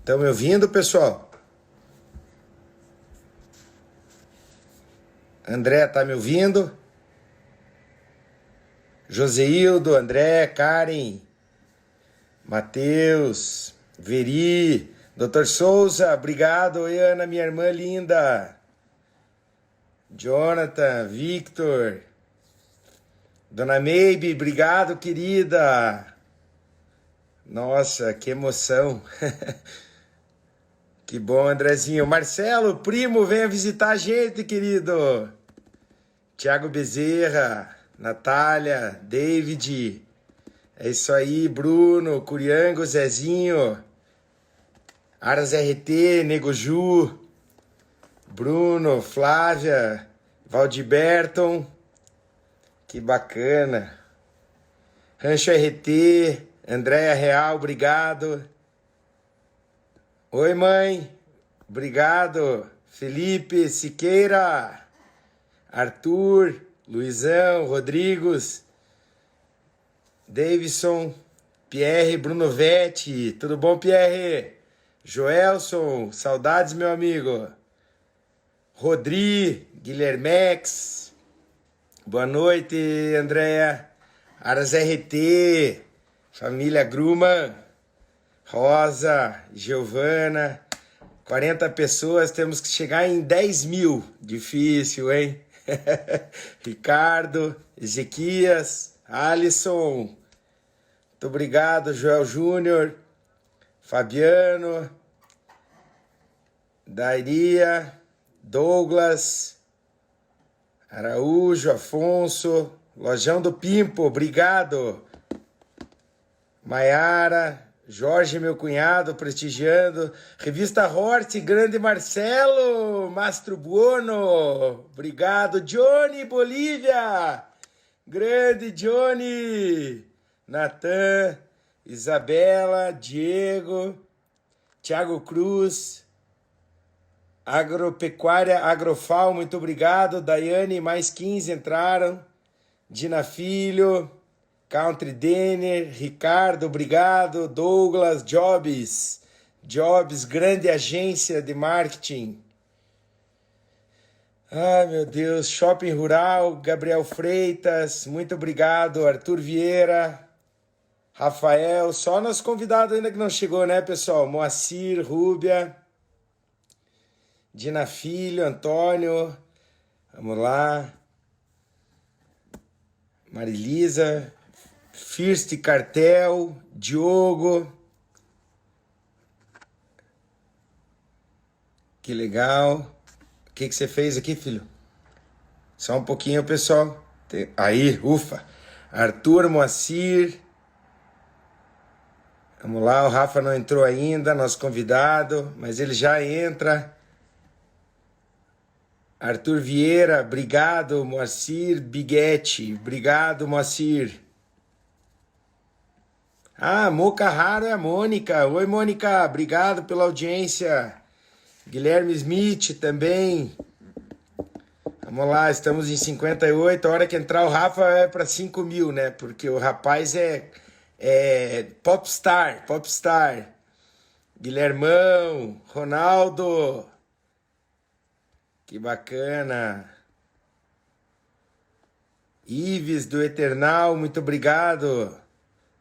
Estão me ouvindo, pessoal? André, tá me ouvindo? Joseildo, André, Karen, Matheus, Veri, Dr. Souza, obrigado. Oi, Ana, minha irmã linda. Jonathan, Victor, Dona Maybe, obrigado, querida. Nossa, que emoção. Que bom, Andrezinho. Marcelo, primo, venha visitar a gente, querido. Tiago Bezerra, Natália, David. É isso aí, Bruno, Curiango, Zezinho. Aras RT, Nego Ju. Bruno, Flávia, Valdiberton. Que bacana. Rancho RT, Andréia Real, obrigado. Oi, mãe. Obrigado. Felipe, Siqueira, Arthur, Luizão, Rodrigos, Davidson, Pierre, Bruno Vetti. Tudo bom, Pierre? Joelson, saudades, meu amigo. Rodri, Guilhermex. Boa noite, Andréia. Aras RT, família Gruman. Rosa, Giovana, 40 pessoas, temos que chegar em 10 mil. Difícil, hein? Ricardo, Ezequias, Alisson, muito obrigado, Joel Júnior, Fabiano, Dairia, Douglas, Araújo, Afonso, Lojão do Pimpo, obrigado. Maiara, Jorge, meu cunhado, prestigiando. Revista Horti, grande Marcelo, Mastro Buono. Obrigado, Johnny, Bolívia. Grande Johnny. Natan, Isabela, Diego, Thiago Cruz. Agropecuária, Agrofal, muito obrigado. Daiane, mais 15 entraram. Dina Filho. Country Denner, Ricardo, obrigado. Douglas, Jobs, grande agência de marketing. Ai, meu Deus, Shopping Rural, Gabriel Freitas, muito obrigado. Arthur Vieira, Rafael, só nosso convidado ainda que não chegou, né, pessoal? Moacir, Rúbia, Dina Filho, Antônio, vamos lá. Marilisa, First Cartel, Diogo. Que legal. O que você fez aqui, filho? Só um pouquinho, pessoal. Aí, ufa. Arthur, Moacir. Vamos lá, o Rafa não entrou ainda, nosso convidado, mas ele já entra. Arthur Vieira, obrigado. Moacir Biguetti, obrigado, Moacir. Ah, Moca Raro é a Mônica. Oi, Mônica, obrigado pela audiência. Guilherme Smith também. Vamos lá, estamos em 58. A hora que entrar o Rafa é para 5 mil, né? Porque o rapaz é popstar. Guilhermão, Ronaldo. Que bacana. Ives do Eternal, muito obrigado.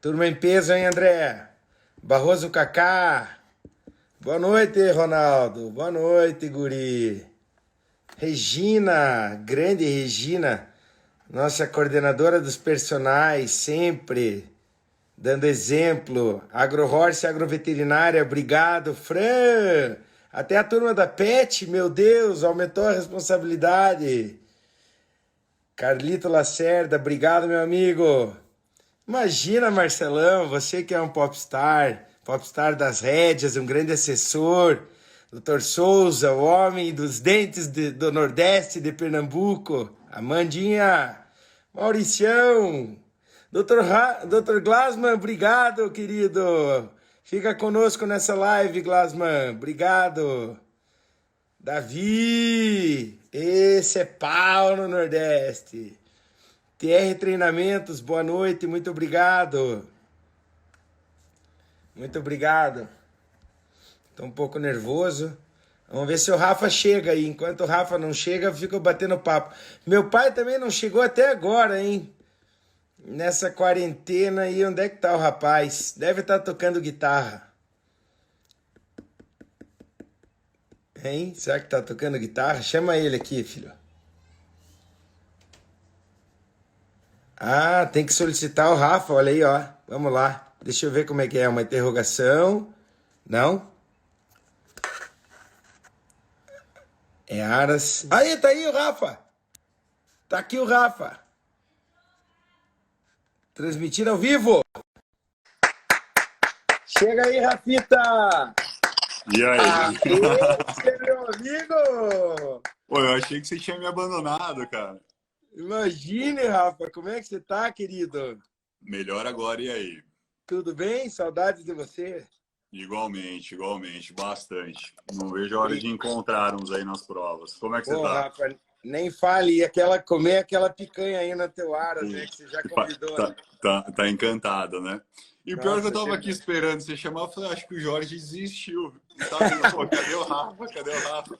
Turma em peso, hein, André? Barroso Cacá. Boa noite, Ronaldo. Boa noite, guri. Regina, grande Regina. Nossa coordenadora dos personagens, sempre dando exemplo. AgroHorse, Agroveterinária, obrigado. Fran, até a turma da PET, meu Deus, aumentou a responsabilidade. Carlito Lacerda, obrigado, meu amigo. Imagina, Marcelão, você que é um popstar das rédeas, um grande assessor, Dr. Souza, o homem dos dentes do Nordeste de Pernambuco, Amandinha, Mauricião, Dr. Glasman, obrigado, querido, fica conosco nessa live, Glasman, obrigado. Davi, esse é pau no Nordeste. TR Treinamentos, boa noite, muito obrigado. Muito obrigado. Tô um pouco nervoso. Vamos ver se o Rafa chega aí. Enquanto o Rafa não chega, eu fico batendo papo. Meu pai também não chegou até agora, hein? Nessa quarentena aí, onde é que tá o rapaz? Deve estar tocando guitarra. Hein? Será que tá tocando guitarra? Chama ele aqui, filho. Ah, tem que solicitar o Rafa, olha aí, ó. Vamos lá. Deixa eu ver como é que é. Uma interrogação. Não? É Aras. Aí, tá aí o Rafa. Tá aqui o Rafa. Transmitindo ao vivo. Chega aí, Rafita. E aí? Esse meu amigo. Pô, eu achei que você tinha me abandonado, cara. Imagine, Rafa. Como é que você tá, querido? Melhor agora, e aí? Tudo bem? Saudades de você. Igualmente, igualmente, bastante. Não vejo a hora de encontrarmos aí nas provas. Como é que você Pô, tá? Rafa, nem fale. E comer aquela picanha aí na teu Aras, né? Que você já convidou, né? Tá encantado, né? E o pior é que eu Nossa, tava aqui esperando você chamar, eu falei, acho que o Jorge desistiu. Tá, pô, cadê o Rafa? Cadê o Rafa?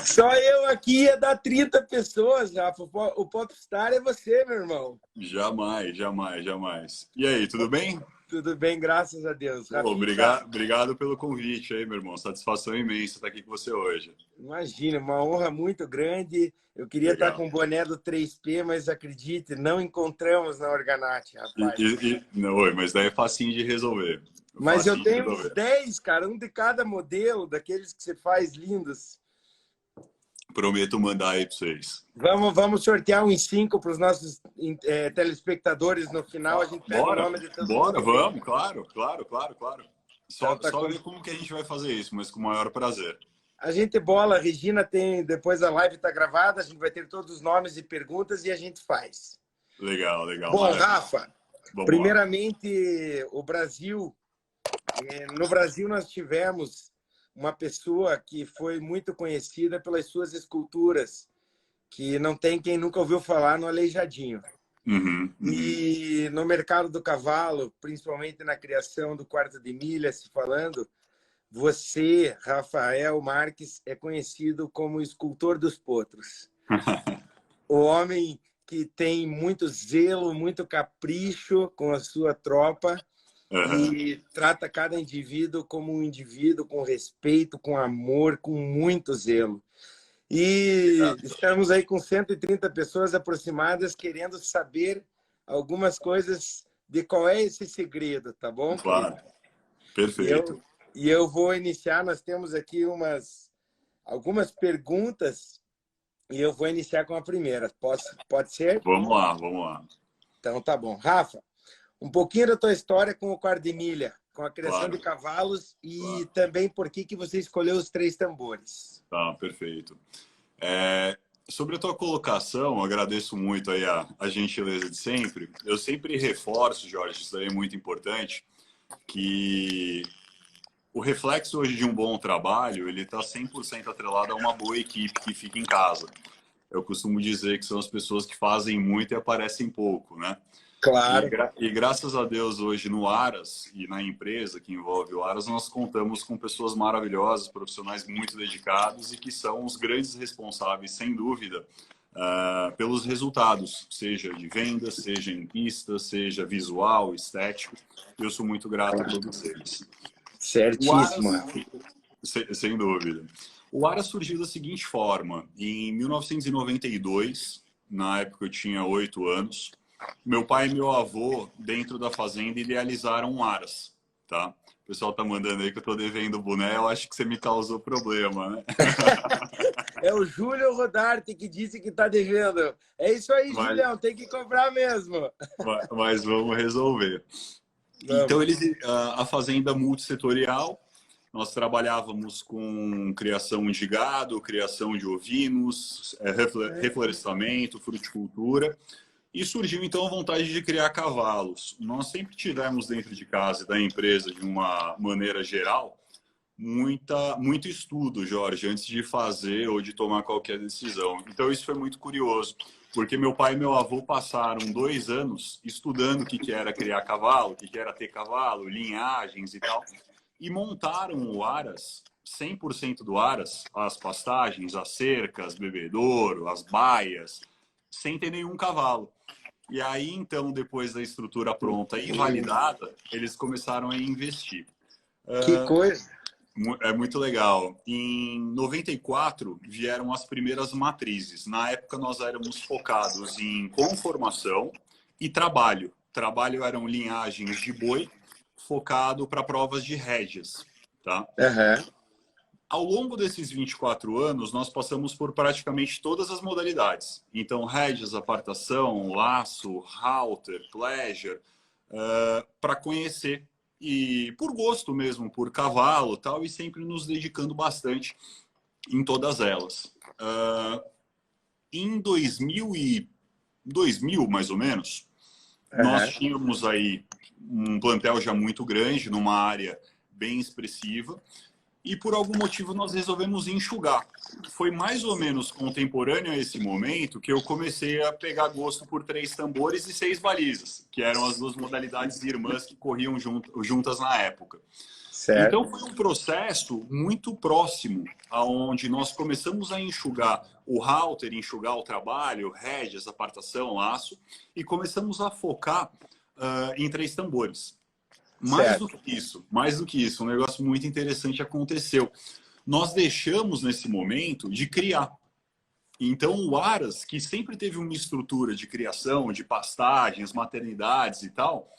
só eu aqui ia dar 30 pessoas, Rafa. O Popstar é você, meu irmão. Jamais, jamais, jamais. E aí, tudo bem? Tudo bem, graças a Deus. Pô, Rafita, obrigado pelo convite aí, meu irmão. Satisfação imensa estar aqui com você hoje. imagina, uma honra muito grande. Eu queria estar Legal. com o boné do 3P, mas acredite, não encontramos na Organate, rapaz. Não, oi, mas daí é facinho de resolver. Mas eu Facinho de tenho uns resolver. 10, cara, um de cada modelo, daqueles que você faz lindos. Prometo mandar aí para vocês. Vamos sortear uns 5 para os nossos telespectadores no final. A gente pega o Bora, nome de todo bora, mundo. vamos, claro, claro, claro, claro. Então, Só ver como que a gente vai fazer isso, mas com o maior prazer. A gente bola, a Regina tem, depois a live está gravada, a gente vai ter todos os nomes e perguntas e a gente faz. Legal, legal. Bom, Maravilha. Rafa, Vamos lá. primeiramente, no Brasil nós tivemos uma pessoa que foi muito conhecida pelas suas esculturas, que não tem quem nunca ouviu falar no Aleijadinho. Uhum. E no mercado do cavalo, principalmente na criação do quarto de milha, se falando, você, Rafael Marques, é conhecido como o escultor dos potros. O homem que tem muito zelo, muito capricho com a sua tropa e trata cada indivíduo como um indivíduo com respeito, com amor, com muito zelo. E estamos aí com 130 pessoas aproximadas querendo saber algumas coisas de qual é esse segredo, tá bom? Claro, Querido? perfeito. E eu vou iniciar, nós temos aqui algumas perguntas e eu vou iniciar com a primeira. Pode ser? Vamos lá, vamos lá. Então tá bom. Rafa, um pouquinho da tua história com o quarto de milha, com a criação Claro, de cavalos e claro. também por que você escolheu os 3 tambores. Tá, perfeito. Sobre a tua colocação, agradeço muito aí a gentileza de sempre. Eu sempre reforço, Jorge, isso daí é muito importante, que o reflexo hoje de um bom trabalho, ele está 100% atrelado a uma boa equipe que fica em casa. Eu costumo dizer que são as pessoas que fazem muito e aparecem pouco, né? Claro. E graças a Deus hoje no Aras e na empresa que envolve o Aras, nós contamos com pessoas maravilhosas, profissionais muito dedicados e que são os grandes responsáveis, sem dúvida, pelos resultados, seja de venda, seja em pista, seja visual, estético. Eu sou muito grato a todos eles. Certíssimo. Sem dúvida. O Aras surgiu da seguinte forma. Em 1992, na época eu tinha 8 anos, meu pai e meu avô, dentro da fazenda, idealizaram um Aras. Tá? O pessoal tá mandando aí que eu tô devendo o boné, eu acho que você me causou problema, né? É o Júlio Rodarte que disse que tá devendo. É isso aí, Julião, tem que cobrar mesmo. Mas vamos resolver. Vamos. Então, a fazenda multissetorial, nós trabalhávamos com criação de gado, criação de ovinos, reflorestamento, fruticultura. E surgiu, então, a vontade de criar cavalos. Nós sempre tivemos dentro de casa e da empresa, de uma maneira geral, muito estudo, Jorge, antes de fazer ou de tomar qualquer decisão. Então, isso foi muito curioso, porque meu pai e meu avô passaram 2 anos estudando o que era criar cavalo, o que era ter cavalo, linhagens e tal, e montaram o Aras 100% do Aras, as pastagens, as cercas, bebedouro, as baias, sem ter nenhum cavalo. E aí, então, depois da estrutura pronta e validada, eles começaram a investir. Que coisa! É muito legal. Em 94, vieram as primeiras matrizes. Na época, nós éramos focados em conformação e trabalho. Trabalho eram linhagens de boi, focado para provas de rédeas. Tá? Uhum. Ao longo desses 24 anos, nós passamos por praticamente todas as modalidades. Então, rédeas, apartação, laço, halter, pleasure, para conhecer. E por gosto mesmo, por cavalo tal, e sempre nos dedicando bastante em todas elas. Em 2000, mais ou menos, nós tínhamos aí um plantel já muito grande, numa área bem expressiva, e por algum motivo nós resolvemos enxugar. Foi mais ou menos contemporâneo a esse momento que eu comecei a pegar gosto por 3 tambores e 6 balizas, que eram as 2 modalidades irmãs que corriam juntas na época. Certo. Então foi um processo muito próximo, aonde nós começamos a enxugar o halter, enxugar o trabalho, rédeas, apartação, laço, e começamos a focar em 3 tambores. Mais do que isso, um negócio muito interessante aconteceu. Nós deixamos, nesse momento, de criar. Então, o Aras, que sempre teve uma estrutura de criação, de pastagens, maternidades e tal,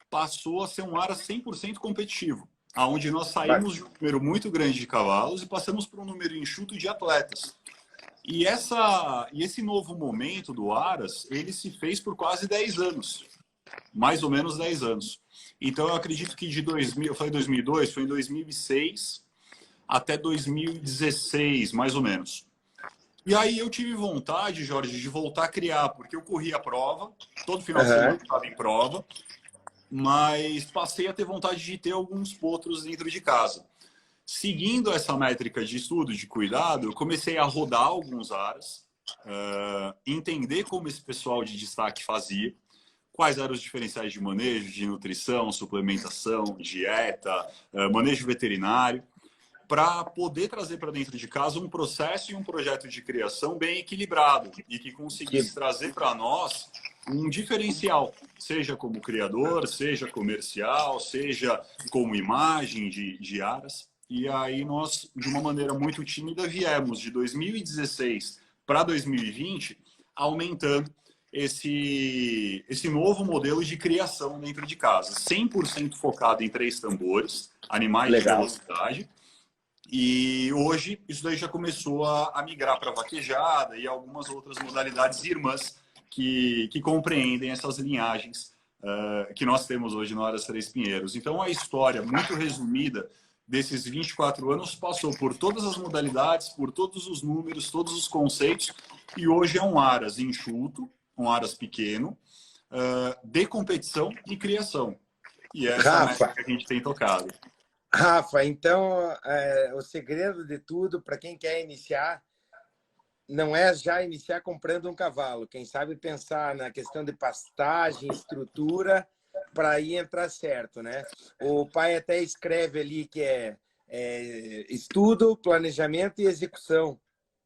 passou a ser um Aras 100% competitivo, onde nós saímos de um número muito grande de cavalos e passamos para um número enxuto de atletas. E esse novo momento do Aras, ele se fez por quase 10 anos. Mais ou menos 10 anos. Então, eu acredito que de 2000, eu falei 2002, foi em 2006 até 2016, mais ou menos. E aí eu tive vontade, Jorge, de voltar a criar, porque eu corria a prova, todo final de semana eu estava em prova, mas passei a ter vontade de ter alguns potros dentro de casa. Seguindo essa métrica de estudo, de cuidado, eu comecei a rodar alguns aras, entender como esse pessoal de destaque fazia, quais eram os diferenciais de manejo, de nutrição, suplementação, dieta, manejo veterinário, para poder trazer para dentro de casa um processo e um projeto de criação bem equilibrado e que conseguisse trazer para nós um diferencial, seja como criador, seja comercial, seja como imagem de aras. E aí nós, de uma maneira muito tímida, viemos de 2016 para 2020, aumentando esse novo modelo de criação dentro de casa, 100% focado em 3 tambores, animais de velocidade. E hoje isso daí já começou a migrar para vaquejada e algumas outras modalidades irmãs que compreendem essas linhagens que nós temos hoje na Aras Três Pinheiros. Então a história, muito resumida, desses 24 anos passou por todas as modalidades, por todos os números, todos os conceitos, e hoje é um Aras enxuto, um Aras pequeno, de competição e criação. E essa é a meta que a gente tem tocado. Rafa, então o segredo de tudo, para quem quer iniciar, não é já iniciar comprando um cavalo. Quem sabe pensar na questão de pastagem, estrutura, para aí entrar certo, né? O pai até escreve ali que é estudo, planejamento e execução.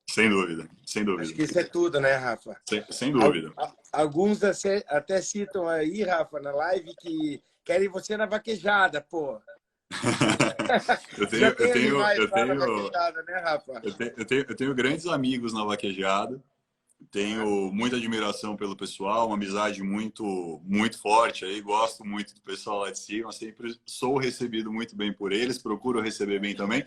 Sem dúvida, sem dúvida. Acho que isso é tudo, né, Rafa? Sem dúvida. Alguns até citam aí, Rafa, na live, que querem você na vaquejada, pô. Eu tenho grandes amigos na vaquejada, tenho muita admiração pelo pessoal, uma amizade muito, muito forte aí, gosto muito do pessoal lá de cima, sempre sou recebido muito bem por eles, procuro receber bem também.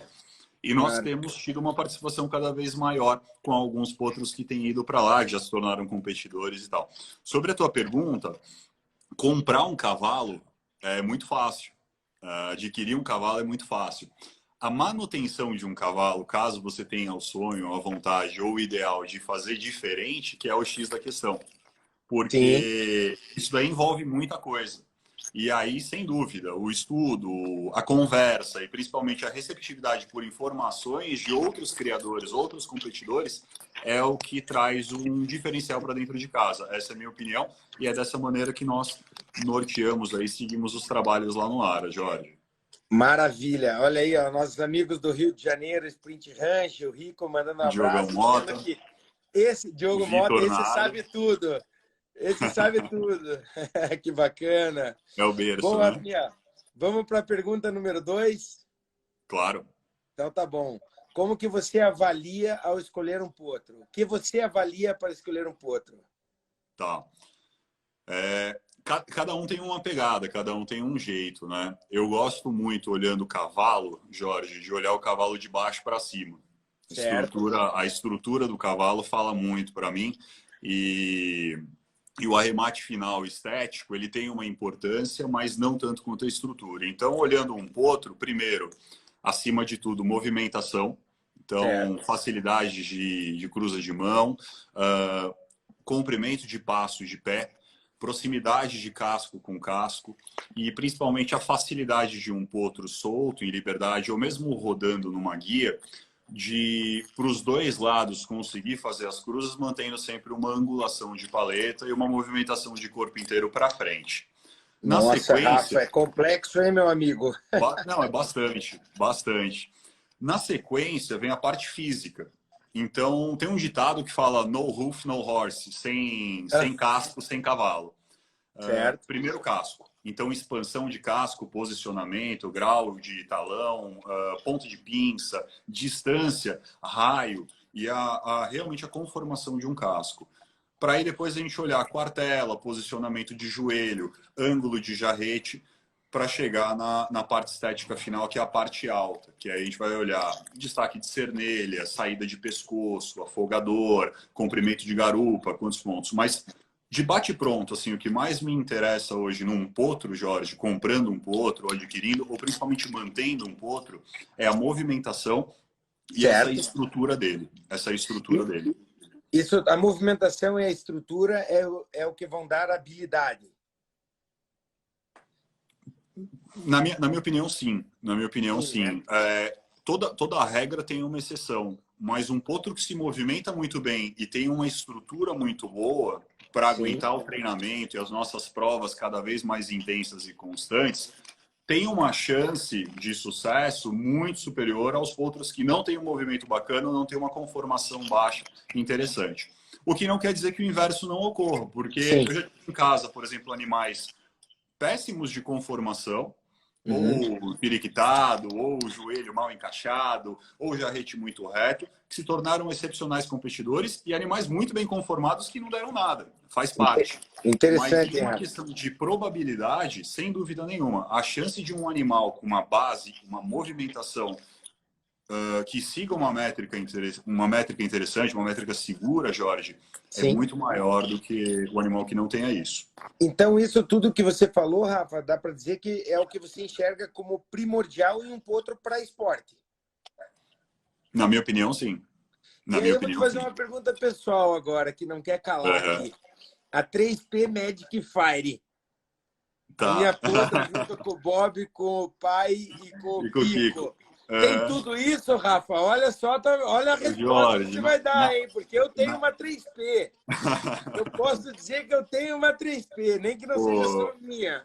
E nós temos tido uma participação cada vez maior com alguns potros que têm ido para lá, que já se tornaram competidores e tal. Sobre a tua pergunta, comprar um cavalo é muito fácil. Adquirir um cavalo é muito fácil. A manutenção de um cavalo, caso você tenha o sonho, a vontade ou o ideal de fazer diferente, que é o X da questão. Porque isso daí envolve muita coisa. E aí, sem dúvida, o estudo, a conversa e principalmente a receptividade por informações de outros criadores, outros competidores, é o que traz um diferencial para dentro de casa. Essa é a minha opinião e é dessa maneira que nós norteamos aí, seguimos os trabalhos lá no Aras, Jorge. Maravilha. Olha aí, ó, nossos amigos do Rio de Janeiro, Sprint Ranch, o Rico mandando um Diogão abraço, Mota, dizendo que esse Diogo Mota, Vitor na esse área. sabe tudo. Esse sabe tudo. Que bacana. É o berço, Bom, né? Rafinha, vamos para a pergunta número 2. Claro. Então tá bom. Como que você avalia ao escolher um potro? O que você avalia para escolher um potro? Tá. Cada um tem uma pegada, cada um tem um jeito, né? Eu gosto muito, olhando o cavalo, Jorge, de olhar o cavalo de baixo para cima. Certo? A estrutura do cavalo fala muito para mim e, e o arremate final estético, ele tem uma importância, mas não tanto quanto a estrutura. Então, olhando um potro, primeiro, acima de tudo, movimentação. Então, Certo. facilidade de cruza de mão, comprimento de passo de pé, proximidade de casco com casco e principalmente a facilidade de um potro solto, em liberdade, ou mesmo rodando numa guia, de para os dois lados conseguir fazer as cruzes, mantendo sempre uma angulação de paleta e uma movimentação de corpo inteiro para frente. Na Nossa, Rafa, sequência, é complexo, hein, meu amigo? não, é bastante, bastante. Na sequência vem a parte física. Então, tem um ditado que fala no hoof, no horse, sem casco, sem cavalo. Certo. Primeiro casco. Então, expansão de casco, posicionamento, grau de talão, ponto de pinça, distância, raio e realmente a conformação de um casco. Para aí depois a gente olhar a quartela, posicionamento de joelho, ângulo de jarrete, para chegar na parte estética final, que é a parte alta, que aí a gente vai olhar destaque de cernelha, saída de pescoço, afogador, comprimento de garupa, quantos pontos. Mas de bate-pronto, assim, o que mais me interessa hoje num potro, Jorge, comprando um potro, ou adquirindo, ou principalmente mantendo um potro, é a movimentação e essa Certo. estrutura dele. Essa estrutura E dele. isso, a movimentação e a estrutura é o que vão dar habilidade. Na minha opinião, sim. Na minha opinião, Sim, né? sim. Toda a regra tem uma exceção, mas um potro que se movimenta muito bem e tem uma estrutura muito boa para Sim. aguentar o treinamento e as nossas provas cada vez mais intensas e constantes, tem uma chance de sucesso muito superior aos potros que não têm um movimento bacana, não têm uma conformação baixa interessante. O que não quer dizer que o inverso não ocorra, porque Sim. eu já tive em casa, por exemplo, animais péssimos de conformação, Uhum. ou periquitado, ou joelho mal encaixado, ou jarrete muito reto, que se tornaram excepcionais competidores e animais muito bem conformados que não deram nada. Faz parte. Mas Interessante, em hein, uma Rafa? questão de probabilidade, sem dúvida nenhuma, a chance de um animal com uma base, uma movimentação que siga uma métrica interessante, uma métrica segura, Jorge, é Sim. muito maior do que o animal que não tenha isso. Então, isso tudo que você falou, Rafa, dá para dizer que é o que você enxerga como primordial em um potro para esporte. Na minha opinião, sim. E Na aí minha eu vou te opinião, fazer sim. uma pergunta pessoal agora, que não quer calar Uhum. aqui. A 3P Magic Fire. A minha Tá. potra junto com o Bob, com o pai e com o E com o Kiko. Kiko. Tem Uhum. tudo isso, Rafa? Olha só, olha a resposta que Jorge, você vai dar, hein? Porque eu tenho na... uma 3P. Eu posso dizer que eu tenho uma 3P, nem que não seja Pô, só minha.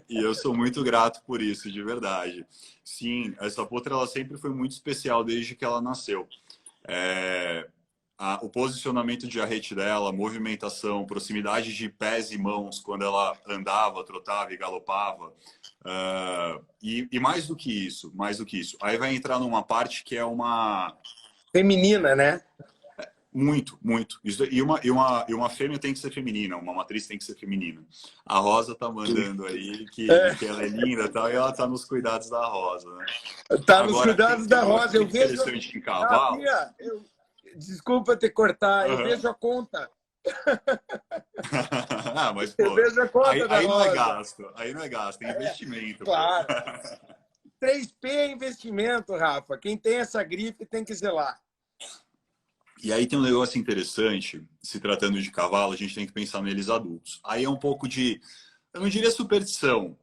e eu sou muito grato por isso, de verdade. Sim, essa potra ela sempre foi muito especial desde que ela nasceu. É, o posicionamento de arrete dela, movimentação, proximidade de pés e mãos quando ela andava, trotava e galopava. E mais do que isso. Aí vai entrar numa parte que é uma Feminina, né? muito, muito. E uma fêmea tem que ser feminina, uma matriz tem que ser feminina. A Rosa tá mandando aí que ela é linda e tal, e ela tá nos cuidados da Rosa, né? Tá nos Agora, cuidados tem da um negócio Rosa. Eu muito vejo. interessante em cavalo. Rafinha, desculpa te cortar, eu Uhum. vejo a conta. Ah, mas, Eu pô, vejo a conta da aí não é Rosa. gasto, aí não é gasto, é investimento, pô. Claro. 3P é investimento, Rafa. Quem tem essa grife tem que zelar. E aí tem um negócio interessante, se tratando de cavalo, a gente tem que pensar neles adultos. Aí é um pouco de, eu não diria superstição,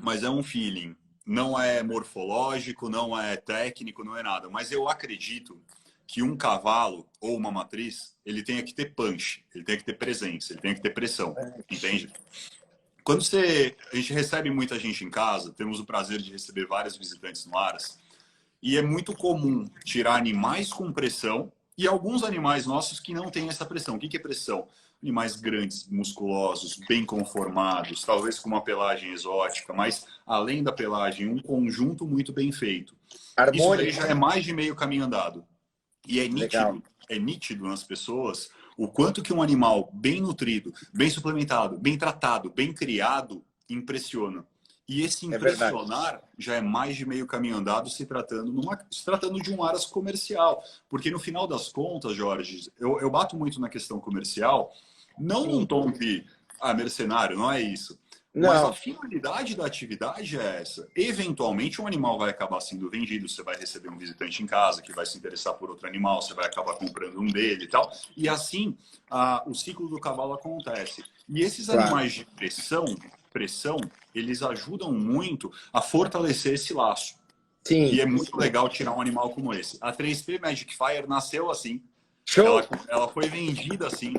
mas é um feeling. Não é morfológico, não é técnico, não é nada. Mas eu acredito que um cavalo ou uma matriz, ele tenha que ter punch, ele tem que ter presença, ele tem que ter pressão, entende? A gente recebe muita gente em casa, temos o prazer de receber vários visitantes no Aras, e é muito comum tirar animais com pressão e alguns animais nossos que não têm essa pressão. O que é pressão? Animais grandes, musculosos, bem conformados, talvez com uma pelagem exótica, mas além da pelagem, um conjunto muito bem feito. Isso daí Harmônico. já é mais de meio caminho andado. E Legal. é nítido nas pessoas o quanto que um animal bem nutrido, bem suplementado, bem tratado, bem criado, impressiona. E esse É verdade. impressionar já é mais de meio caminho andado se tratando de um aras comercial. Porque no final das contas, Jorge, eu bato muito na questão comercial, não num Sim. tom de mercenário, não é isso. Mas a Não, finalidade da atividade é essa. Eventualmente, um animal vai acabar sendo vendido, você vai receber um visitante em casa que vai se interessar por outro animal, você vai acabar comprando um dele e tal. E assim, o ciclo do cavalo acontece. E esses claro. animais de pressão, eles ajudam muito a fortalecer esse laço. E Sim. é muito legal tirar um animal como esse. A 3P Magic Fire nasceu assim. Show! Ela foi vendida assim.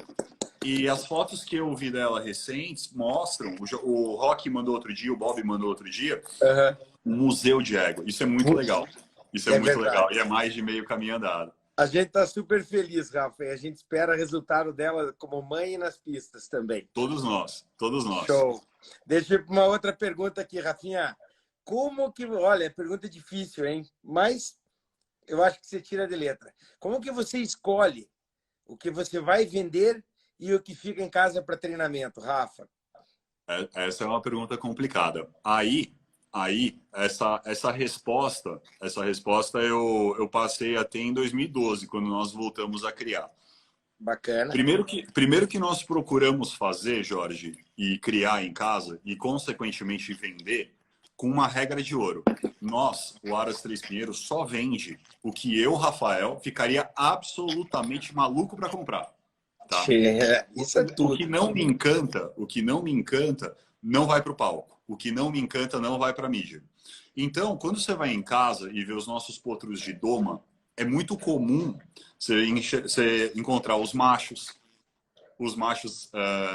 E as fotos que eu vi dela recentes mostram, o Rock mandou outro dia, o Bob mandou outro dia, Uhum. um museu de égua. Isso é muito legal. Isso é É muito legal. verdade. E é mais de meio caminho andado. A gente está super feliz, Rafa, e a gente espera resultado dela como mãe e nas pistas também. Todos nós, todos nós. Show! Deixa eu ir para uma outra pergunta aqui, Rafinha. Como que... Olha, pergunta difícil, hein? Mas eu acho que você tira de letra. Como que você escolhe o que você vai vender e o que fica em casa para treinamento, Rafa? Essa é uma pergunta complicada. Aí essa resposta eu passei até em 2012, quando nós voltamos a criar. Bacana. Primeiro que nós procuramos fazer, Jorge, e criar em casa, e consequentemente vender, com uma regra de ouro. Nós, o Aras Três Pinheiros, só vende o que eu, Rafael, ficaria absolutamente maluco para comprar. Tá? Isso é O que tudo. não me encanta, não vai para o palco. O que não me encanta não vai para a mídia. Então, quando você vai em casa e vê os nossos potros de doma, é muito comum você encontrar os machos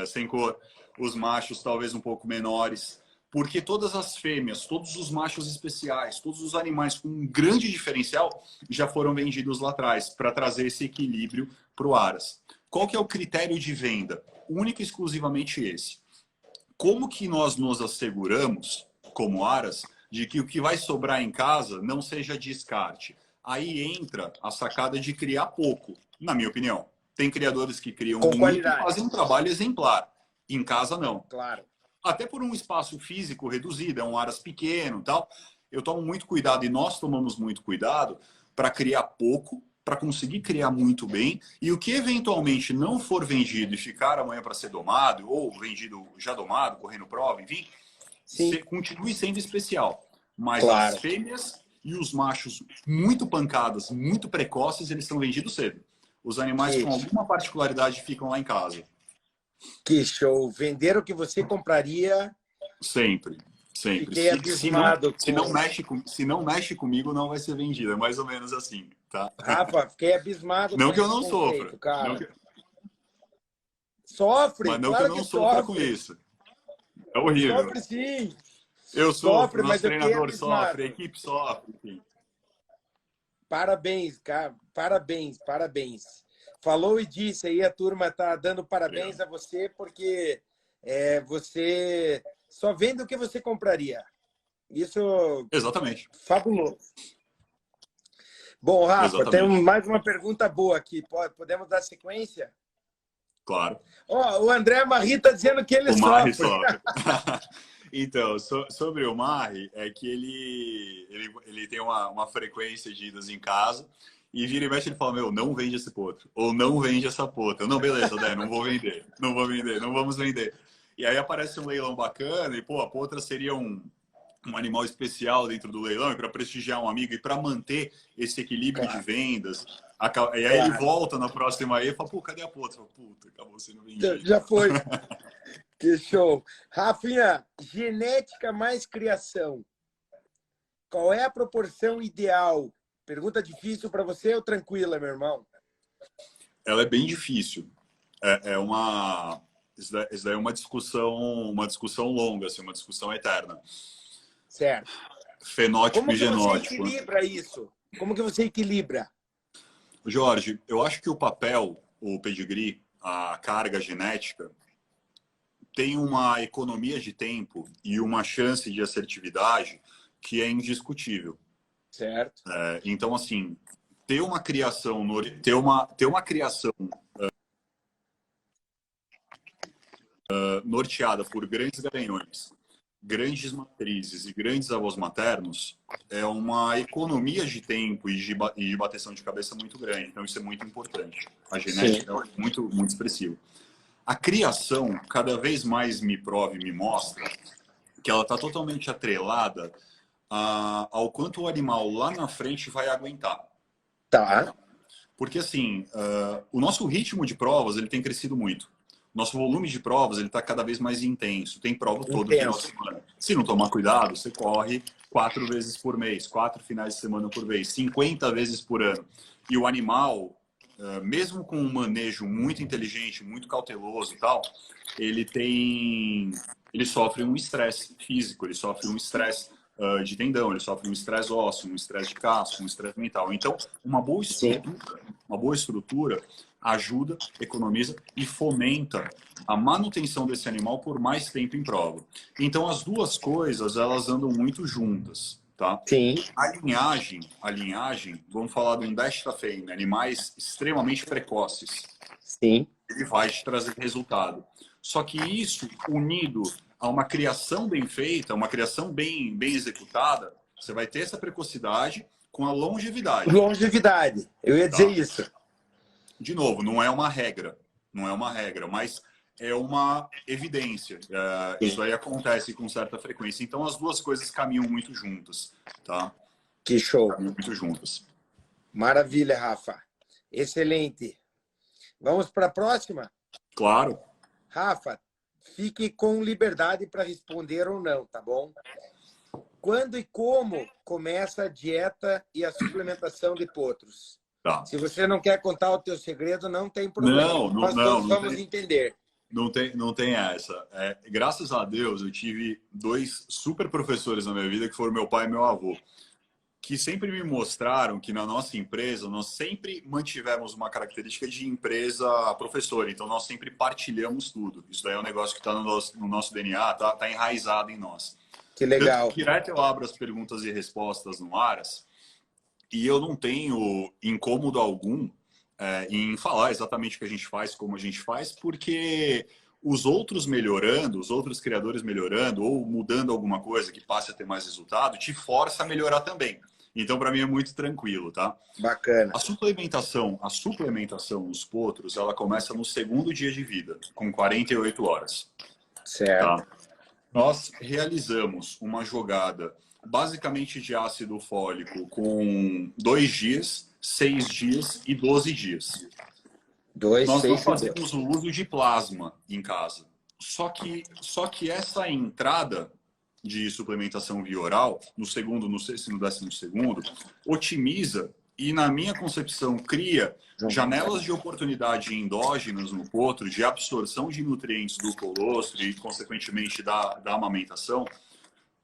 sem cor, os machos talvez um pouco menores, porque todas as fêmeas, todos os machos especiais, todos os animais com um grande diferencial já foram vendidos lá atrás, para trazer esse equilíbrio para o Aras. Qual que é o critério de venda? Único e exclusivamente esse. Como que nós nos asseguramos, como Aras, de que o que vai sobrar em casa não seja descarte? Aí entra a sacada de criar pouco, na minha opinião. Tem criadores que criam Com muito e qualidade. fazem um trabalho exemplar. Em casa, não. Claro. Até por um espaço físico reduzido, é um aras pequeno e tal. Eu tomo muito cuidado e nós tomamos muito cuidado para criar pouco, para conseguir criar muito bem. E o que eventualmente não for vendido e ficar amanhã para ser domado, ou vendido já domado, correndo prova, enfim, Sim. continue sendo especial. Mas Claro. as fêmeas e os machos muito pancadas, muito precoces, eles são vendidos cedo. Os animais com alguma particularidade ficam lá em casa. Que show! Vender o que você compraria. Sempre, sempre. Fiquei abismado. Se não mexe comigo, não vai ser vendido. É mais ou menos assim, tá? Rafa, fiquei abismado Não com que eu esse não conceito, sofra. cara. Sofre, Mas não que eu claro que não sofra com sofre. isso. É horrível. Sofre sim. Eu sofro, Sofre, nosso mas eu fiquei treinador sofre, a abismado. equipe sofre. Enfim. Parabéns, cara. Parabéns, parabéns. Falou e disse aí, a turma tá dando parabéns Obrigado. a você, porque você só vende o que você compraria. Isso Exatamente. fabuloso. Bom, Rafa, tem Exatamente. mais uma pergunta boa aqui. Podemos dar sequência? Claro. Ó, o André Marri está dizendo que ele O Marri sofre. sofre. Então, sobre o Marri, é que ele tem uma frequência de idas em casa e vira e mexe ele fala, meu, não vende esse potro. Ou não vende essa potra. Não, beleza, Dé, não vou vender. Não vou vender, não vamos vender. E aí aparece um leilão bacana e, pô, a potra seria um animal especial dentro do leilão para prestigiar um amigo e para manter esse equilíbrio de Claro, vendas. E aí ele claro. volta na próxima aí e fala, pô, cadê a potra? Puta, acabou sendo vendido. Já foi. Que show. Rafinha, genética mais criação. Qual é a proporção ideal? Pergunta difícil para você ou tranquila, meu irmão? Ela é bem difícil. É uma... isso daí é uma discussão longa, assim, uma discussão eterna. Certo. Fenótipo Como e que você genótipo. equilibra isso? Como que você equilibra? Jorge, eu acho que o papel, o pedigree, a carga genética, tem uma economia de tempo e uma chance de assertividade que é indiscutível. Certo. Então, assim, ter uma criação, ter uma criação norteada por grandes garanhões, grandes matrizes e grandes avós maternos é uma economia de tempo e de bateção de cabeça muito grande. Então, isso é muito importante. A genética é muito, muito expressiva. A criação, cada vez mais me prova e me mostra que ela está totalmente atrelada ao quanto o animal lá na frente vai aguentar. Tá. Porque, assim, o nosso ritmo de provas ele tem crescido muito. Nosso volume de provas ele está cada vez mais intenso. Tem prova todo final de semana. Se não tomar cuidado, você corre 4 vezes por mês, 4 finais de semana por vez, 50 vezes por ano. E o animal, mesmo com um manejo muito inteligente, muito cauteloso e tal, ele sofre um estresse físico, ele sofre um estresse de tendão, ele sofre um estresse ósseo, um estresse de casco, um estresse mental. Então, uma boa estrutura ajuda, economiza e fomenta a manutenção desse animal por mais tempo em prova. Então, as duas coisas, elas andam muito juntas, tá? Sim. A linhagem, vamos falar de um Besta-Fêmea, animais extremamente precoces. Sim. Ele vai te trazer resultado. Só que isso, unido a uma criação bem feita, uma criação bem executada, você vai ter essa precocidade com a longevidade. Longevidade. Eu ia dizer isso. De novo, não é uma regra, mas é uma evidência. Isso aí acontece com certa frequência. Então, as duas coisas caminham muito juntas, tá? Que show. Caminham muito juntas. Maravilha, Rafa. Excelente. Vamos para a próxima? Claro. Rafa, fique com liberdade para responder ou não, tá bom? Quando e como começa a dieta e a suplementação de potros? Tá. Se você não quer contar o teu segredo, não tem problema. Nós todos vamos entender. Não tem essa. Graças a Deus, eu tive 2 super professores na minha vida, que foram meu pai e meu avô, que sempre me mostraram que na nossa empresa nós sempre mantivemos uma característica de empresa professora. Então, nós sempre partilhamos tudo. Isso daí é um negócio que está no nosso DNA, tá enraizado em nós. Que legal. Tanto que direto eu abro as perguntas e respostas no Aras e eu não tenho incômodo algum em falar exatamente o que a gente faz, como a gente faz, porque os outros melhorando, os outros criadores melhorando ou mudando alguma coisa que passe a ter mais resultado, te força a melhorar também. Então, para mim, é muito tranquilo, tá? Bacana. A suplementação nos potros, ela começa no 2º dia de vida, com 48 horas. Certo. Tá? Nós realizamos uma jogada basicamente de ácido fólico com 2 dias, 6 dias e 12 dias. Nós não fazemos o uso de plasma em casa. Só que essa entrada de suplementação via oral, no 2º, no 6º e no 12º, otimiza e, na minha concepção, cria janelas de oportunidade endógenas no potro de absorção de nutrientes do colostro e, consequentemente, da amamentação,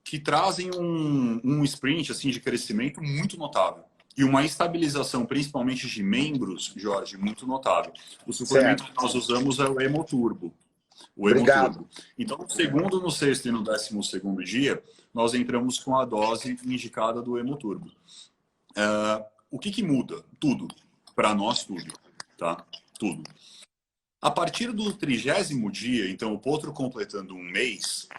que trazem um sprint assim, de crescimento muito notável. E uma estabilização, principalmente de membros, Jorge, muito notável. O suplemento que nós usamos é o Hemoturbo. Hemoturbo. Então, no 2º, no 6º e no 12º dia, nós entramos com a dose indicada do Hemoturbo. O que muda? Tudo. Para nós, tudo. Tá? Tudo. A partir do 30º dia, então o potro completando um mês,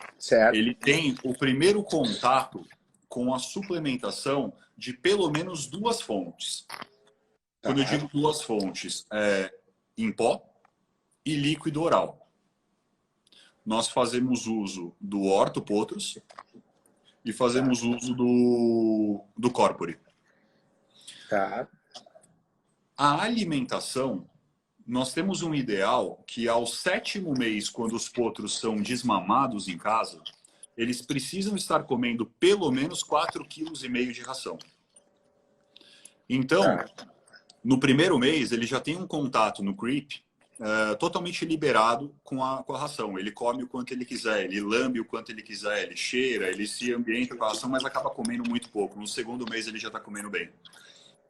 ele tem o primeiro contato com a suplementação de pelo menos 2 fontes. Quando eu digo 2 fontes, em pó e líquido oral. Nós fazemos uso do Ortho-Potros e fazemos uso do Corpore. Tá. A alimentação, nós temos um ideal que ao 7º mês, quando os potros são desmamados em casa, eles precisam estar comendo pelo menos 4,5 kg de ração. Então, no primeiro mês, ele já tem um contato no creep totalmente liberado com a ração. Ele come o quanto ele quiser, ele lambe o quanto ele quiser, ele cheira, ele se ambienta com a ração, mas acaba comendo muito pouco. No segundo mês ele já está comendo bem.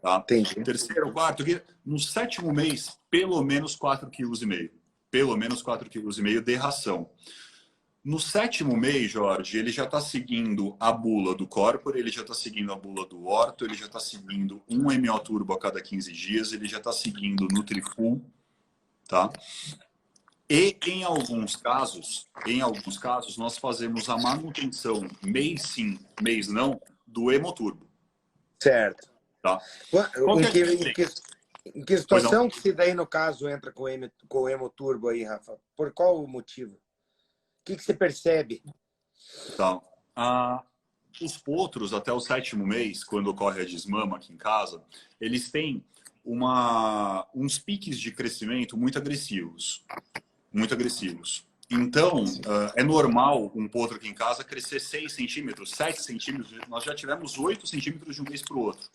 Tá? Entendi. Terceiro, quarto, no sétimo mês, pelo menos 4,5 kg. Pelo menos 4,5 kg de ração. No sétimo mês, Jorge, ele já está seguindo a bula do Corpore, ele já está seguindo a bula do Orto, ele já está seguindo um MO Turbo a cada 15 dias, ele já está seguindo o Nutrifull, tá? E em alguns casos, nós fazemos a manutenção mês sim, mês não, do Hemoturbo. Certo. Tá? Em que situação que se daí, no caso, entra com o Hemoturbo aí, Rafa? Por qual motivo? O que você percebe? Tá. Os potros, até o sétimo mês, quando ocorre a desmama aqui em casa, eles têm uns piques de crescimento muito agressivos. Muito agressivos. Então, é normal um potro aqui em casa crescer 6 centímetros, 7 centímetros. Nós já tivemos 8 centímetros de um mês para o outro.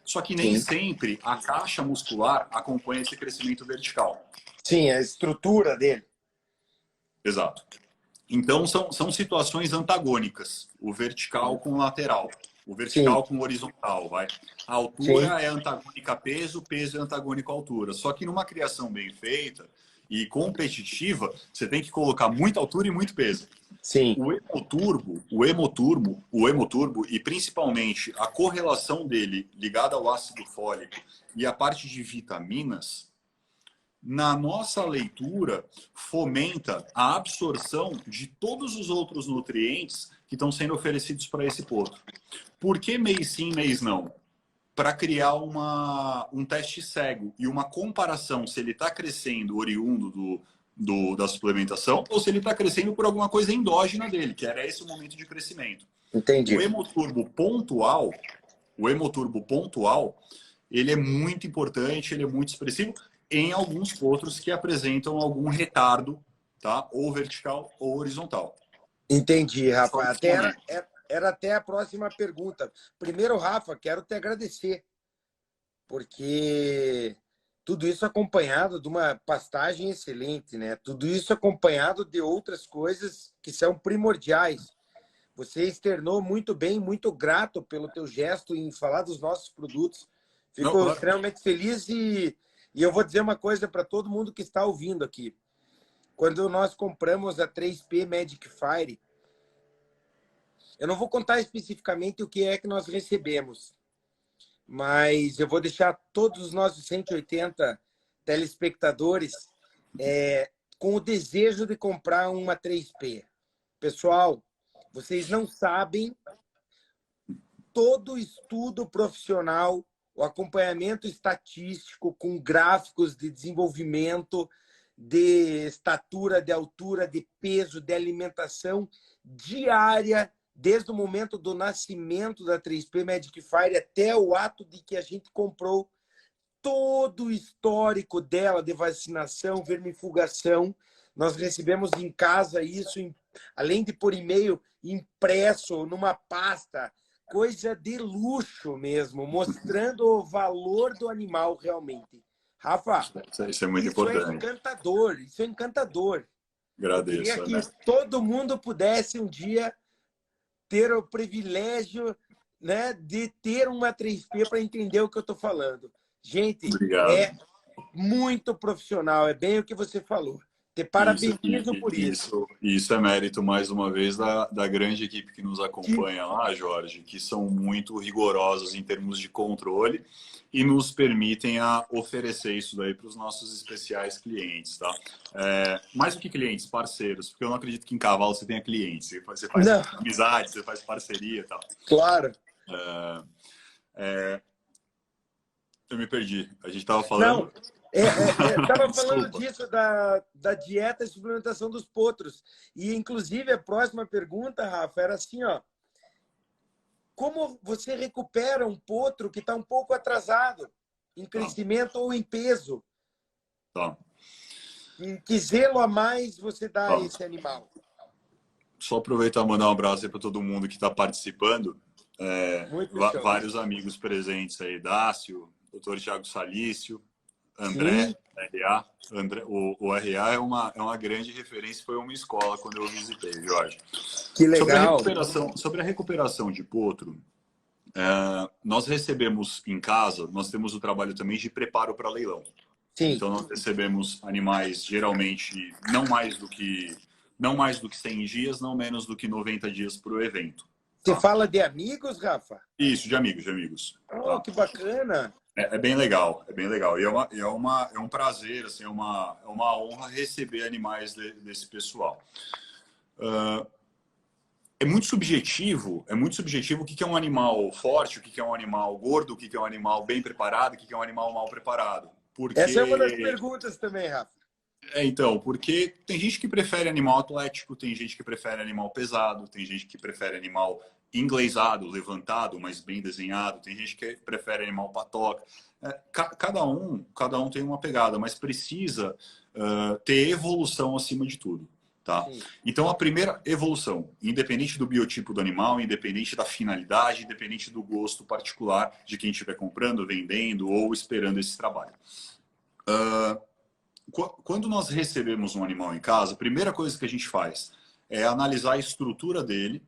Só que nem sempre a caixa muscular acompanha esse crescimento vertical. Sim, a estrutura dele. Exato. Então, são situações antagônicas. O vertical com o lateral. O vertical com o horizontal, vai. A altura é antagônica a peso, peso é antagônico à altura. Só que numa criação bem feita e competitiva, você tem que colocar muita altura e muito peso. Sim. O hemoturbo e principalmente a correlação dele ligada ao ácido fólico e a parte de vitaminas, na nossa leitura, fomenta a absorção de todos os outros nutrientes que estão sendo oferecidos para esse potro. Por que mês sim, mês não? Para criar um teste cego e uma comparação se ele está crescendo oriundo da suplementação ou se ele está crescendo por alguma coisa endógena dele, que era esse o momento de crescimento. Entendi. O hemoturbo pontual, ele é muito importante, ele é muito expressivo em alguns potros que apresentam algum retardo, tá? Ou vertical ou horizontal. Entendi, Rafa. Era até a próxima pergunta. Primeiro, Rafa, quero te agradecer, porque tudo isso acompanhado de uma pastagem excelente, né? Tudo isso acompanhado de outras coisas que são primordiais. Você externou muito bem, muito grato pelo teu gesto em falar dos nossos produtos. Fico extremamente feliz e eu vou dizer uma coisa para todo mundo que está ouvindo aqui. Quando nós compramos a 3P Magic Fire, eu não vou contar especificamente o que é que nós recebemos, mas eu vou deixar todos os nossos 180 telespectadores com o desejo de comprar uma 3P. Pessoal, vocês não sabem todo o estudo profissional, o acompanhamento estatístico com gráficos de desenvolvimento, de estatura, de altura, de peso, de alimentação diária, desde o momento do nascimento da 3P Magic Fire até o ato de que a gente comprou, todo o histórico dela de vacinação, vermifugação. Nós recebemos em casa isso, além de por e-mail, impresso numa pasta, coisa de luxo mesmo, mostrando o valor do animal realmente. Rafa, isso é muito importante. É encantador, isso é encantador. Agradeço. Eu queria que todo mundo pudesse um dia ter o privilégio, né, de ter uma 3P para entender o que eu estou falando. Gente, obrigado. É muito profissional, é bem o que você falou. Te parabenizo por isso. Isso é mérito, mais uma vez, da grande equipe que nos acompanha lá, Jorge, que são muito rigorosos em termos de controle e nos permitem oferecer isso daí para os nossos especiais clientes, tá? Mais do que clientes, parceiros, porque eu não acredito que em cavalo você tenha clientes. Você faz amizade, você faz parceria e tal. Claro. Eu me perdi. A gente estava falando... Estava falando disso, da dieta e suplementação dos potros. E, inclusive, a próxima pergunta, Rafa, era assim, ó. Como você recupera um potro que está um pouco atrasado em crescimento ou em peso? Tá. Que zelo a mais você dá a esse animal? Só aproveitar e mandar um abraço para todo mundo que está participando. Vários amigos presentes aí. Dácio, Dr. Thiago Salício, André, Sim, RA. O RA é uma grande referência, foi uma escola quando eu visitei, Jorge. que legal. Sobre a recuperação de potro, nós recebemos em casa, nós temos o trabalho também de preparo para leilão. Sim. Então, nós recebemos animais, geralmente, não mais do que 100 dias, não menos do que 90 dias para o evento. Você Tá? fala de amigos, Rafa? Isso, de amigos, de amigos. Oh, Tá? que bacana. É bem legal, é bem legal. E é um prazer, assim, é uma honra receber animais desse pessoal. É muito subjetivo o que é um animal forte, o que é um animal gordo, o que é um animal bem preparado, o que é um animal mal preparado. Essa é uma das Porque perguntas também, Rafa. então, porque tem gente que prefere animal atlético, tem gente que prefere animal pesado, tem gente que prefere animal englesado, levantado, mas bem desenhado, tem gente que prefere animal patoca. Cada um tem uma pegada, mas precisa ter evolução acima de tudo. Tá? Sim. Então, a primeira evolução, independente do biotipo do animal, independente da finalidade, independente do gosto particular de quem estiver comprando, vendendo ou esperando esse trabalho. Quando nós recebemos um animal em casa, a primeira coisa que a gente faz é analisar a estrutura dele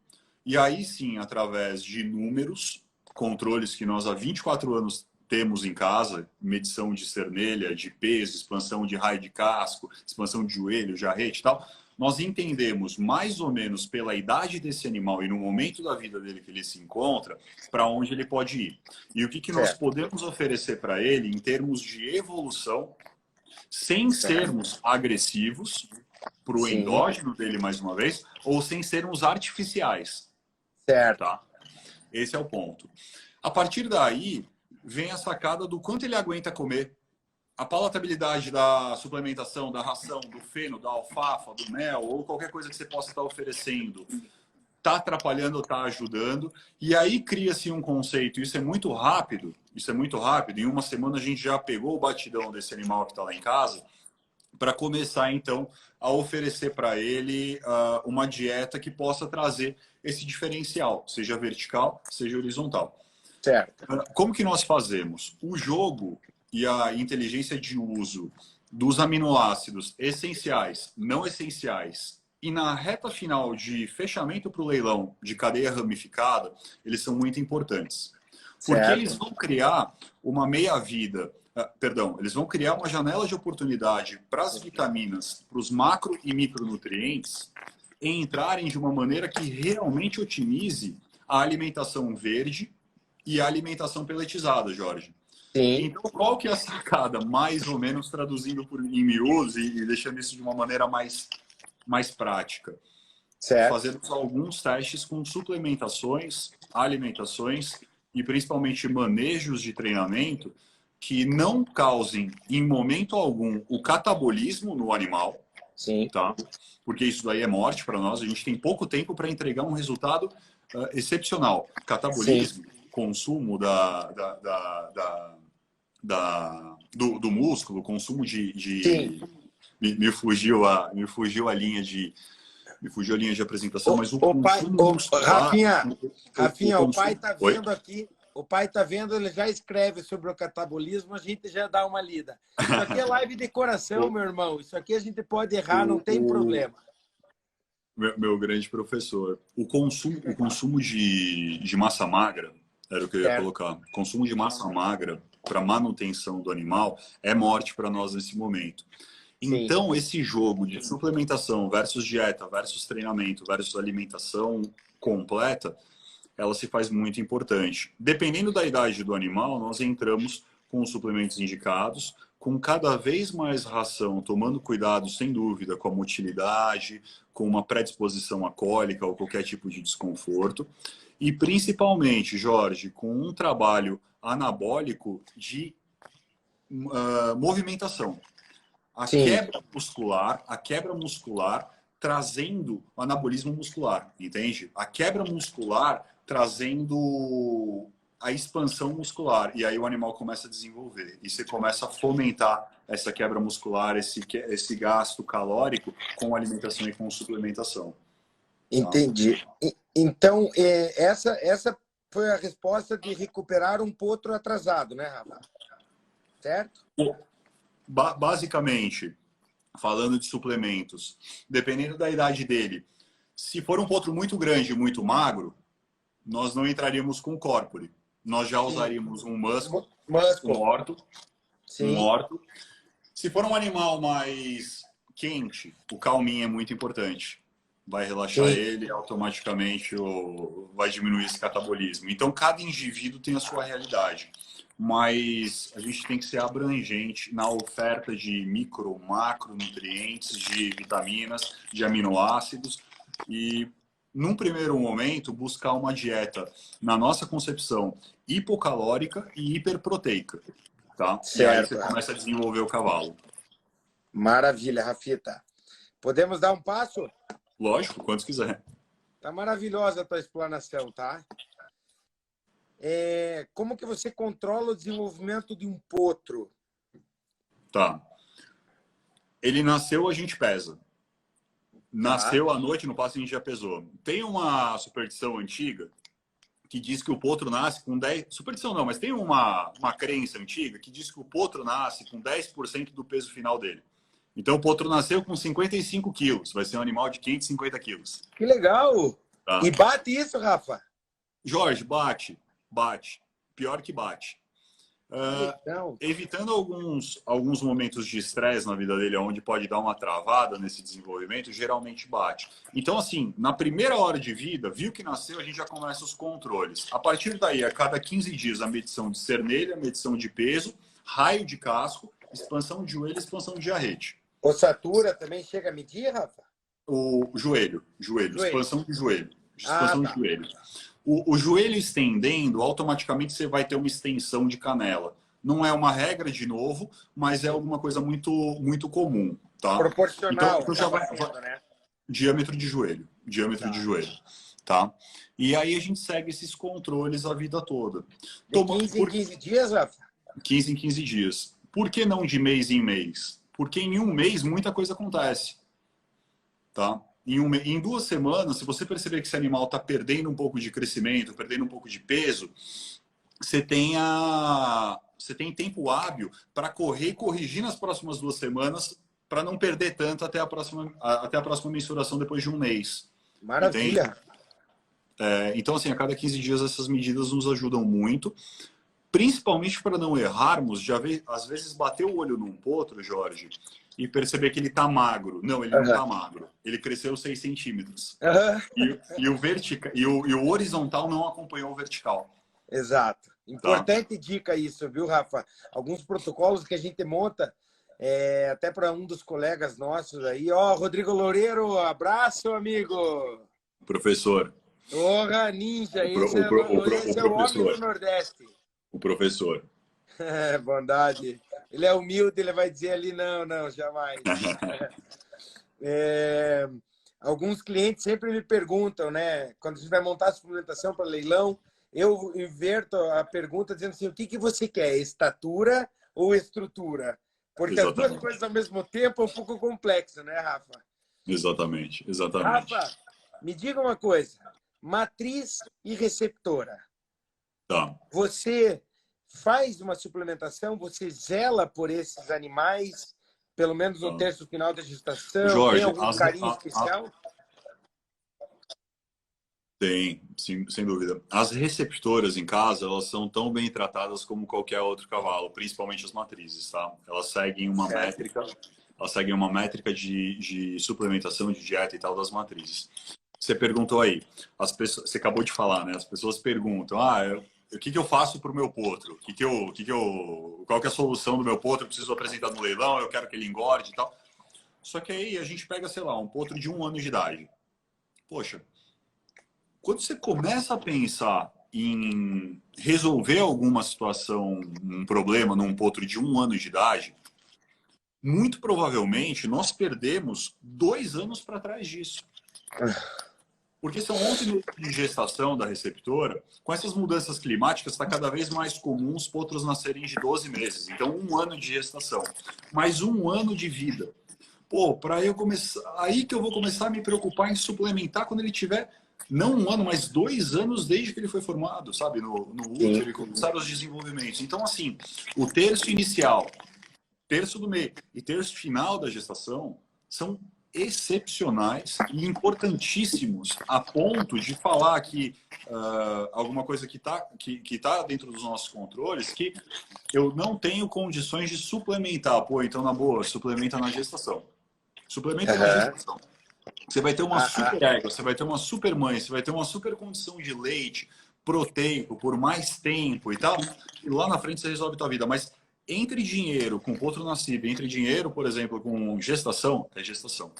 e aí sim, através de números, controles que nós há 24 anos temos em casa, medição de cernelha, de peso, expansão de raio de casco, expansão de joelho, jarrete e tal, nós entendemos mais ou menos pela idade desse animal e no momento da vida dele que ele se encontra, para onde ele pode ir. E o que nós podemos oferecer para ele em termos de evolução, sem sermos agressivos para o endógeno dele, mais uma vez, ou sem sermos artificiais. Certo. Tá? Esse é o ponto. A partir daí, vem a sacada do quanto ele aguenta comer. A palatabilidade da suplementação, da ração, do feno, da alfafa, do mel, ou qualquer coisa que você possa estar oferecendo, está atrapalhando ou está ajudando. E aí cria-se um conceito, isso é muito rápido, em uma semana a gente já pegou o batidão desse animal que está lá em casa, para começar, então, a oferecer para ele uma dieta que possa trazer esse diferencial, seja vertical, seja horizontal. Certo. Como que nós fazemos? O jogo e a inteligência de uso dos aminoácidos essenciais, não essenciais, e na reta final de fechamento para o leilão de cadeia ramificada, eles são muito importantes. Porque Certo. eles vão criar uma meia-vida, eles vão criar uma janela de oportunidade para as vitaminas, para os macro e micronutrientes, entrarem de uma maneira que realmente otimize a alimentação verde e a alimentação peletizada, Jorge. Sim. Então, qual que é a sacada? Mais ou menos traduzindo em miúdos e deixando isso de uma maneira mais prática. Certo. Fazemos alguns testes com suplementações, alimentações e principalmente manejos de treinamento que não causem, em momento algum, o catabolismo no animal. Sim. Tá? Porque isso daí é morte para nós. A gente tem pouco tempo para entregar um resultado excepcional. Catabolismo, sim, consumo do músculo, consumo de me fugiu a linha de apresentação, mas o consumo muscular... Rafinha, o pai está vendo aqui, o pai está vendo, ele já escreve sobre o catabolismo, a gente já dá uma lida. Isso aqui é live de coração, meu irmão. Isso aqui a gente pode errar, não tem problema. Meu grande professor. O consumo de massa magra, era o que eu ia colocar. Consumo de massa magra para manutenção do animal é morte para nós nesse momento. Então, esse jogo de suplementação versus dieta, versus treinamento, versus alimentação completa, ela se faz muito importante. Dependendo da idade do animal, nós entramos com os suplementos indicados, com cada vez mais ração, tomando cuidado, sem dúvida, com a motilidade, com uma predisposição à cólica ou qualquer tipo de desconforto. E, principalmente, Jorge, com um trabalho anabólico de movimentação. A quebra muscular trazendo anabolismo muscular, entende? A quebra muscular trazendo a expansão muscular. E aí o animal começa a desenvolver. E você começa a fomentar essa quebra muscular, esse gasto calórico com alimentação e com suplementação. Entendi. Então, essa foi a resposta de recuperar um potro atrasado, né, Rafa? Certo? Basicamente, falando de suplementos, dependendo da idade dele, se for um potro muito grande e muito magro, nós não entraríamos com corpore. Nós já usaríamos um muscle, um orto. Se for um animal mais quente, o calminho é muito importante. Vai relaxar ele e automaticamente vai diminuir esse catabolismo. Então, cada indivíduo tem a sua realidade. Mas a gente tem que ser abrangente na oferta de micro, macronutrientes, de vitaminas, de aminoácidos e, num primeiro momento, buscar uma dieta, na nossa concepção, hipocalórica e hiperproteica. Tá? E aí você começa a desenvolver o cavalo. Maravilha, Rafita. Podemos dar um passo? Lógico, quantos quiser. Tá maravilhosa a tua explanação, tá? Como que você controla o desenvolvimento de um potro? Tá. Ele nasceu, a gente pesa. Nasceu à noite, no passo a gente já pesou. Tem uma superstição antiga que diz que o potro nasce com 10... Superstição não, mas tem uma crença antiga que diz que o potro nasce com 10% do peso final dele. Então o potro nasceu com 55 quilos. Vai ser um animal de 550 quilos. Que legal! Tá? E bate isso, Rafa? Jorge, bate. Pior que bate. Evitando alguns momentos de estresse na vida dele, onde pode dar uma travada nesse desenvolvimento, geralmente bate. Então, assim, na primeira hora de vida, viu que nasceu, a gente já começa os controles. A partir daí, a cada 15 dias, a medição de cernelha, medição de peso, raio de casco, expansão de joelho, expansão de arrete. Ossatura também chega a medir, Rafa? O joelho. Expansão de joelho. Expansão de joelho. O joelho estendendo, automaticamente você vai ter uma extensão de canela. Não é uma regra, de novo, mas é alguma coisa muito, muito comum. Tá? Proporcional. Então já vai, né? Diâmetro de joelho. De joelho. Tá? E aí a gente segue esses controles a vida toda. De 15 em 15 dias, Rafa? 15 em 15 dias. Por que não de mês em mês? Porque em um mês muita coisa acontece. Tá? Em 2 semanas, se você perceber que esse animal está perdendo um pouco de crescimento, perdendo um pouco de peso, você tem tempo hábil para correr e corrigir nas próximas 2 semanas para não perder tanto até a próxima mensuração depois de um mês. Maravilha! Então, assim, a cada 15 dias essas medidas nos ajudam muito, principalmente para não errarmos, às vezes bater o olho num potro, Jorge, e perceber que ele está magro. Não, ele não está magro. Ele cresceu 6 centímetros. E o horizontal não acompanhou o vertical. Exato. Importante dica isso, viu, Rafa? Alguns protocolos que a gente monta, até para um dos colegas nossos aí. Rodrigo Loureiro, abraço, amigo! Professor. Porra, ninja! Esse é o homem do Nordeste. O professor. Bondade. Ele é humilde, ele vai dizer ali, não, jamais. Alguns clientes sempre me perguntam, né? Quando a gente vai montar a suplementação para leilão, eu inverto a pergunta dizendo assim, o que você quer, estatura ou estrutura? Porque Exatamente. As duas coisas ao mesmo tempo é um pouco complexo, né, Rafa? Exatamente. Rafa, me diga uma coisa, matriz e receptora. Tá. Você faz uma suplementação, você zela por esses animais, pelo menos no terço final da gestação? Jorge, tem algum carinho especial? Tem, sim, sem dúvida. As receptoras em casa, elas são tão bem tratadas como qualquer outro cavalo, principalmente as matrizes, tá? Elas seguem uma métrica de suplementação, de dieta e tal das matrizes. Você perguntou aí, você acabou de falar, né? As pessoas perguntam, o que eu faço para o meu potro? Qual que é a solução do meu potro? Eu preciso apresentar no leilão, eu quero que ele engorde e tal. Só que aí a gente pega, sei lá, um potro de 1 ano de idade. Poxa, quando você começa a pensar em resolver alguma situação, um problema num potro de 1 ano de idade, muito provavelmente nós perdemos 2 anos para trás disso. Porque são 11 meses de gestação da receptora. Com essas mudanças climáticas, está cada vez mais comum os potros nascerem de 12 meses. Então, 1 ano de gestação. Mais 1 ano de vida. Para eu começar... Aí que eu vou começar a me preocupar em suplementar quando ele tiver, não 1 ano, mas 2 anos desde que ele foi formado, sabe? No útero, e começar os desenvolvimentos. Então, assim, o terço inicial terço do meio e terço final da gestação são excepcionais e importantíssimos a ponto de falar que alguma coisa que tá dentro dos nossos controles, que eu não tenho condições de suplementar. Pô, então, na boa, suplementa na gestação. Suplementa na gestação. Você vai ter uma super égua, você vai ter uma super mãe, você vai ter uma super condição de leite proteico por mais tempo e tal. E lá na frente você resolve a tua vida. Mas entre dinheiro com potro nascido, entre dinheiro, por exemplo, com gestação, é gestação.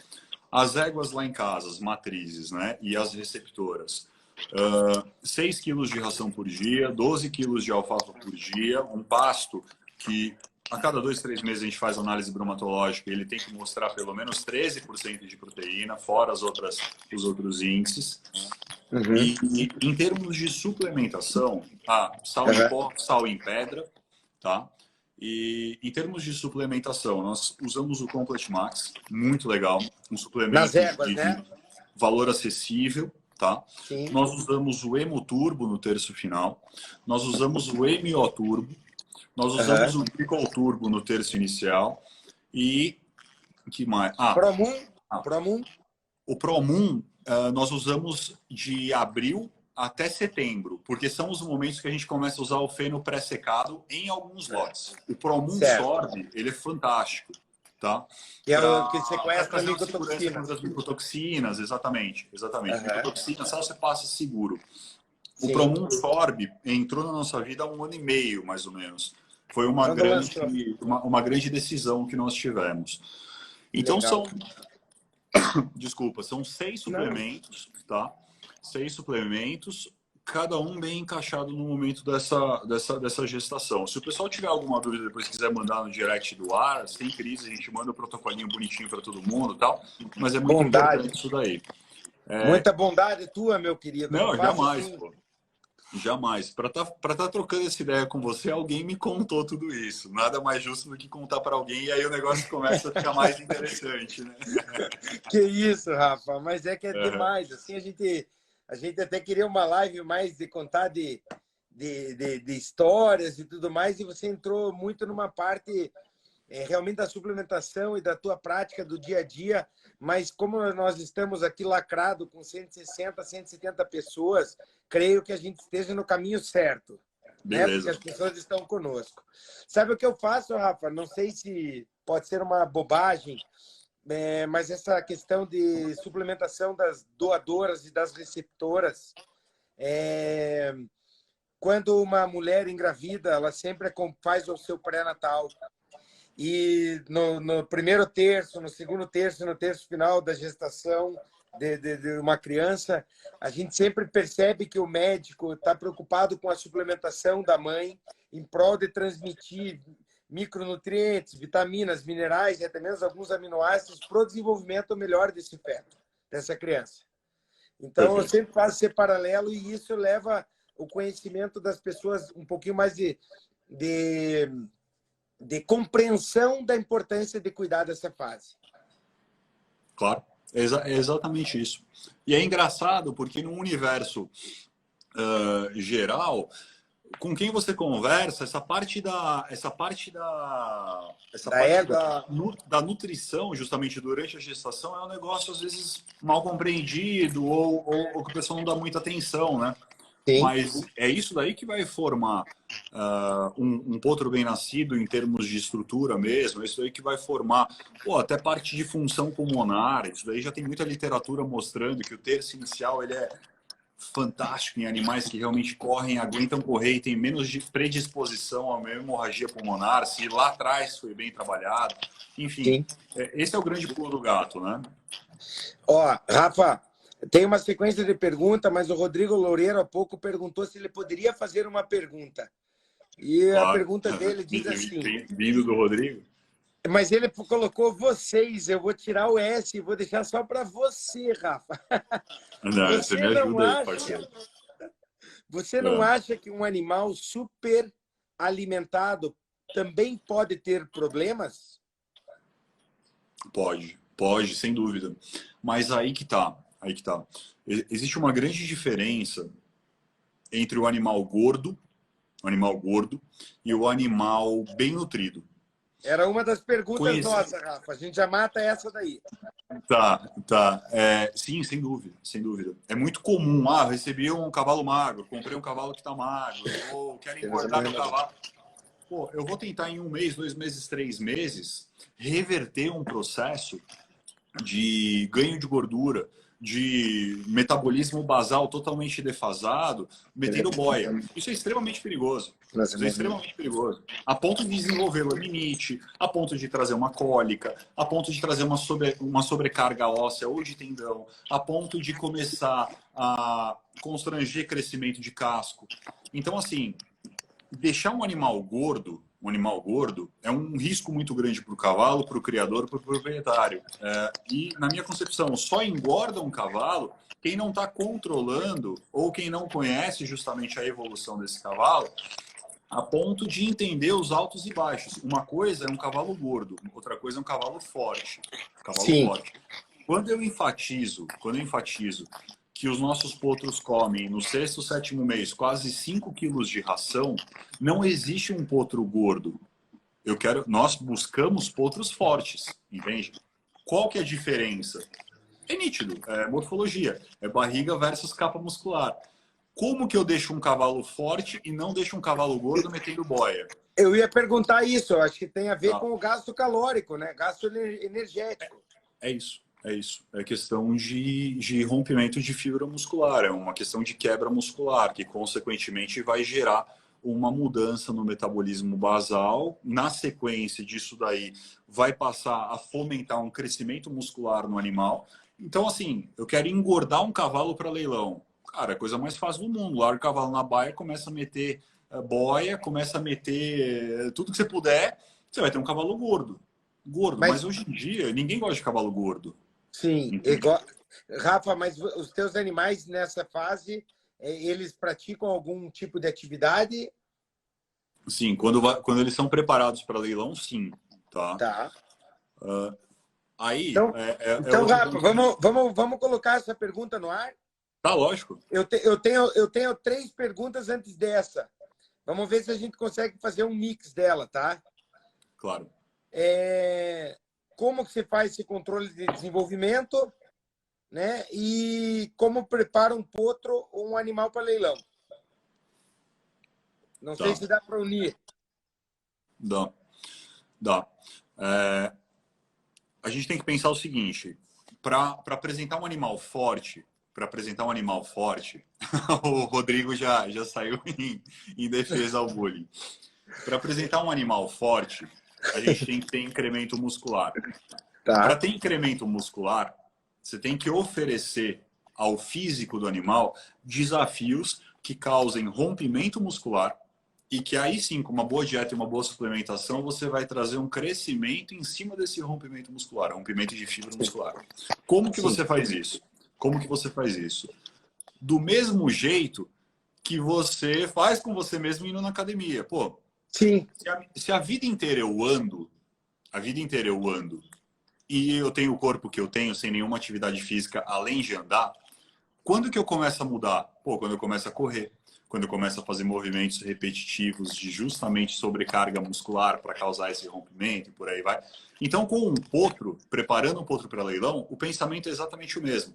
As éguas lá em casa, as matrizes, né? E as receptoras. 6 quilos de ração por dia, 12 quilos de alfafa por dia, um pasto que a cada 2, 3 meses a gente faz análise bromatológica e ele tem que mostrar pelo menos 13% de proteína, fora os outros índices. E em termos de suplementação, sal em pó, sal em pedra, tá? E em termos de suplementação, nós usamos o Complete Max, muito legal, um suplemento Nas éguas, de valor acessível, tá? Sim. Nós usamos o Hemoturbo no terço final, nós usamos o Hemioturbo, nós usamos o Glicol Turbo no terço inicial e que mais? Promum. O Promum nós usamos de abril até setembro, porque são os momentos que a gente começa a usar o feno pré-secado em alguns lotes. O Promum Sorb, ele é fantástico, tá? Que é o que sequestra a micotoxina. Contra as micotoxinas, exatamente. Micotoxina, só você passa seguro. O Promum Sorb entrou na nossa vida há 1 ano e meio, mais ou menos. Foi uma grande decisão que nós tivemos. Então são 6 suplementos, tá? 6 suplementos, cada um bem encaixado no momento dessa gestação. Se o pessoal tiver alguma dúvida, depois quiser mandar no direct do ar, sem crise, a gente manda o protocolinho bonitinho para todo mundo e tal. Mas é muito importante isso daí. Muita bondade tua, meu querido. Não, jamais, pô. Jamais. Para tá trocando essa ideia com você, alguém me contou tudo isso. Nada mais justo do que contar para alguém e aí o negócio começa a ficar mais interessante, né? Que isso, Rafa. Mas é que é demais. Assim, a gente até queria uma live mais de contar de histórias e tudo mais, e você entrou muito numa parte realmente da suplementação e da tua prática do dia a dia, mas como nós estamos aqui lacrado com 160, 170 pessoas, creio que a gente esteja no caminho certo, né? Porque as pessoas estão conosco. Sabe o que eu faço, Rafa? Não sei se pode ser uma bobagem, mas essa questão de suplementação das doadoras e das receptoras, quando uma mulher engravida, ela sempre faz o seu pré-natal. E no primeiro terço, no segundo terço, no terço final da gestação de uma criança, a gente sempre percebe que o médico está preocupado com a suplementação da mãe em prol de transmitir micronutrientes, vitaminas, minerais e até mesmo alguns aminoácidos para o desenvolvimento melhor desse feto, dessa criança. Então, eu sempre faço esse paralelo e isso leva o conhecimento das pessoas um pouquinho mais de compreensão da importância de cuidar dessa fase. Claro, é exatamente isso. E é engraçado porque no universo geral, com quem você conversa, essa parte da nutrição, justamente durante a gestação, é um negócio às vezes mal compreendido ou que o pessoal não dá muita atenção, né? Sim. Mas é isso daí que vai formar um potro bem nascido em termos de estrutura mesmo, é isso daí que vai formar até parte de função pulmonar. Isso daí já tem muita literatura mostrando que o terço inicial ele é fantástico em animais que realmente correm, aguentam correr e têm menos de predisposição a uma hemorragia pulmonar, se lá atrás foi bem trabalhado. Enfim, esse é o grande pulo do gato, né? Rafa, tem uma sequência de perguntas, mas o Rodrigo Loureiro há pouco perguntou se ele poderia fazer uma pergunta. E a pergunta dele diz assim... Vindo do Rodrigo? Mas ele colocou vocês, eu vou tirar o S e vou deixar só para você, Rafa. Não, você me ajuda aí, parceiro. Você não acha que um animal super alimentado também pode ter problemas? Pode, sem dúvida. Mas aí que tá. Existe uma grande diferença entre o animal gordo e o animal bem nutrido. Era uma das perguntas Conheci... nossas, Rafa. A gente já mata essa daí. Tá. Sim, sem dúvida, sem dúvida. É muito comum, eu recebi um cavalo magro, comprei um cavalo que tá magro, ou quero engordar meu cavalo. Pô, eu vou tentar em 1 mês, 2 meses, 3 meses, reverter um processo de ganho de gordura, de metabolismo basal totalmente defasado, metendo boia. Isso é extremamente perigoso. Isso é extremamente perigoso. A ponto de desenvolver laminite, a ponto de trazer uma cólica, a ponto de trazer uma sobrecarga óssea ou de tendão, a ponto de começar a constranger crescimento de casco. Então, assim, deixar um animal gordo é um risco muito grande para o cavalo, para o criador, para o proprietário. E, na minha concepção, só engorda um cavalo quem não está controlando ou quem não conhece justamente a evolução desse cavalo a ponto de entender os altos e baixos. Uma coisa é um cavalo gordo, outra coisa é um cavalo forte. Sim. Quando eu enfatizo que os nossos potros comem no 6º, 7º mês quase 5 quilos de ração, não existe um potro gordo. Nós buscamos potros fortes, entende? Qual que é a diferença? É nítido, é morfologia, é barriga versus capa muscular. Como que eu deixo um cavalo forte e não deixo um cavalo gordo metendo boia? Eu ia perguntar isso, eu acho que tem a ver com o gasto calórico, né? Gasto energético. É isso. É questão de rompimento de fibra muscular, é uma questão de quebra muscular, que consequentemente vai gerar uma mudança no metabolismo basal. Na sequência disso daí, vai passar a fomentar um crescimento muscular no animal. Então, assim, eu quero engordar um cavalo para leilão. Cara, é a coisa mais fácil do mundo. Larga o cavalo na baia, começa a meter boia, começa a meter tudo que você puder, você vai ter um cavalo gordo. Mas hoje em dia, ninguém gosta de cavalo gordo. Sim. Rafa, mas os teus animais nessa fase, eles praticam algum tipo de atividade? Sim, quando eles são preparados para leilão, sim. Tá. Aí, então Rafa, vamos colocar essa pergunta no ar? Tá, lógico. Eu tenho 3 perguntas antes dessa. Vamos ver se a gente consegue fazer um mix dela, tá? Claro. Como que você faz esse controle de desenvolvimento, né? E como prepara um potro ou um animal para leilão? Não sei se dá para unir. Dá. A gente tem que pensar o seguinte: para apresentar um animal forte, o Rodrigo já saiu em defesa ao bullying. Para apresentar um animal forte, a gente tem que ter incremento muscular. Para ter incremento muscular, você tem que oferecer ao físico do animal desafios que causem rompimento muscular e que aí sim, com uma boa dieta e uma boa suplementação, você vai trazer um crescimento em cima desse rompimento muscular, rompimento de fibra muscular. Como que você faz isso? Do mesmo jeito que você faz com você mesmo indo na academia. Pô, sim. Se a vida inteira eu ando, e eu tenho o corpo que eu tenho sem nenhuma atividade física além de andar, quando que eu começo a mudar? Pô, quando eu começo a correr, quando eu começo a fazer movimentos repetitivos de justamente sobrecarga muscular para causar esse rompimento e por aí vai. Então, com um potro, preparando um potro para leilão, o pensamento é exatamente o mesmo.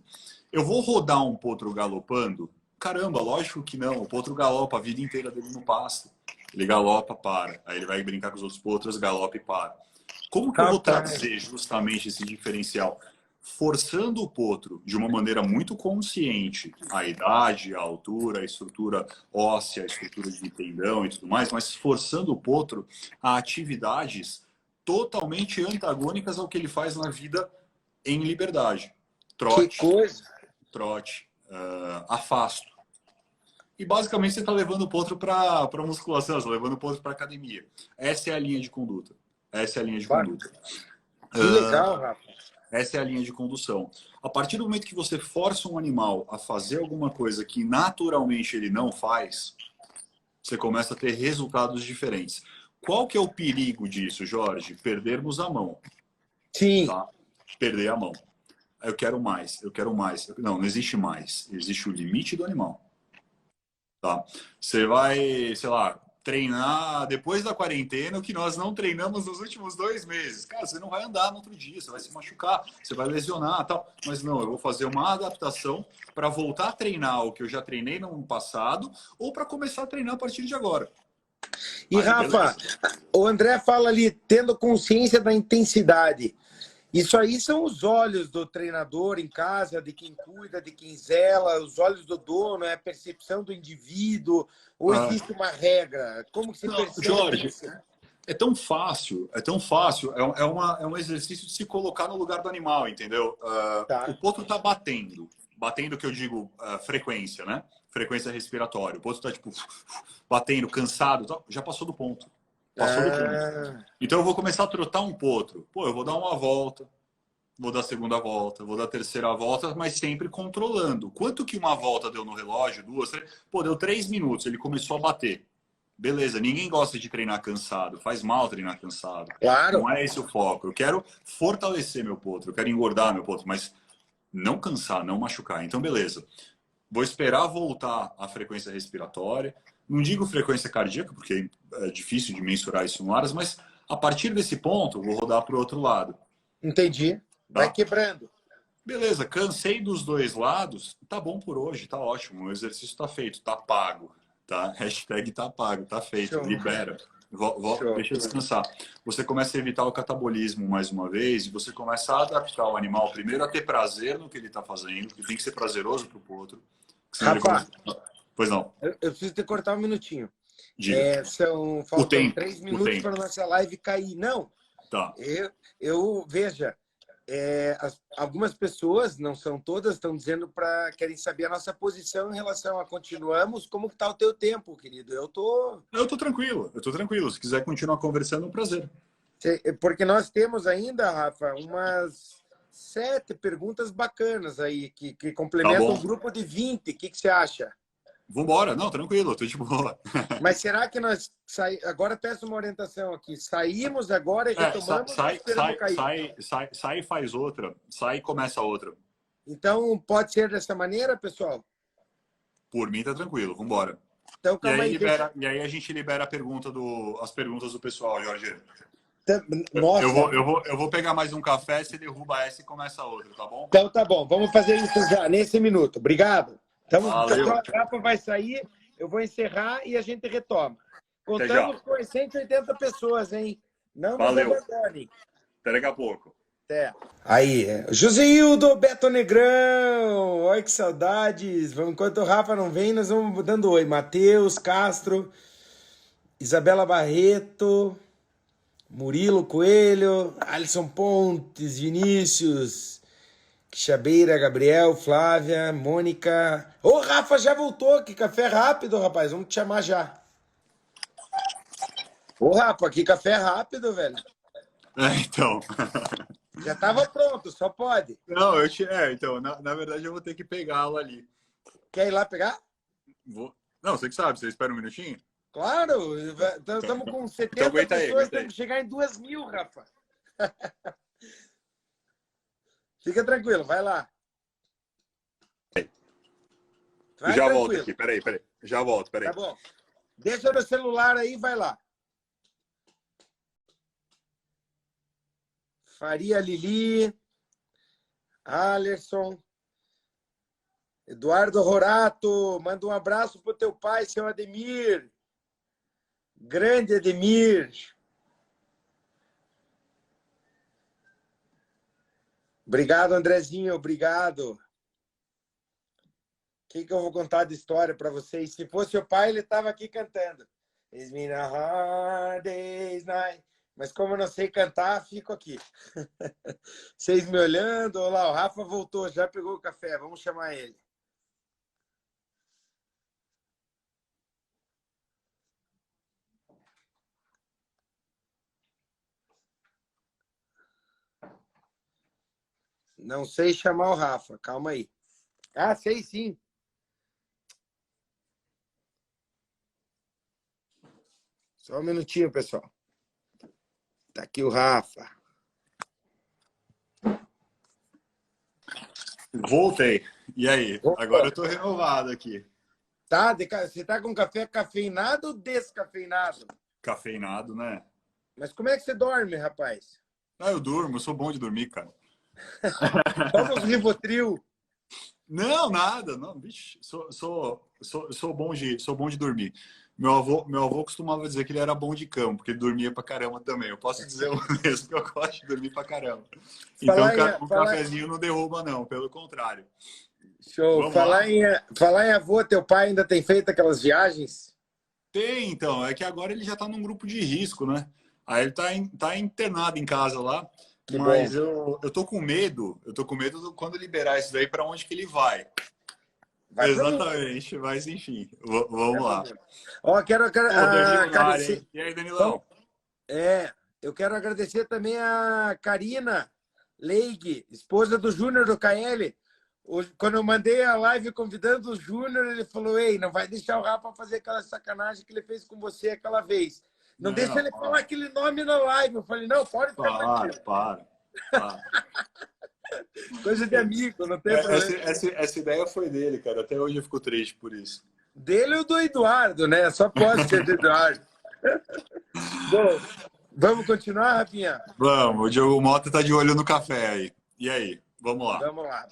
Eu vou rodar um potro galopando? Caramba, lógico que não. O potro galopa a vida inteira dele no pasto. Ele galopa, para. Aí ele vai brincar com os outros potros, galopa e para. Como que eu vou trazer justamente esse diferencial? Forçando o potro de uma maneira muito consciente, a idade, a altura, a estrutura óssea, a estrutura de tendão e tudo mais, mas forçando o potro a atividades totalmente antagônicas ao que ele faz na vida em liberdade. Trote, afasto. E basicamente você está levando o potro para musculação, você está levando o potro para academia. Essa é a linha de conduta. Que legal, Rafa. Essa é a linha de condução. A partir do momento que você força um animal a fazer alguma coisa que naturalmente ele não faz, você começa a ter resultados diferentes. Qual que é o perigo disso, Jorge? Perdermos a mão. Sim. Tá? Perder a mão. Eu quero mais. Não existe mais. Existe o limite do animal. Tá? Você vai, sei lá, treinar depois da quarentena o que nós não treinamos nos últimos 2 meses. Cara, você não vai andar no outro dia, você vai se machucar, você vai lesionar tal. Mas não, eu vou fazer uma adaptação para voltar a treinar o que eu já treinei no ano passado ou para começar a treinar a partir de agora. E, Rafa, o André fala ali, tendo consciência da intensidade. Isso aí são os olhos do treinador em casa, de quem cuida, de quem zela, os olhos do dono, é a percepção do indivíduo, ou existe uma regra? Como que se percebe? Jorge, é tão fácil, é tão fácil. É um exercício de se colocar no lugar do animal, entendeu? Tá. O potro tá batendo. Batendo, que eu digo, frequência, né? Frequência respiratória. O potro tá, tipo, batendo, cansado, tal. Já passou do ponto. Passou do ponto. Então eu vou começar a trotar um potro. Pô, eu vou dar uma volta, vou dar a segunda volta, vou dar a terceira volta, mas sempre controlando. Quanto que uma volta deu no relógio? 2, 3? Pô, deu 3 minutos, ele começou a bater. Beleza, ninguém gosta de treinar cansado, faz mal treinar cansado. Claro. Não é esse o foco. Eu quero fortalecer meu potro, eu quero engordar meu potro, mas não cansar, não machucar. Então, beleza. Vou esperar voltar a frequência respiratória. Não digo frequência cardíaca, porque é difícil de mensurar isso em horas, mas a partir desse ponto, vou rodar para o outro lado. Entendi. Vai quebrando. Beleza, cansei dos dois lados. Tá bom por hoje, tá ótimo. O exercício tá feito, tá pago. Tá? Hashtag tá pago, tá feito. Show. Libera. Deixa descansar. Você começa a evitar o catabolismo mais uma vez e você começa a adaptar o animal primeiro a ter prazer no que ele está fazendo, que tem que ser prazeroso para o outro. Rapaz, pois não. Eu preciso te cortar um minutinho. Faltam 3 minutos para nossa live cair. Não. Tá. Veja, algumas pessoas, não são todas, estão dizendo querem saber a nossa posição em relação a continuamos. Como está o teu tempo, querido? Eu tô tranquilo, Se quiser continuar conversando, é um prazer. Porque nós temos ainda, Rafa, umas 7 perguntas bacanas aí que complementam um grupo de 20. O que você acha? Vambora, não, tranquilo, tô de boa. Mas será que nós agora peço uma orientação aqui. Saímos agora e retomamos? Sai e faz outra. Sai e começa outra. Então, pode ser dessa maneira, pessoal? Por mim, tá tranquilo, vambora. Então, calma aí. E aí a gente libera as perguntas do pessoal, Jorge. Nossa. Eu vou pegar mais um café, você derruba essa e começa outra, tá bom? Então tá bom, vamos fazer isso já, nesse minuto. Obrigado. Então, a Rafa vai sair, eu vou encerrar e a gente retoma. Contamos com as 180 pessoas, hein? Não nos abandonem. Até daqui a pouco. Até. Aí, Joseildo, Beto Negrão, olha que saudades. Enquanto o Rafa não vem, nós vamos dando oi. Matheus, Castro, Isabela Barreto, Murilo Coelho, Alisson Pontes, Vinícius, Quixabeira, Gabriel, Flávia, Mônica. Ô, Rafa já voltou, que café rápido, rapaz. Vamos te chamar já. Ô, Rafa, que café rápido, velho. Então. Já estava pronto, só pode. Não, então, na verdade eu vou ter que pegá-lo ali. Quer ir lá pegar? Vou. Não, você que sabe, você espera um minutinho? Claro, estamos com 70 pessoas, temos que chegar em 2.000, Rafa. Fica tranquilo, vai lá. Já volto aqui, peraí. Já volto, peraí. Tá bom. Deixa no celular aí, vai lá. Faria Lili, Alerson, Eduardo Rorato, manda um abraço pro teu pai, seu Ademir. Grande Ademir. Obrigado, Andrezinho, obrigado. O que eu vou contar de história para vocês? Se fosse o pai, ele estava aqui cantando. It's been a hard day's night. Mas como eu não sei cantar, fico aqui. Vocês me olhando. Olha lá, o Rafa voltou, já pegou o café. Vamos chamar ele. Não sei chamar o Rafa, calma aí. Ah, sei sim. Só um minutinho, pessoal. Tá aqui o Rafa. Voltei. E aí? Agora eu tô renovado aqui. Tá, você tá com café cafeinado ou descafeinado? Cafeinado, né? Mas como é que você dorme, rapaz? Ah, eu durmo, eu sou bom de dormir, cara. Toma os Rivotril. Não, nada, não, vixe, sou bom de dormir. Meu avô costumava dizer que ele era bom de cama, porque ele dormia pra caramba também. Eu posso dizer o mesmo, que eu gosto de dormir pra caramba. Então, Falar em, um falar, cafezinho não derruba, não, pelo contrário. show. Vamos lá? Falar em avô, teu pai ainda tem feito aquelas viagens? Tem, então. É que agora ele já tá num grupo de risco, né? Aí ele tá internado em casa lá, Que bom. mas eu tô com medo. Eu tô com medo quando liberar isso daí, para onde que ele vai. Vai pro mundo. Exatamente, mas enfim, vamos lá. Ó, quero Ô, Danilo na área, agradecer. hein? E aí, Vamos, Danilão? eu quero agradecer também a Karina Leig, esposa do Júnior do KL. Quando eu mandei a live convidando o Júnior, ele falou: Ei, não vai deixar o Rafa fazer aquela sacanagem que ele fez com você aquela vez. Não deixa Não, ele falar aquele nome na live. Eu falei: Não, pode ficar tranquilo. para. Coisa de amigo, não tem Essa, problema. essa, essa ideia foi dele, cara. Até hoje eu fico triste por isso. Dele ou do Eduardo, né? Só pode ser do Eduardo. Bom, vamos continuar, Rafinha? Vamos, o Diogo Mota tá de olho no café aí. E aí? Vamos lá. Vamos lá.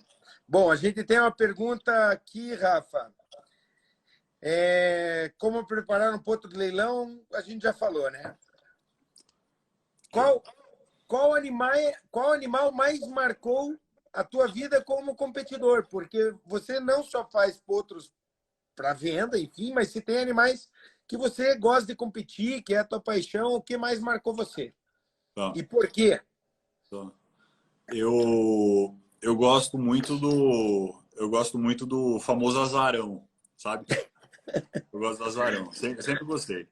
Bom, a gente tem uma pergunta aqui, Rafa. Como preparar um potro de leilão? A gente já falou, né? Qual animal mais marcou a tua vida como competidor? Porque você não só faz potros para venda, enfim, mas se tem animais que você gosta de competir, que é a tua paixão, o que mais marcou você? Tá, E por quê? tá. Eu gosto muito do famoso azarão, sabe? Eu gosto do azarão, sempre gostei.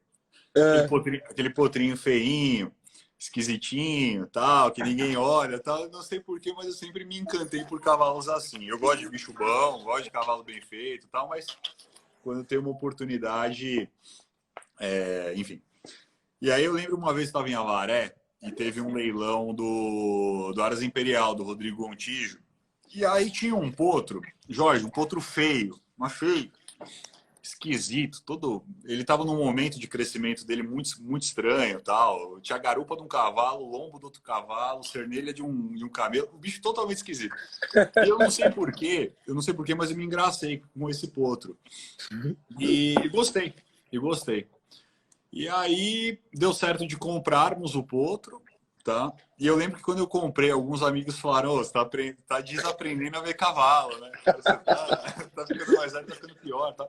Aquele potrinho feinho, esquisitinho, tal, que ninguém olha, tal. Não sei porquê, mas eu sempre me encantei por cavalos assim. Eu gosto de bicho bom, gosto de cavalo bem feito, tal, mas quando tem uma oportunidade, enfim. E aí eu lembro uma vez que estava em Avaré e teve um leilão do Aras Imperial, do Rodrigo Gontijo. E aí tinha um potro, Jorge, um potro feio, mas feio, esquisito, todo. Ele estava num momento de crescimento dele muito, muito estranho, tal. Tinha a garupa de um cavalo, o lombo do outro cavalo, cernelha de um camelo, um bicho totalmente esquisito. E eu não sei porquê, mas eu me engracei com esse potro. E gostei, e gostei. E aí deu certo de comprarmos o potro, tá? E eu lembro que quando eu comprei, alguns amigos falaram: "Ô, você tá desaprendendo a ver cavalo, né? Cara, você tá ficando mais velho, tá ficando pior, tá?"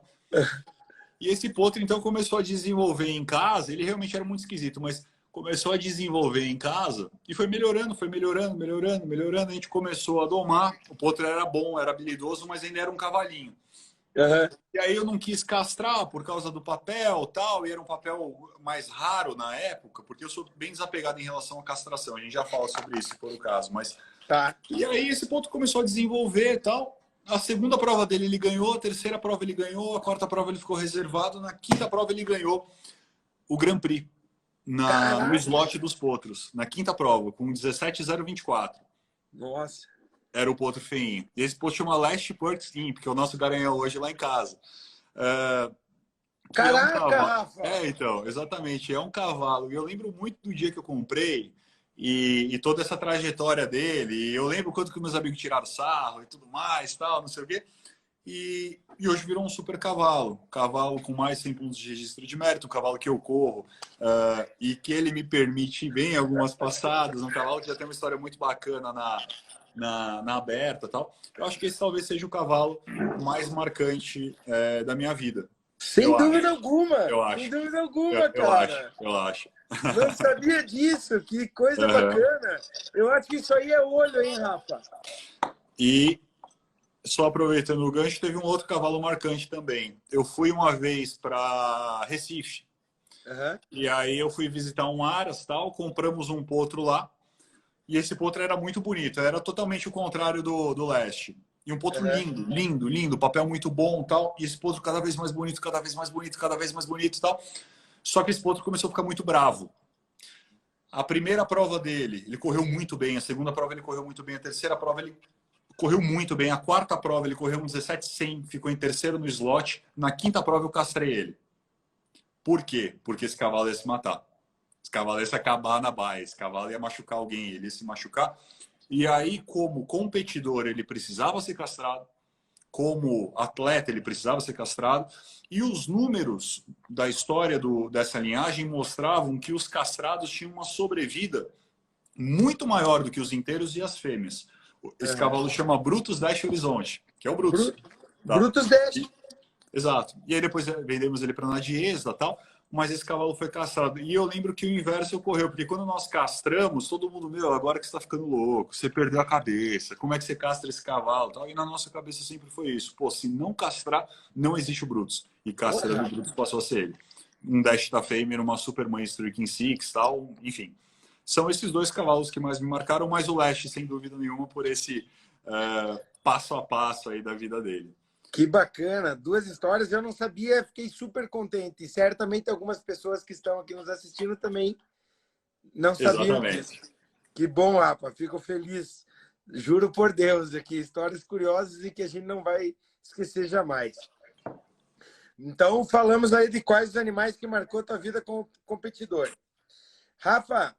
E esse potro então começou a desenvolver em casa. Ele realmente era muito esquisito, mas começou a desenvolver em casa e foi melhorando, melhorando, melhorando. A gente começou a domar. O potro era bom, era habilidoso, mas ainda era um cavalinho. Uhum. E aí eu não quis castrar por causa do papel tal, e era um papel mais raro na época, porque eu sou bem desapegado em relação à castração. A gente já fala sobre isso, se for o caso. Mas Tá. e aí esse ponto começou a desenvolver tal. A segunda prova dele ele ganhou, a terceira prova ele ganhou, a quarta prova ele ficou reservado, na quinta prova ele ganhou o Grand Prix no Caraca. slot dos potros, na quinta prova, com 17,024. Nossa. Era o potro feinho. E esse potro chama Last Port Steam, porque o nosso garanhão hoje lá em casa. Que é um Caraca, cavalo. Rafa. Então, exatamente, é um cavalo. E eu lembro muito do dia que eu comprei e toda essa trajetória dele. E eu lembro quanto que meus amigos tiraram sarro e tudo mais, tal, não sei o quê. E hoje virou um super cavalo. Um cavalo com mais 100 pontos de registro de mérito, um cavalo que eu corro e que ele me permite bem algumas passadas. Um cavalo que já tem uma história muito bacana na aberta tal. Eu acho que esse talvez seja o cavalo mais marcante da minha vida. Sem Eu acho. dúvida alguma. Eu Sem acho. dúvida alguma, Eu acho. cara. Eu acho. Não sabia disso. Que coisa Uhum. bacana. Eu acho que isso aí é olho, hein, Rafa? E só aproveitando o gancho, teve um outro cavalo marcante também. Eu fui uma vez para Recife. Uhum. E aí eu fui visitar um Aras, tal, compramos um potro lá. E esse potro era muito bonito, era totalmente o contrário do leste. E um potro Uhum. lindo, lindo, lindo, papel muito bom, tal. E esse potro cada vez mais bonito, cada vez mais bonito, cada vez mais bonito, tal. Só que esse potro começou a ficar muito bravo. A primeira prova dele, ele correu muito bem. A segunda prova ele correu muito bem. A terceira prova ele correu muito bem. A quarta prova ele correu um 17,100, ficou em terceiro no slot. Na quinta prova eu castrei ele. Por quê? Porque esse cavalo ia se matar. Esse cavalo ia se acabar na baia. Esse cavalo ia machucar alguém, ele ia se machucar. E aí, como competidor, ele precisava ser castrado. Como atleta, ele precisava ser castrado. E os números da história dessa linhagem mostravam que os castrados tinham uma sobrevida muito maior do que os inteiros e as fêmeas. Esse cavalo chama Brutus Dash Horizonte, que é o Brutus. Tá? Brutus Dash. Exato. E aí depois vendemos ele para a Nadiesa e tal. Mas esse cavalo foi castrado. E eu lembro que o inverso ocorreu, porque quando nós castramos, todo mundo, meu, agora que você está ficando louco, você perdeu a cabeça, como é que você castra esse cavalo? E na nossa cabeça sempre foi isso. Pô, se não castrar, não existe o Brutus. E castrando o Brutus passou a ser ele. Um Dash da Fêmea, uma Superman Streaking Six, tal, enfim. São esses dois cavalos que mais me marcaram, mas o Lash, sem dúvida nenhuma, por esse passo a passo aí da vida dele. Que bacana, 2 histórias, eu não sabia, fiquei super contente. E certamente algumas pessoas que estão aqui nos assistindo também não sabiam disso. Que bom, Rafa, fico feliz. Juro por Deus, aqui, histórias curiosas e que a gente não vai esquecer jamais. Então, falamos aí de quais os animais que marcou a tua vida como competidor. Rafa,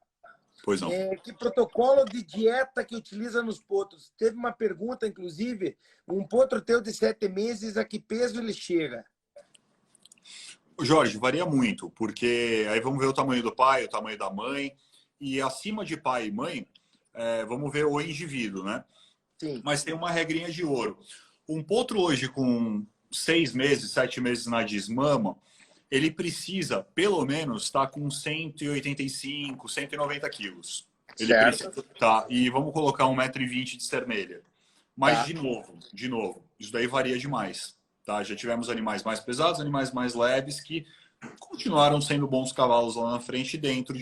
pois não. Que protocolo de dieta que utiliza nos potros? Teve uma pergunta, inclusive, um potro teu de 7 meses, a que peso ele chega? Jorge, varia muito, porque aí vamos ver o tamanho do pai, o tamanho da mãe, e acima de pai e mãe, vamos ver o indivíduo, né? Sim. Mas tem uma regrinha de ouro. Um potro hoje com 6 meses, 7 meses na desmama, ele precisa, pelo menos, estar com 185, 190 quilos. Ele certo. Precisa, tá? E vamos colocar 1,20 m de estermelha. Mas, tá. de novo, isso daí varia demais. Tá? Já tivemos animais mais pesados, animais mais leves, que continuaram sendo bons cavalos lá na frente dentro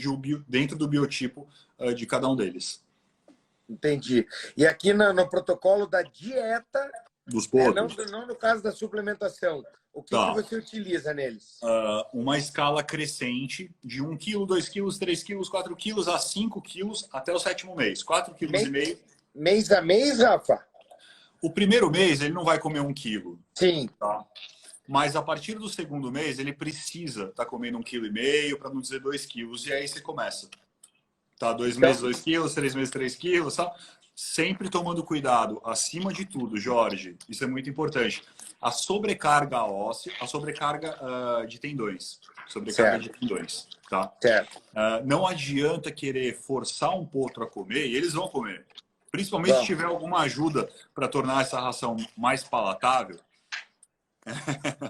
do biotipo de cada um deles. Entendi. E aqui no protocolo da dieta, dos potros, não no caso da suplementação, o que você utiliza neles? Uma escala crescente de 1 kg, 2 kg, 3 kg, 4 kg a 5 kg até o 7º mês. 4,5 kg. Mês a mês, Rafa? O primeiro mês ele não vai comer 1 kg. Sim. Tá? Mas a partir do 2º mês ele precisa estar comendo 1,5 kg, para não dizer 2 kg. E aí você começa. Tá? 2 meses, 2 kg, 3 meses, 3 kg, sabe? Sempre tomando cuidado, acima de tudo, Jorge, isso é muito importante. A sobrecarga óssea, a sobrecarga de tendões. Sobrecarga de tendões, tá? Certo. Não adianta querer forçar um potro a comer, e eles vão comer. Principalmente se tiver alguma ajuda para tornar essa ração mais palatável.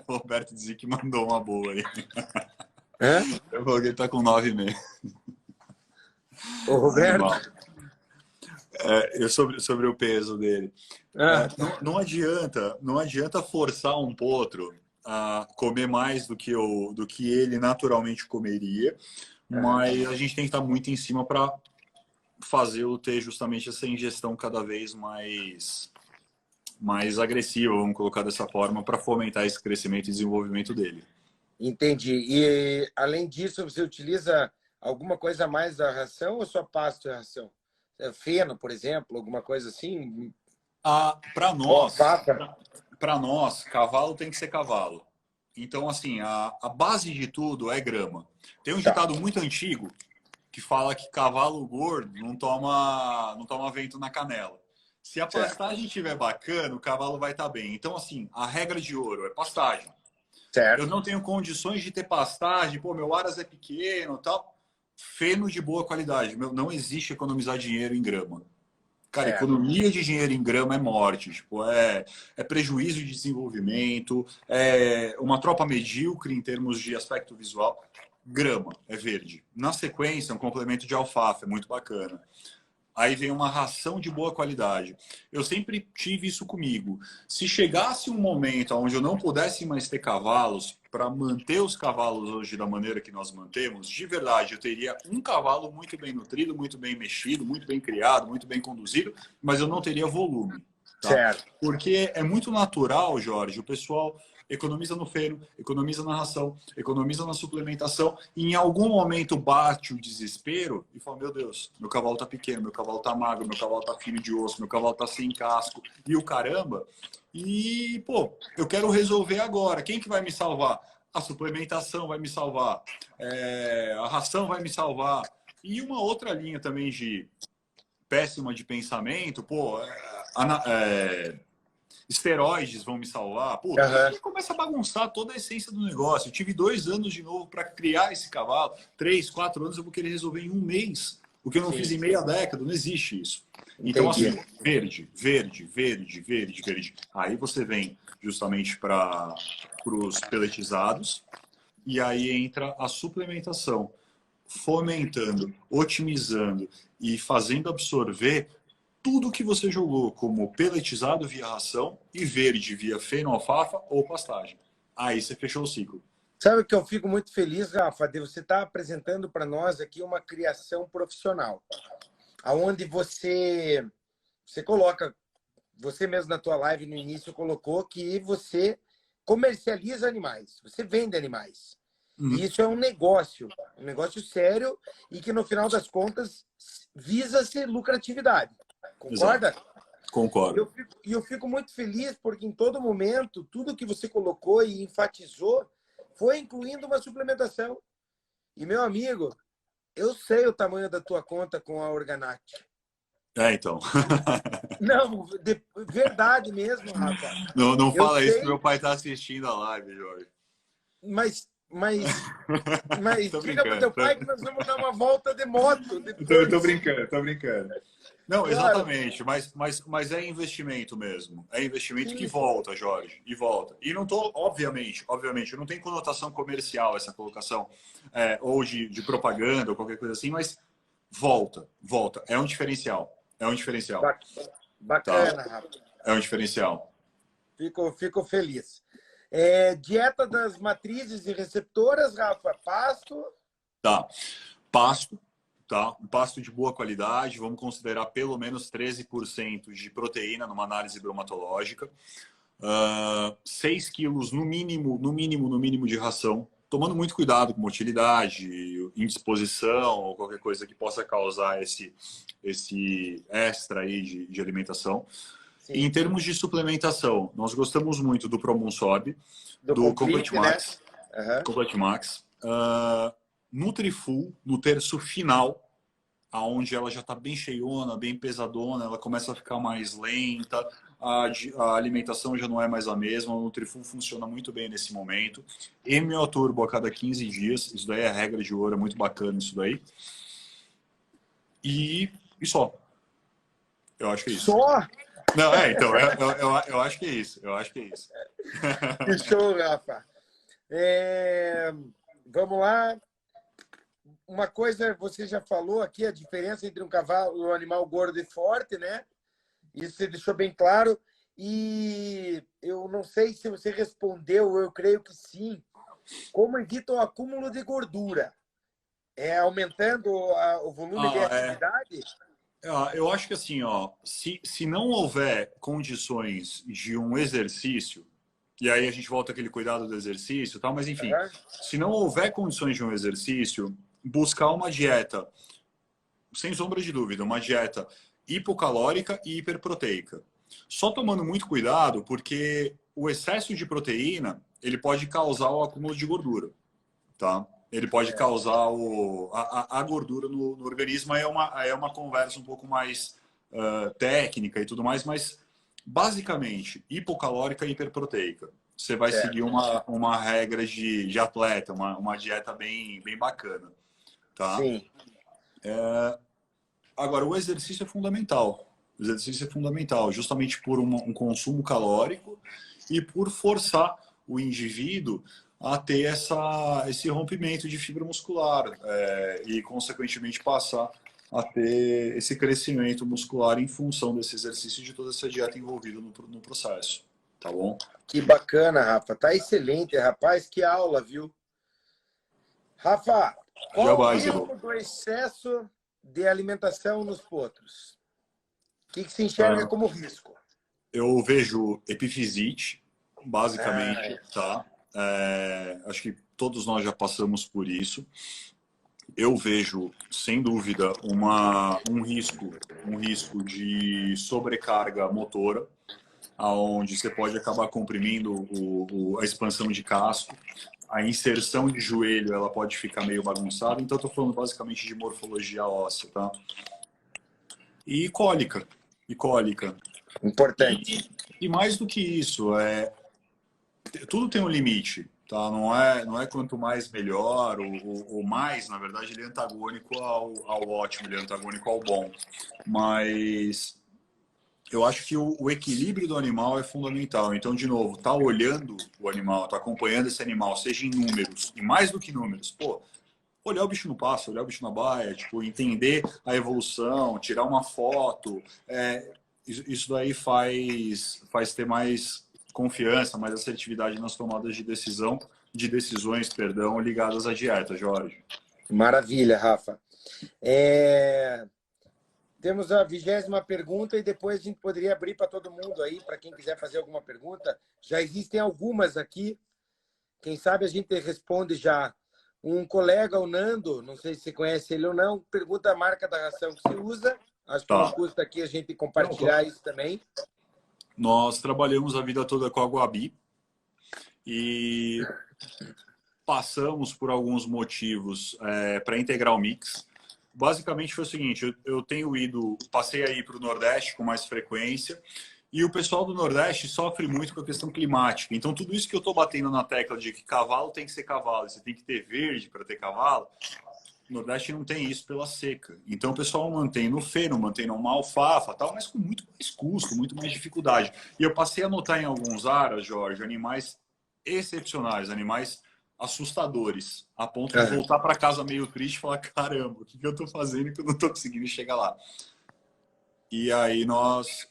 O Roberto dizia que mandou uma boa aí. Eu falei que ele tá com 9,5. O Roberto... sobre o peso dele. Não adianta forçar um potro a comer mais do que ele naturalmente comeria, mas a gente tem que estar muito em cima para fazê-lo ter justamente essa ingestão cada vez mais agressiva, vamos colocar dessa forma, para fomentar esse crescimento e desenvolvimento dele. Entendi. E além disso, você utiliza alguma coisa a mais da ração ou só pasto e ração? Feno, por exemplo, alguma coisa assim? Para nós, cavalo tem que ser cavalo. Então, assim, a base de tudo é grama. Tem um ditado muito antigo que fala que cavalo gordo não toma vento na canela. Se a pastagem estiver bacana, o cavalo vai estar bem. Então, assim, a regra de ouro é pastagem. Certo. Eu não tenho condições de ter pastagem, meu aras é pequeno e tal. Feno de boa qualidade. Não existe economizar dinheiro em grama. Cara, economia de dinheiro em grama é morte. Tipo, é prejuízo de desenvolvimento, é uma tropa medíocre em termos de aspecto visual. Grama é verde. Na sequência, um complemento de alfafa, é muito bacana. Aí vem uma ração de boa qualidade. Eu sempre tive isso comigo. Se chegasse um momento onde eu não pudesse mais ter cavalos, para manter os cavalos hoje da maneira que nós mantemos, de verdade, eu teria um cavalo muito bem nutrido, muito bem mexido, muito bem criado, muito bem conduzido, mas eu não teria volume. Tá? Certo. Porque é muito natural, Jorge, o pessoal... economiza no feno, economiza na ração, economiza na suplementação, e em algum momento bate o desespero e fala, meu Deus, meu cavalo tá pequeno, meu cavalo tá magro, meu cavalo tá fino de osso, meu cavalo tá sem casco, e o caramba, e, pô, eu quero resolver agora. Quem que vai me salvar? A suplementação vai me salvar, a ração vai me salvar. E uma outra linha também de péssima de pensamento, pô, esteroides vão me salvar. Puta, aí começa a bagunçar toda a essência do negócio. Eu tive 2 anos de novo para criar esse cavalo. 3, 4 anos eu vou querer resolver em 1 mês. O que eu não fiz em meia década, não existe isso. Então, assim, verde, verde, verde, verde, verde. Aí você vem justamente para os peletizados e aí entra a suplementação, fomentando, otimizando e fazendo absorver tudo que você jogou como peletizado via ração e verde via feno-alfafa ou pastagem. Aí você fechou o ciclo. Sabe que eu fico muito feliz, Rafa, de você estar apresentando para nós aqui uma criação profissional, aonde você coloca, você mesmo na tua live no início colocou que você comercializa animais, você vende animais. E isso é um negócio sério e que no final das contas visa-se lucratividade. Concorda? Exato. Concordo. E eu fico muito feliz porque em todo momento, tudo que você colocou e enfatizou foi incluindo uma suplementação. E, meu amigo, eu sei o tamanho da tua conta com a Organact. Então. Não, verdade mesmo, Rafa. Não fala isso que meu pai está assistindo a live, Jorge. Mas Tô diga pro teu pai que nós vamos dar uma volta de moto depois. Tô brincando. Não, exatamente, mas é investimento mesmo. É investimento que volta, Jorge, e volta. E não tô, obviamente, não tem conotação comercial essa colocação, ou de propaganda, ou qualquer coisa assim, mas volta. É um diferencial. Bacana, tá? Rafa. É um diferencial. Fico feliz. Dieta das matrizes e receptoras, Rafa, pasto? Tá. Pasto. Tá? Um pasto de boa qualidade, vamos considerar pelo menos 13% de proteína numa análise bromatológica, 6 quilos no mínimo de ração, tomando muito cuidado com motilidade, indisposição ou qualquer coisa que possa causar esse extra aí de alimentação. E em termos de suplementação, nós gostamos muito do Promonsorb, do Complete Max, né? Complete Max, Nutrifull, no terço final, aonde ela já está bem cheiona, bem pesadona, ela começa a ficar mais lenta, a alimentação já não é mais a mesma, o Nutrifull funciona muito bem nesse momento. MO Turbo a cada 15 dias, isso daí é a regra de ouro, é muito bacana isso daí. E só. Eu acho que é isso. Só? Não, então, eu acho que é isso. Que show, Rafa. Vamos lá. Uma coisa, você já falou aqui, a diferença entre um cavalo e um animal gordo e forte, né? Isso você deixou bem claro. E eu não sei se você respondeu, eu creio que sim. Como evita o acúmulo de gordura? Aumentando o volume de atividade? Eu acho que assim, se não houver condições de um exercício, e aí a gente volta àquele cuidado do exercício, tal, mas enfim, se não houver condições de um exercício, buscar uma dieta, sem sombra de dúvida, uma dieta hipocalórica e hiperproteica. Só tomando muito cuidado, porque o excesso de proteína, ele pode causar o acúmulo de gordura, tá? Ele pode causar a gordura no organismo. É uma conversa um pouco mais técnica e tudo mais, mas basicamente, hipocalórica e hiperproteica. Você vai seguir uma regra de atleta, uma dieta bem bacana. Tá? Sim. Agora, o exercício é fundamental. O exercício é fundamental, justamente por um consumo calórico e por forçar o indivíduo a ter esse rompimento de fibra muscular e, consequentemente, passar a ter esse crescimento muscular em função desse exercício e de toda essa dieta envolvida no processo. Tá bom? Que bacana, Rafa. Tá excelente, rapaz. Que aula, viu? Rafa, qual o risco do excesso de alimentação nos potros? O que se enxerga como risco? Eu vejo epifisite, basicamente, tá? Acho que todos nós já passamos por isso. Eu vejo, sem dúvida, um risco de sobrecarga motora, aonde você pode acabar comprimindo a expansão de casco. A inserção de joelho ela pode ficar meio bagunçada. Então, estou falando basicamente de morfologia óssea, tá? E cólica. Importante. E mais do que isso, tudo tem um limite, tá? Não é quanto mais melhor, ou mais, na verdade, ele é antagônico ao ótimo, ele é antagônico ao bom. Mas eu acho que o equilíbrio do animal é fundamental. Então, de novo, tá olhando o animal, tá acompanhando esse animal, seja em números, e mais do que números, pô, olhar o bicho no passo, olhar o bicho na baia, tipo, entender a evolução, tirar uma foto, isso daí faz ter mais confiança, mais assertividade nas tomadas de decisões, ligadas à dieta, Jorge. Maravilha, Rafa. Temos a 20ª pergunta e depois a gente poderia abrir para todo mundo aí, para quem quiser fazer alguma pergunta. Já existem algumas aqui. Quem sabe a gente responde já. Um colega, o Nando, não sei se você conhece ele ou não, pergunta a marca da ração que se usa. Acho que não custa aqui a gente compartilhar isso também. Nós trabalhamos a vida toda com a Guabi e passamos por alguns motivos para integrar o mix. Basicamente foi o seguinte, eu passei aí para o Nordeste com mais frequência e o pessoal do Nordeste sofre muito com a questão climática. Então tudo isso que eu estou batendo na tecla de que cavalo tem que ser cavalo, você tem que ter verde para ter cavalo, o Nordeste não tem isso pela seca. Então o pessoal mantém no feno, mantém numa alfafa, tal, mas com muito mais custo, muito mais dificuldade. E eu passei a notar em alguns aras, Jorge, animais excepcionais, animais assustadores, a ponto de voltar para casa meio triste e falar, caramba, o que eu estou fazendo que eu não estou conseguindo chegar lá? E aí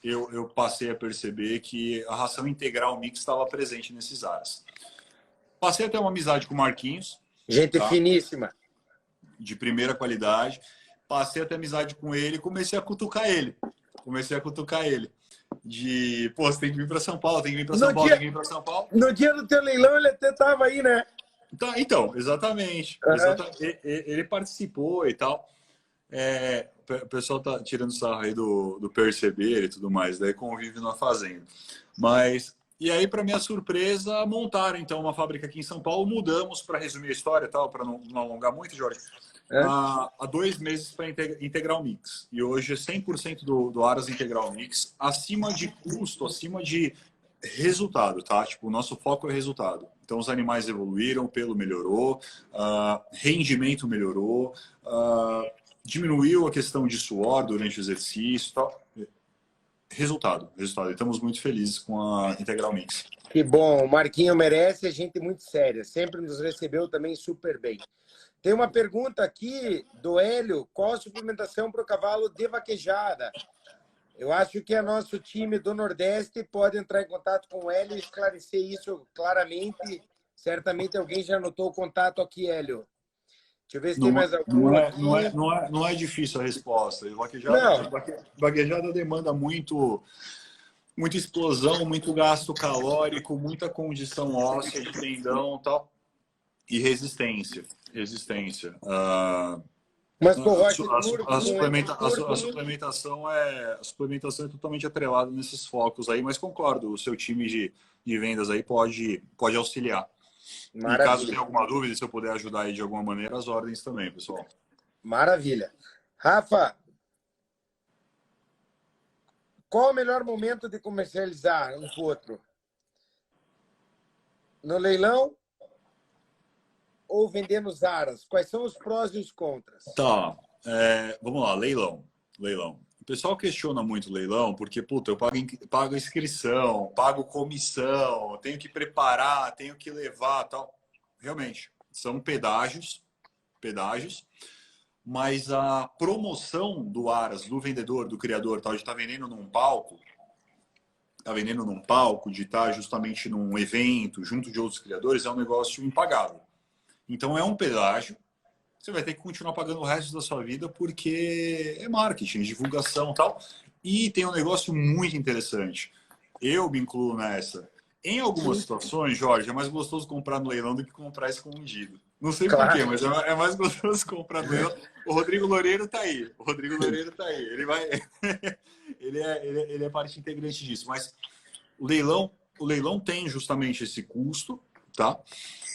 eu passei a perceber que a ração integral mix estava presente nesses aras. Passei a ter uma amizade com o Marquinhos. Gente finíssima. De primeira qualidade. Passei a ter amizade com ele e comecei a cutucar ele. Pô, você tem que vir para São Paulo, tem que vir para São Paulo, tem que vir para São Paulo. No dia do teu leilão ele até estava aí, né? Então, exatamente. Ele participou e tal. O pessoal tá tirando sarro aí do perceber e tudo mais, daí convive na fazenda. E aí, para minha surpresa, montaram então uma fábrica aqui em São Paulo. Mudamos, para resumir a história, tal, para não alongar muito, Jorge, há 2 meses para Integral Mix. E hoje é 100% do Aras Integral Mix, acima de custo, acima de resultado, tá? Tipo, o nosso foco é resultado. Então, os animais evoluíram, o pelo melhorou, rendimento melhorou, diminuiu a questão de suor durante o exercício, tal. Resultado. E estamos muito felizes com a Integral Mix. Que bom. O Marquinho merece, é gente muito séria. Sempre nos recebeu também super bem. Tem uma pergunta aqui do Hélio. Qual a suplementação para o cavalo de vaquejada? Eu acho que nosso time do Nordeste pode entrar em contato com o Hélio e esclarecer isso claramente. Certamente alguém já anotou o contato aqui, Hélio. Deixa eu ver se tem mais algum aqui. Não é difícil a resposta. Vaquejada demanda muita explosão, muito gasto calórico, muita condição óssea de tendão e tal. E resistência. Mas a suplementação é totalmente atrelada nesses focos aí, mas concordo, o seu time de vendas aí pode auxiliar. Maravilha. E caso tenha alguma dúvida, se eu puder ajudar aí de alguma maneira, as ordens também, pessoal. Maravilha. Rafa, qual o melhor momento de comercializar um potro? No leilão ou vender nos aras? Quais são os prós e os contras? Tá, vamos lá, leilão. O pessoal questiona muito o leilão porque, puta, eu pago inscrição, pago comissão, tenho que preparar, tenho que levar, tal. Realmente, são pedágios, mas a promoção do aras, do vendedor, do criador, tal, de estar vendendo num palco, de estar justamente num evento, junto de outros criadores, é um negócio impagável. Então, é um pedágio. Você vai ter que continuar pagando o resto da sua vida porque é marketing, divulgação e tal. E tem um negócio muito interessante. Eu me incluo nessa. Em algumas situações, Jorge, é mais gostoso comprar no leilão do que comprar escondido. Não sei por Claro. quê, mas é mais gostoso comprar no leilão. O Rodrigo Loureiro tá aí. O Rodrigo Loureiro tá aí. Ele vai. ele é parte integrante disso. Mas o leilão tem justamente esse custo, tá?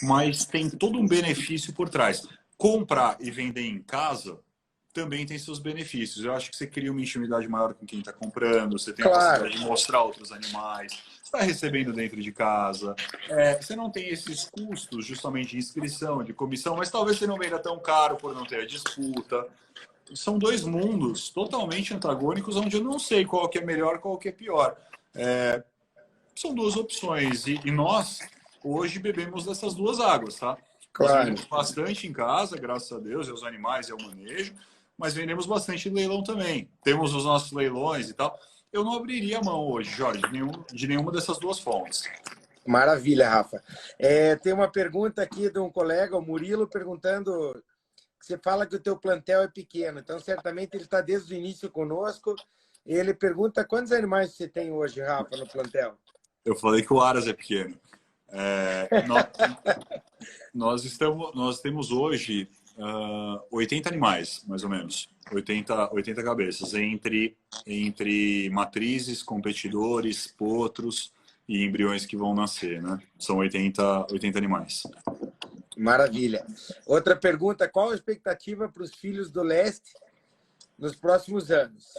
Mas tem todo um benefício por trás. Comprar e vender em casa também tem seus benefícios. Eu acho que você cria uma intimidade maior com quem está comprando, você tem a Claro. possibilidade de mostrar outros animais, você está recebendo dentro de casa, você não tem esses custos justamente de inscrição, de comissão, mas talvez você não venda tão caro por não ter a disputa. São dois mundos totalmente antagônicos, onde eu não sei qual que é melhor, qual que é pior. São duas opções e nós hoje bebemos dessas duas águas, tá? Nós Claro. vendemos bastante em casa, graças a Deus, e aos animais e ao manejo, mas vendemos bastante em leilão também. Temos os nossos leilões e tal. Eu não abriria a mão hoje, Jorge, de nenhuma dessas duas fontes. Maravilha, Rafa. Tem uma pergunta aqui de um colega, o Murilo, perguntando. Você fala que o teu plantel é pequeno, então certamente ele está desde o início conosco. Ele pergunta quantos animais você tem hoje, Rafa, no plantel? Eu falei que o Aras é pequeno. Nós temos hoje 80 animais, mais ou menos. 80 cabeças, entre matrizes, competidores, potros e embriões que vão nascer, né? São 80 animais. Maravilha. Outra pergunta, qual a expectativa para os filhos do Leste nos próximos anos?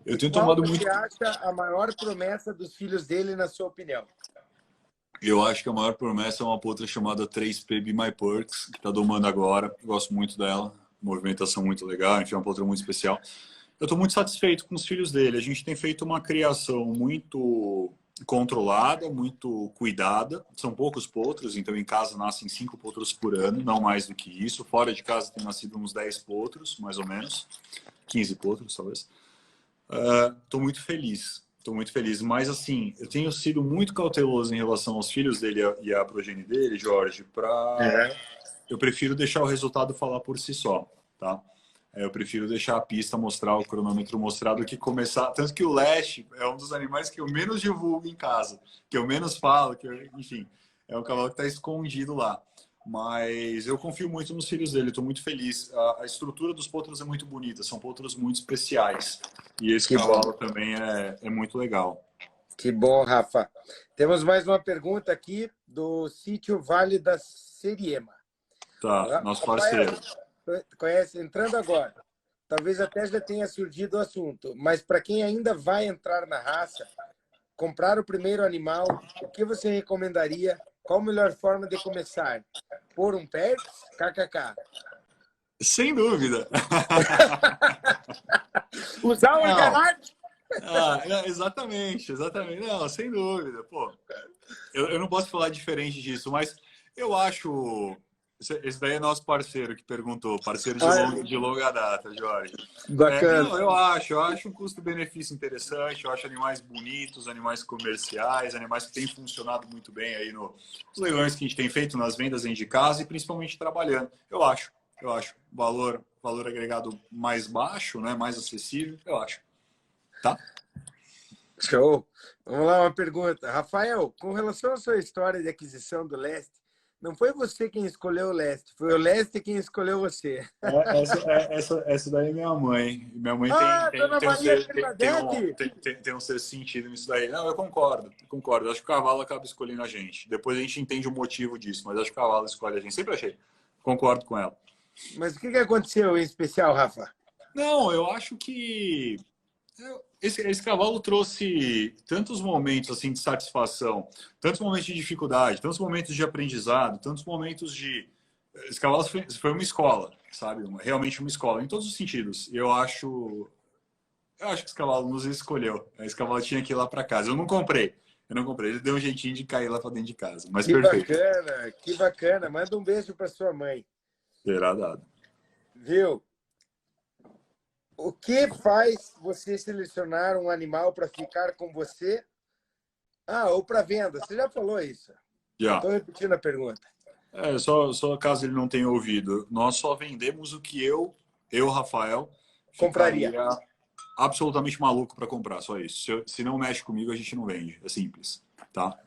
Eu tenho Qual tomado você muito... acha a maior promessa dos filhos dele, na sua opinião? Eu acho que a maior promessa é uma potra chamada 3P Be My Perks, que está domando agora. Eu gosto muito dela. Movimentação muito legal, enfim, é uma potra muito especial. Eu estou muito satisfeito com os filhos dele. A gente tem feito uma criação muito controlada, muito cuidada. São poucos potros, então em casa nascem 5 potros por ano, não mais do que isso. Fora de casa tem nascido uns 10 potros, mais ou menos. 15 potros, talvez. Estou muito feliz. Estou muito feliz. Mas, assim, eu tenho sido muito cauteloso em relação aos filhos dele e à progenie dele, Jorge, eu prefiro deixar o resultado falar por si só, tá? Eu prefiro deixar a pista mostrar, o cronômetro mostrar, do que começar. Tanto que o Lash é um dos animais que eu menos divulgo em casa, que eu menos falo, enfim, é um cavalo que está escondido lá. Mas eu confio muito nos filhos dele, estou muito feliz. A estrutura dos potros é muito bonita, são potros muito especiais. E esse cavalo também é muito legal. Que bom, Rafa. Temos mais uma pergunta aqui do sítio Vale da Seriema. Tá, nosso parceiro. Conhece, entrando agora. Talvez até já tenha surgido o assunto, mas para quem ainda vai entrar na raça, comprar o primeiro animal, o que você recomendaria? Qual a melhor forma de começar? Por um Perks? KKK. Sem dúvida. Usar o Argarate? Exatamente. Não, sem dúvida. Pô, eu não posso falar diferente disso, mas eu acho... Esse daí é nosso parceiro que perguntou, parceiro de longa data, Jorge. Bacana. Eu acho um custo-benefício interessante, eu acho animais bonitos, animais comerciais, animais que têm funcionado muito bem aí nos leilões que a gente tem feito, nas vendas dentro de casa e principalmente trabalhando. Eu acho. Valor agregado mais baixo, né? Mais acessível, eu acho. Tá? Show. Vamos lá, uma pergunta. Rafael, com relação à sua história de aquisição do Leste, não foi você quem escolheu o Leste, foi o Leste quem escolheu você. Essa daí é minha mãe. Minha mãe tem um certo sentido nisso daí. Não, eu concordo. Acho que o cavalo acaba escolhendo a gente. Depois a gente entende o motivo disso, mas acho que o cavalo escolhe a gente. Sempre achei. Concordo com ela. Mas o que aconteceu em especial, Rafa? Não, eu acho que esse cavalo trouxe tantos momentos assim de satisfação, tantos momentos de dificuldade, tantos momentos de aprendizado, tantos momentos de... Esse cavalo foi uma escola, sabe? Realmente uma escola, em todos os sentidos. Eu acho que esse cavalo nos escolheu. Esse cavalo tinha que ir lá para casa. Eu não comprei. Ele deu um jeitinho de cair lá para dentro de casa. Mas perfeito. Que bacana. Manda um beijo para sua mãe. Será dado. Viu? O que faz você selecionar um animal para ficar com você? Ou para venda? Você já falou isso. Já. Estou repetindo a pergunta. Só caso ele não tenha ouvido. Nós só vendemos o que eu Rafael, compraria. Absolutamente maluco para comprar, só isso. Se não mexe comigo, a gente não vende. É simples, tá?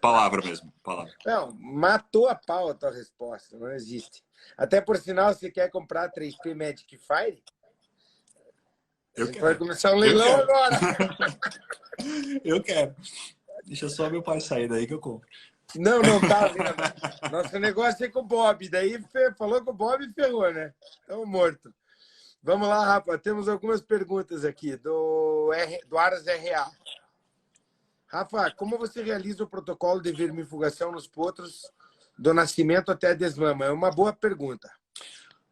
Palavra mesmo, palavra. Não, matou a pau a tua resposta, não existe. Até por sinal, você quer comprar 3P Magic Fire? A Eu gente vai quero. começar um Eu leilão quero. agora. Eu quero. Deixa só meu pai sair daí que eu compro. Não, não tá vendo. Nosso negócio é com o Bob. Daí falou com o Bob e ferrou, né? Estamos morto. Vamos lá, Rafa. Temos algumas perguntas aqui do Aras RA. Rafa, como você realiza o protocolo de vermifugação nos potros do nascimento até a desmama? É uma boa pergunta.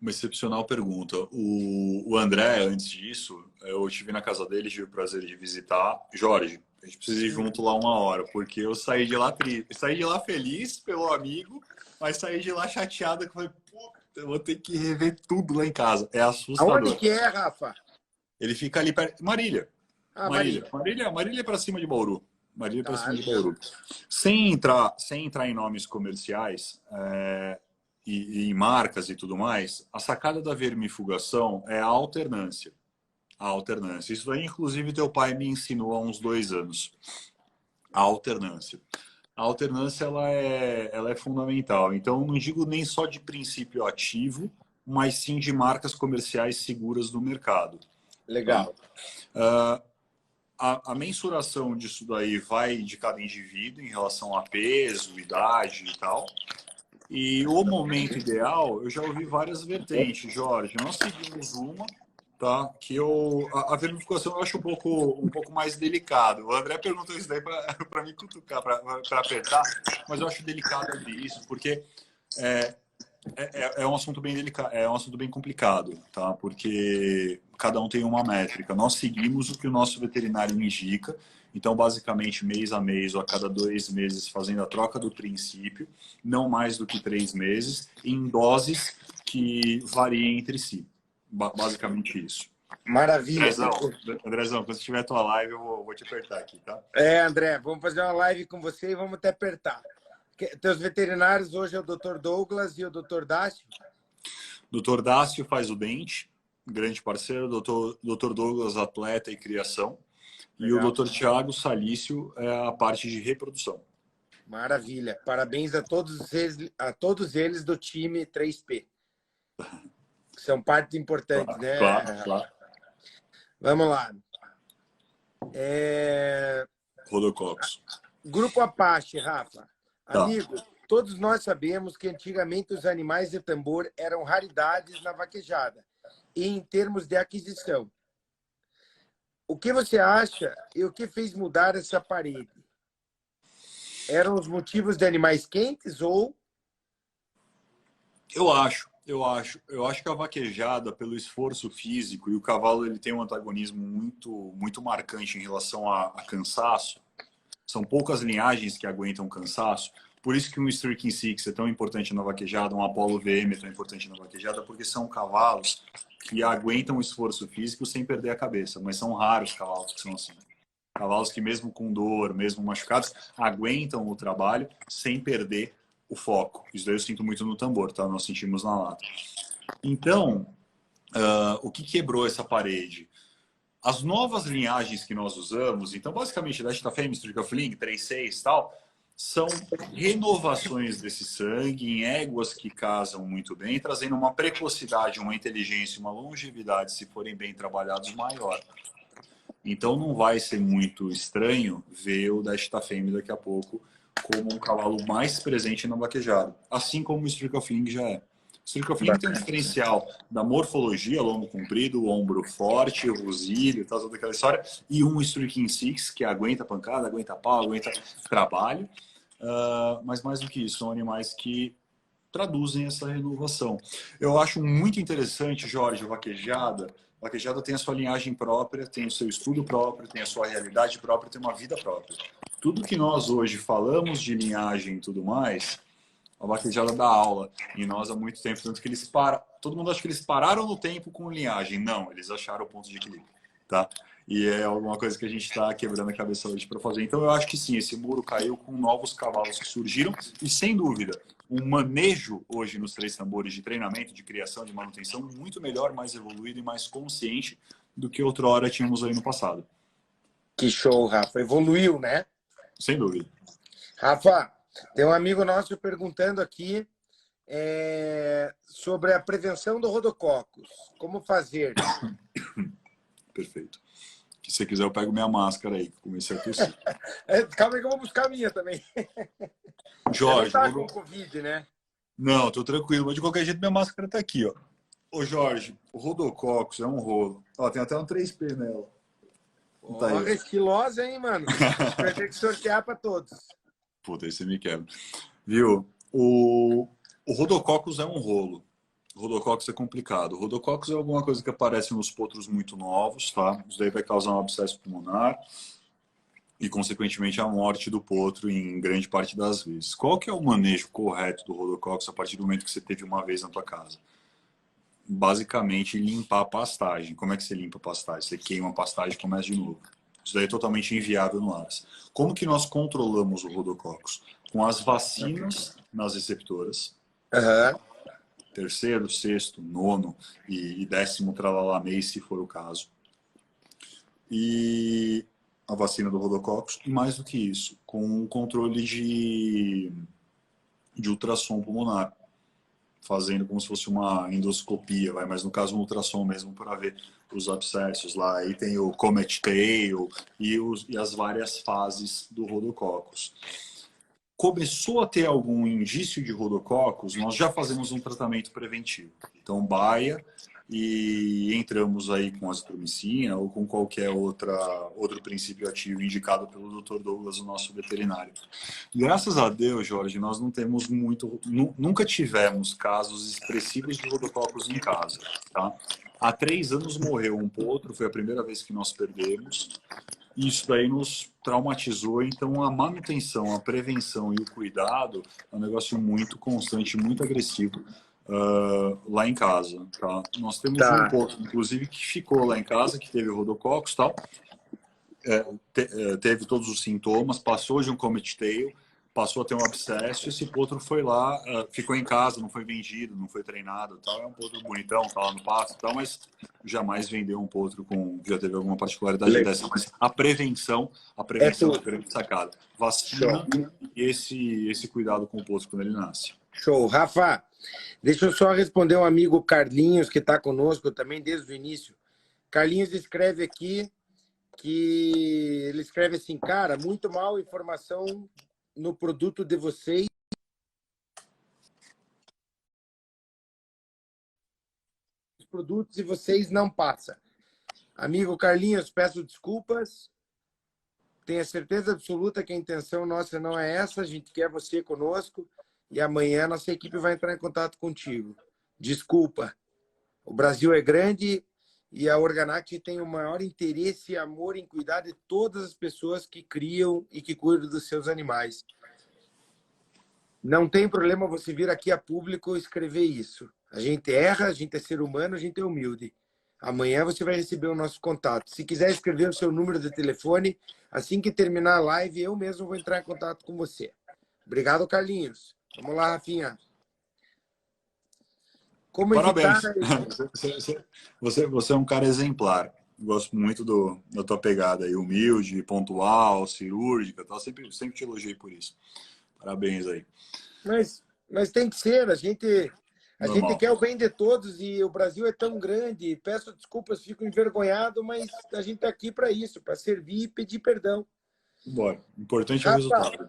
Uma excepcional pergunta. O André, antes disso, eu estive na casa dele, tive o prazer de visitar. Jorge, a gente precisa ir junto lá uma hora, porque eu saí de lá triste. Saí de lá feliz pelo amigo, mas saí de lá chateado, que eu falei, puta, eu vou ter que rever tudo lá em casa. É assustador. Aonde que é, Rafa? Ele fica ali perto. Marília. Ah, Marília é para cima de Bauru. Marília para tá. cima de Bauru. Sem entrar em nomes comerciais e em marcas e tudo mais, a sacada da vermifugação é a alternância. A alternância. Isso aí, inclusive, teu pai me ensinou há uns 2 anos. A alternância. A alternância ela é fundamental. Então, não digo nem só de princípio ativo, mas sim de marcas comerciais seguras no mercado. Legal. A mensuração disso daí vai de cada indivíduo em relação a peso, idade e tal. E o momento ideal, eu já ouvi várias vertentes, Jorge. Nós seguimos uma, tá? Que a vermifugação eu acho um pouco mais delicado. O André perguntou isso daí para me cutucar, para apertar, mas eu acho delicado abrir isso, porque é um assunto bem delicado, é um assunto bem complicado, tá? Porque cada um tem uma métrica. Nós seguimos o que o nosso veterinário indica. Então, basicamente, mês a mês ou a cada 2 meses, fazendo a troca do princípio, não mais do que 3 meses, em doses que variem entre si. Basicamente isso. Maravilha. Andrezão, quando você tiver a tua live, eu vou te apertar aqui, tá? André, vamos fazer uma live com você e vamos te apertar. Teus veterinários hoje é o Dr. Douglas e o Dr. Dácio? Dr. Dácio faz o dente, grande parceiro. Dr. Douglas, atleta e criação. Legal. E o Dr. Tiago Salício é a parte de reprodução. Maravilha. Parabéns a todos eles do time 3P. São parte importante, claro, né? Claro. Vamos lá. Rodococos. Grupo Apache, Rafa. Tá. Amigo, todos nós sabemos que antigamente os animais de tambor eram raridades na vaquejada e em termos de aquisição. O que você acha e o que fez mudar essa parede? Eram os motivos de animais quentes ou... Eu acho que a vaquejada, pelo esforço físico, e o cavalo ele tem um antagonismo muito marcante em relação a cansaço. São poucas linhagens que aguentam cansaço. Por isso que um Striking Six é tão importante na vaquejada, um Apollo VM é tão importante na vaquejada, porque são cavalos que aguentam o esforço físico sem perder a cabeça. Mas são raros cavalos que são assim. Cavalos que mesmo com dor, mesmo machucados, aguentam o trabalho sem perder o foco. Isso daí eu sinto muito no tambor, tá? Nós sentimos na lata. Então, o que quebrou essa parede? As novas linhagens que nós usamos, então basicamente da Stafame, Strict of Link, 3.6 e tal, são renovações desse sangue em éguas que casam muito bem, trazendo uma precocidade, uma inteligência, uma longevidade, se forem bem trabalhados, maior. Então não vai ser muito estranho ver o da Stafame daqui a pouco como um cavalo mais presente na vaquejada, assim como o Strict of Link já é. O Strict of Link tem um diferencial da morfologia, longo comprido, ombro forte, rosilho, tal, toda aquela história, e um Striking Six que aguenta pancada, aguenta pau, aguenta trabalho, mas mais do que isso, são animais que traduzem essa renovação. Eu acho muito interessante, Jorge, a vaquejada. A vaquejada tem a sua linhagem própria, tem o seu estudo próprio, tem a sua realidade própria, tem uma vida própria. Tudo que nós hoje falamos de linhagem e tudo mais, a vaquejada dá aula. E nós há muito tempo, tanto que eles param. Todo mundo acha que eles pararam no tempo com linhagem. Não, eles acharam o ponto de equilíbrio, tá? E é alguma coisa que a gente está quebrando a cabeça hoje para fazer. Então eu acho que sim, esse muro caiu com novos cavalos que surgiram e sem dúvida um manejo hoje nos 3 tambores de treinamento, de criação, de manutenção muito melhor, mais evoluído e mais consciente do que outrora tínhamos aí no passado. Que show, Rafa. Evoluiu, né? Sem dúvida. Rafa, tem um amigo nosso perguntando aqui sobre a prevenção do rodococos. Como fazer? Perfeito. Se você quiser, eu pego minha máscara aí, que comecei a tossir. Calma aí que eu vou buscar a minha também. Você não Jorge, tá com Covid, né? não, tô tranquilo, mas de qualquer jeito minha máscara tá aqui, ó. Ô Jorge, o Rodococos é um rolo. Ó, tem até um 3P nela. Tá Ó, aí, ó. estilosa, hein, mano? A gente vai ter que sortear para todos. Puta, aí você me quebra. Viu? O Rodococos é um rolo. O Rodococos é complicado. O Rodococos é alguma coisa que aparece nos potros muito novos, tá? Isso daí vai causar um abscesso pulmonar e, consequentemente, a morte do potro em grande parte das vezes. Qual que é o manejo correto do Rodococos a partir do momento que você teve uma vez na tua casa? Basicamente, limpar a pastagem. Como é que você limpa a pastagem? Você queima a pastagem e começa de novo. Isso daí é totalmente inviável no Aras. Como que nós controlamos o Rodococos? Com as vacinas nas receptoras, Aham. terceiro, sexto, nono e décimo tralalamês, se for o caso. E a vacina do Rodococos, e mais do que isso, com o controle de ultrassom pulmonar, fazendo como se fosse uma endoscopia, vai, mas no caso um ultrassom mesmo para ver os abscessos lá. Aí tem o Comet Tail e as várias fases do Rodococos. Começou a ter algum indício de rodococos, nós já fazemos um tratamento preventivo. Então, baia e entramos aí com azitromicina ou com qualquer outro princípio ativo indicado pelo Dr. Douglas, o nosso veterinário. Graças a Deus, Jorge, nós não temos nunca tivemos casos expressivos de rodococos em casa, tá? Há 3 anos morreu um potro, foi a primeira vez que nós perdemos. Isso daí nos traumatizou, então a manutenção, a prevenção e o cuidado é um negócio muito constante, muito agressivo lá em casa, tá? Nós temos um Tá. potro, inclusive, que ficou lá em casa, que teve rodococos e tal, teve todos os sintomas, passou de um Comet Tail, passou a ter um abscesso, esse potro foi lá, ficou em casa, não foi vendido, não foi treinado, tal. É um potro bonitão, tá lá no pasto e tal, mas jamais vendeu um potro com já teve alguma particularidade dessa. Mas a prevenção É é a tudo. grande sacada. Show. Vacina e esse cuidado com o potro quando ele nasce. Show. Rafa, deixa eu só responder um amigo Carlinhos, que está conosco também desde o início. Carlinhos escreve aqui que ele escreve assim, cara, muito mal informação no produto de vocês, os produtos e vocês não passam. Amigo Carlinhos, peço desculpas. Tenha certeza absoluta que a intenção nossa não é essa, a gente quer você conosco e amanhã nossa equipe vai entrar em contato contigo. Desculpa. O Brasil é grande e a Organac tem o maior interesse e amor em cuidar de todas as pessoas que criam e que cuidam dos seus animais. Não tem problema você vir aqui a público escrever isso. A gente erra, a gente é ser humano, a gente é humilde. Amanhã você vai receber o nosso contato. Se quiser escrever o seu número de telefone, assim que terminar a live, eu mesmo vou entrar em contato com você. Obrigado, Carlinhos. Vamos lá, Rafinha. Como evitar... Parabéns. Você é um cara exemplar. Gosto muito da tua pegada aí, humilde, pontual, cirúrgica, tá? Sempre te elogiei por isso. Parabéns aí. Mas tem que ser, a gente Normal. quer o bem de todos e o Brasil é tão grande. Peço desculpas, fico envergonhado, mas a gente está aqui para isso, para servir e pedir perdão. Bora. Importante é o Rafa, resultado.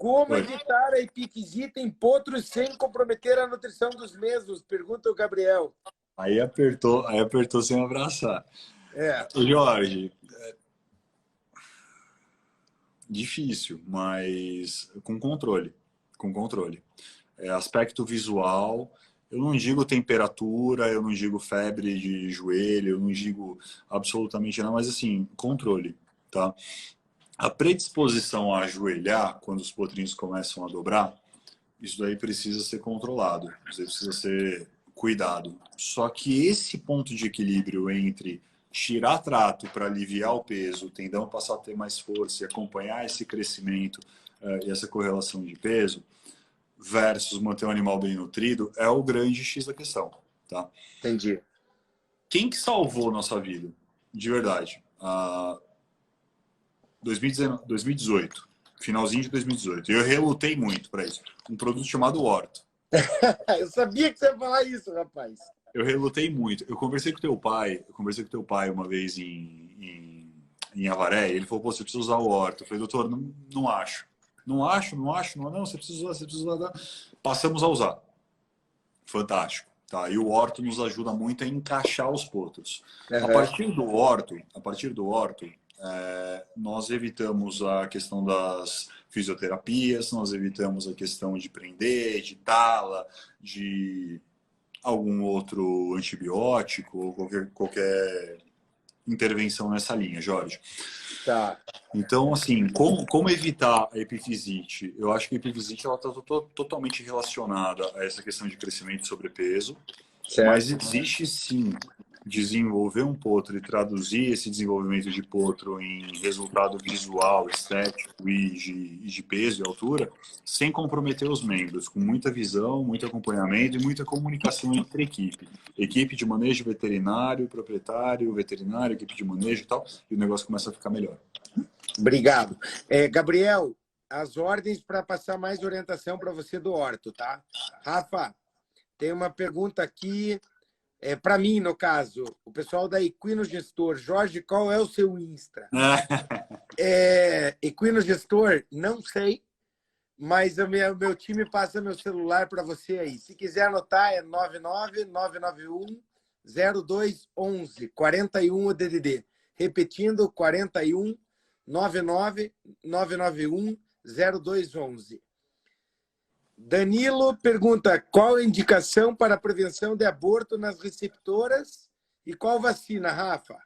como Oi. evitar a epiquisita em potros sem comprometer a nutrição dos mesmos? Pergunta o Gabriel. Aí apertou sem abraçar. É, Jorge, difícil, mas com controle. Com controle. Aspecto visual, eu não digo temperatura, eu não digo febre de joelho, eu não digo absolutamente nada, mas assim, controle, tá? A predisposição a ajoelhar quando os potrinhos começam a dobrar, isso daí precisa ser controlado, isso daí precisa ser cuidado. Só que esse ponto de equilíbrio entre tirar trato para aliviar o peso, o tendão passar a ter mais força e acompanhar esse crescimento e essa correlação de peso, versus manter um animal bem nutrido, é o grande X da questão, tá? entendi. Quem que salvou nossa vida? De verdade. 2018, Finalzinho de 2018. Eu relutei muito para isso. Um produto chamado Orto. Eu sabia que você ia falar isso, rapaz. Eu relutei muito. Eu conversei com teu pai uma vez em Avaré, e ele falou, pô, você precisa usar o Orto. Eu falei, doutor, não acho. Não, você precisa usar. Passamos a usar. Fantástico. Tá? E o Orto nos ajuda muito a encaixar os potros. Uhum. A partir do Orto, nós evitamos a questão das fisioterapias, nós evitamos a questão de prender, de tala, de algum outro antibiótico ou qualquer intervenção nessa linha, Jorge. Tá. Então, assim, como evitar a epifisite? Eu acho que a epifisite está totalmente relacionada a essa questão de crescimento e sobrepeso, certo. Mas existe sim desenvolver um potro e traduzir esse desenvolvimento de potro em resultado visual, estético e de peso e altura, sem comprometer os membros, com muita visão, muito acompanhamento e muita comunicação entre equipe. Equipe de manejo veterinário, proprietário, veterinário, equipe de manejo e tal, e o negócio começa a ficar melhor. Obrigado. Gabriel, as ordens para passar mais orientação para você do Orto, tá? Rafa, tem uma pergunta aqui, para mim, no caso, o pessoal da Equino Gestor. Jorge, qual é o seu Insta? Equino Gestor, não sei, mas o meu time passa meu celular para você aí. Se quiser anotar, é 99991-0211, 41 o DDD. Repetindo, 41 99991-0211. Danilo pergunta qual a indicação para a prevenção de aborto nas receptoras e qual vacina, Rafa?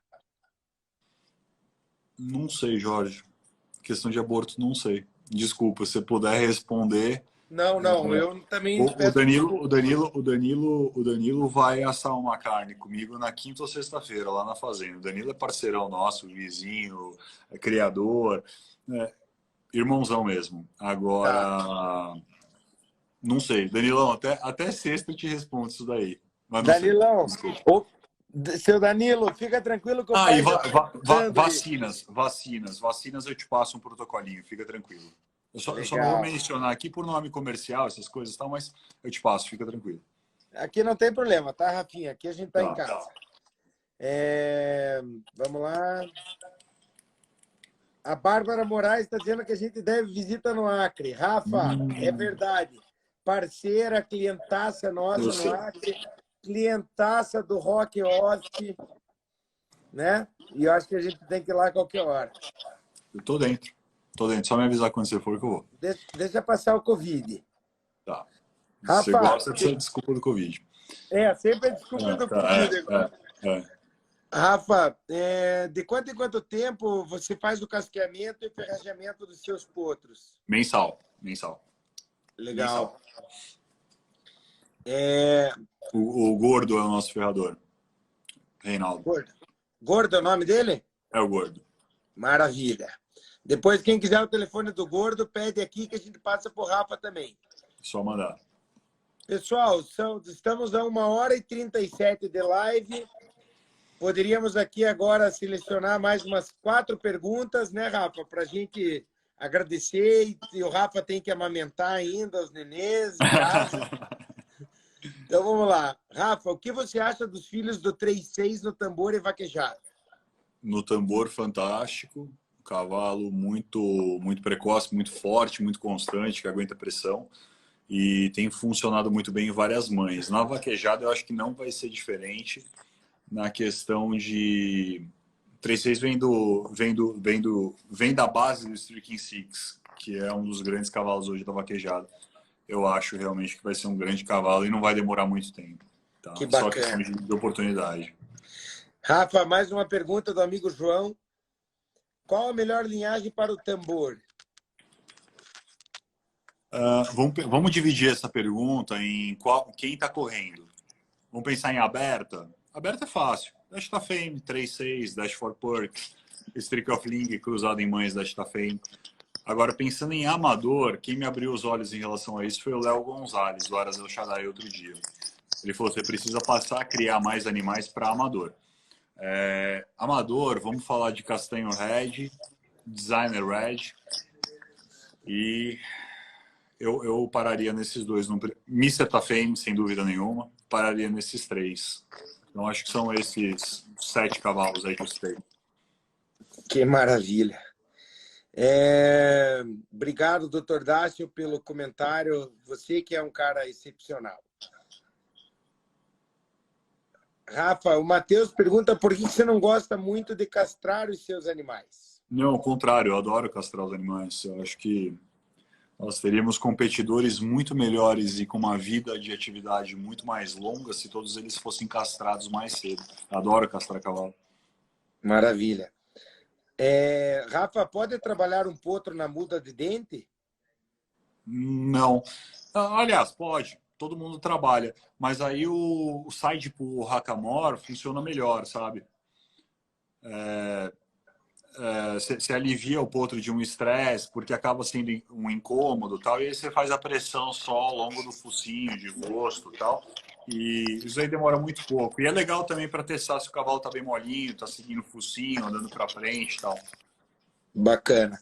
Não sei, Jorge. Questão de aborto, não sei. Desculpa, se puder responder. Não, eu também o Danilo vai assar uma carne comigo na quinta ou sexta-feira, lá na fazenda. O Danilo é parceirão nosso, vizinho, criador, irmãozão mesmo. Agora, não sei. Danilão, até sexta eu te respondo isso daí. Mas não Danilão, seu Danilo, fica tranquilo que eu vacinas eu te passo um protocolinho, fica tranquilo. Eu só não vou mencionar aqui por nome comercial, essas coisas e tal, mas eu te passo, fica tranquilo. Aqui não tem problema, tá, Rafinha? Aqui a gente tá em casa. Vamos lá. A Bárbara Moraes está dizendo que a gente deve visita no Acre. Rafa, é verdade. Parceira, clientaça nossa no Acre, clientaça do Rock Host, né? E eu acho que a gente tem que ir lá a qualquer hora. Eu tô dentro. Só me avisar quando você for que eu vou. Deixa passar o Covid. Tá. Rafa, você gosta de ser desculpa do Covid. Sempre a desculpa do Covid. Rafa, de quanto em quanto tempo você faz o casqueamento e ferrageamento dos seus potros? Mensal. Legal. O Gordo é o nosso ferrador. Reinaldo. Gordo é o nome dele? É o Gordo. Maravilha. Depois, quem quiser o telefone do Gordo, pede aqui que a gente passa por Rafa também. Só mandar. Pessoal, estamos a 1h37 de live. Poderíamos aqui agora selecionar mais umas 4 perguntas, né, Rafa? Para a gente agradecer. E o Rafa tem que amamentar ainda os nenês. Então, vamos lá. Rafa, o que você acha dos filhos do 3-6 no tambor e vaquejado? No tambor, fantástico. Cavalo muito precoce, muito forte, muito constante, que aguenta pressão e tem funcionado muito bem em várias mães. Na vaquejada eu acho que não vai ser diferente na questão de 3-6 vem da base do Striking Six, que é um dos grandes cavalos hoje da vaquejada. Eu acho realmente que vai ser um grande cavalo e não vai demorar muito tempo. Tá? Que bacana. Só questão de oportunidade. Rafa, mais uma pergunta do amigo João. Qual a melhor linhagem para o tambor? Vamos dividir essa pergunta em quem está correndo. Vamos pensar em aberta. Aberta é fácil. Dash Ta Fame, 3-6, Dash for Perks, Streak of Ling, cruzado em mães, Dash Ta Fame. Agora, pensando em amador, quem me abriu os olhos em relação a isso foi o Léo Gonzalez, do Aras El Shaddai, outro dia. Ele falou, você precisa passar a criar mais animais para amador. Amador, vamos falar de Castanho Red, Designer Red, E eu pararia nesses dois. Mr. Tafame, sem dúvida nenhuma, pararia nesses 3. Então, acho que são esses 7 cavalos aí que eu citei. Que maravilha. Obrigado, doutor Dácio, pelo comentário. Você que é um cara excepcional. Rafa, o Matheus pergunta por que você não gosta muito de castrar os seus animais? Não, ao contrário, eu adoro castrar os animais. Eu acho que nós teríamos competidores muito melhores e com uma vida de atividade muito mais longa se todos eles fossem castrados mais cedo. Adoro castrar cavalo. Maravilha. Rafa, pode trabalhar um potro na muda de dente? Não. Aliás, pode. Todo mundo trabalha. Mas aí o side pro hackamore funciona melhor, sabe? Você alivia o potro de um estresse, porque acaba sendo um incômodo, tal, e aí você faz a pressão só ao longo do focinho, de rosto, tal. E isso aí demora muito pouco. E é legal também para testar se o cavalo tá bem molinho, tá seguindo o focinho, andando para frente, tal. Bacana.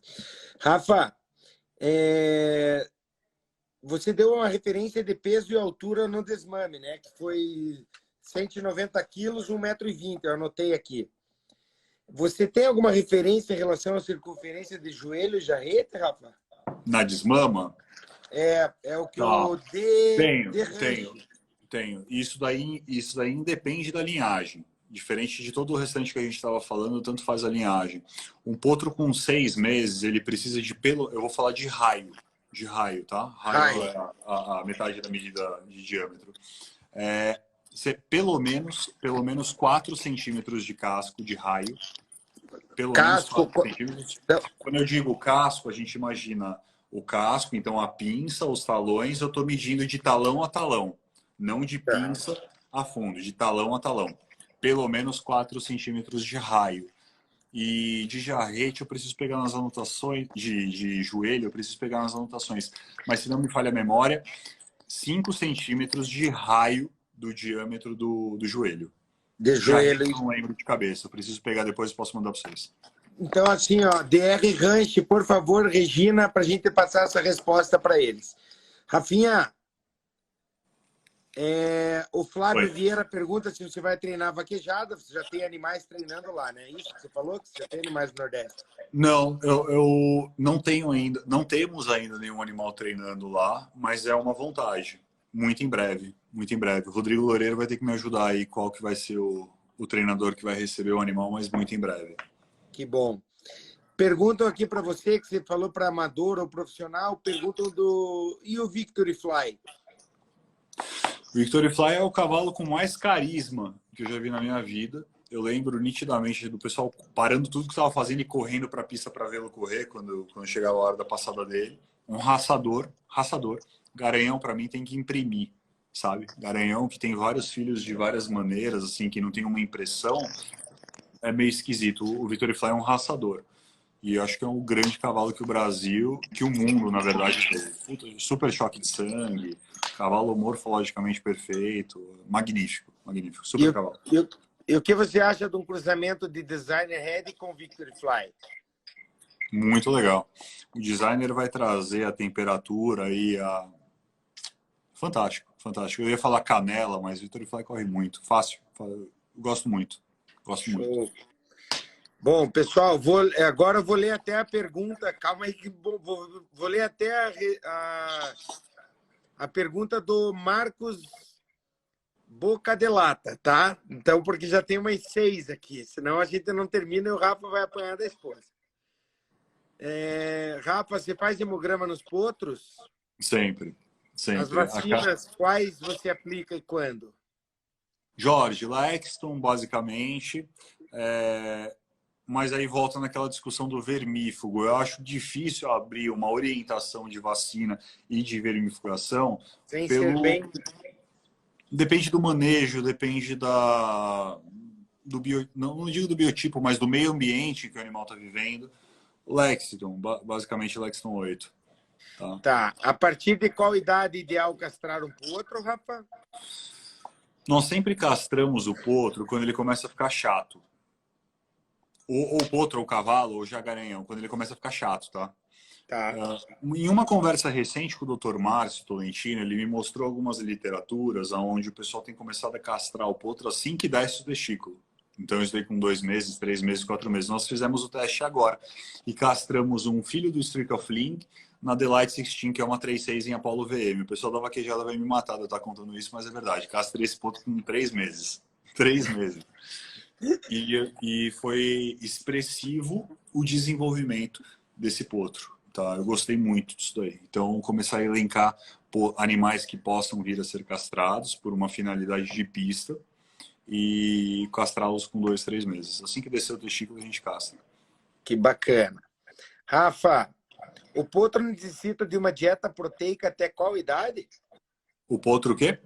Rafa, você deu uma referência de peso e altura no desmame, né? Que foi 190 quilos, 1,20 m. Eu anotei aqui. Você tem alguma referência em relação à circunferência de joelho e jarrete, Rafa? Na desmama? É o que eu Tenho. Isso daí independe da linhagem. Diferente de todo o restante que a gente estava falando, tanto faz a linhagem. Um potro com 6 meses, ele precisa de eu vou falar de raio. De raio, tá? Raio é a metade da medida de diâmetro. Pelo menos 4 centímetros de casco de raio. Menos 4 centímetros. Quando eu digo casco, a gente imagina o casco, então a pinça, os talões, eu estou medindo de talão a talão. Não de pinça a fundo, de talão a talão. Pelo menos 4 centímetros de raio. E de jarrete eu preciso pegar nas anotações, de joelho eu preciso pegar nas anotações. Mas se não me falha a memória, 5 centímetros de raio do diâmetro do joelho. De joelho. Não lembro de cabeça, eu preciso pegar depois e posso mandar para vocês. Então, assim, ó, DR Ranch, por favor, Regina, para a gente passar essa resposta para eles. Rafinha, o Flávio Vieira pergunta se você vai treinar vaquejada. Você já tem animais treinando lá, né? Isso que você falou? Que você já tem animais no Nordeste? Não, eu não tenho ainda, não temos ainda nenhum animal treinando lá, mas é uma vontade. Muito em breve, muito em breve. O Rodrigo Loureiro vai ter que me ajudar aí qual que vai ser o treinador que vai receber o animal, mas muito em breve. Que bom. Perguntam aqui para você, que você falou para amador ou profissional, perguntam e o Victory Fly? O Victory Fly é o cavalo com mais carisma que eu já vi na minha vida. Eu lembro nitidamente do pessoal parando tudo que estava fazendo e correndo para a pista para vê-lo correr quando chegava a hora da passada dele. Um raçador. Garanhão, para mim, tem que imprimir, sabe? Garanhão que tem vários filhos de várias maneiras, assim, que não tem uma impressão, é meio esquisito. O Victory Fly é um raçador. E eu acho que é um grande cavalo que o Brasil, que o mundo, na verdade, tem. Super choque de sangue, cavalo morfologicamente perfeito, magnífico, super cavalo. E o que você acha de um cruzamento de Designer Head com Victory Fly? Muito legal. O designer vai trazer a temperatura e a... Fantástico. Eu ia falar canela, mas Victory Fly corre muito. Fácil. Gosto muito. Muito. Bom, pessoal, agora eu vou ler até a pergunta. Calma aí, que vou ler até a pergunta do Marcos Bocadelata, tá? Então, porque já tem umas 6 aqui, senão a gente não termina e o Rafa vai apanhar da esposa. Rafa, você faz hemograma nos potros? Sempre. As vacinas, quais você aplica e quando? Jorge, Lexton, basicamente. Mas aí volta naquela discussão do vermífugo. Eu acho difícil abrir uma orientação de vacina e de vermifugação. Sem ser bem... Depende do manejo, depende não digo do biotipo, mas do meio ambiente que o animal está vivendo. Lexington, basicamente Lexington 8. Tá. A partir de qual idade ideal castrar um potro, Rafa? Nós sempre castramos o potro quando ele começa a ficar chato. Ou o potro, ou o cavalo, ou o jagaranhão, quando ele começa a ficar chato, tá? Tá. Em uma conversa recente com o Dr. Márcio Tolentino, ele me mostrou algumas literaturas onde o pessoal tem começado a castrar o potro assim que desce o testículo. Então, isso daí com 2 meses, 3 meses, 4 meses. Nós fizemos o teste agora e castramos um filho do Strica Fling na Delight 16, que é uma 3.6 em Apollo VM. O pessoal da vaquejada vai me matar de eu estar contando isso, mas é verdade. Castrei esse potro com 3 meses. 3 meses. E foi expressivo o desenvolvimento desse potro. Tá? Eu gostei muito disso daí. Então, começar a elencar animais que possam vir a ser castrados por uma finalidade de pista e castrá-los com 2, 3 meses. Assim que descer o testículo, a gente castra. Que bacana. Rafa, o potro necessita de uma dieta proteica até qual idade? O potro o quê?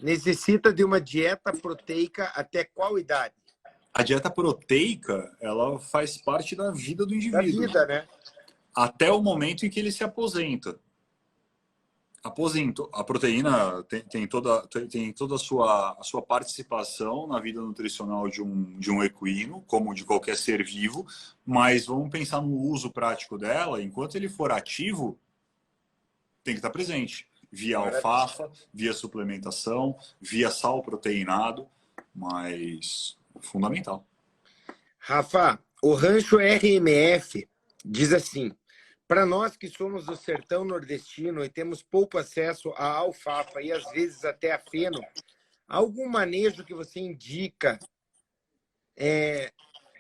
Necessita de uma dieta proteica até qual idade? A dieta proteica, ela faz parte da vida do indivíduo. Da vida, né? Até o momento em que ele se aposenta. A proteína tem toda a sua participação na vida nutricional de um equino, como de qualquer ser vivo, mas vamos pensar no uso prático dela. Enquanto ele for ativo, tem que estar presente. Via alfafa, via suplementação, via sal proteinado, mas fundamental. Rafa, o Rancho RMF diz assim: para nós que somos do sertão nordestino e temos pouco acesso à alfafa e às vezes até a feno, algum manejo que você indica?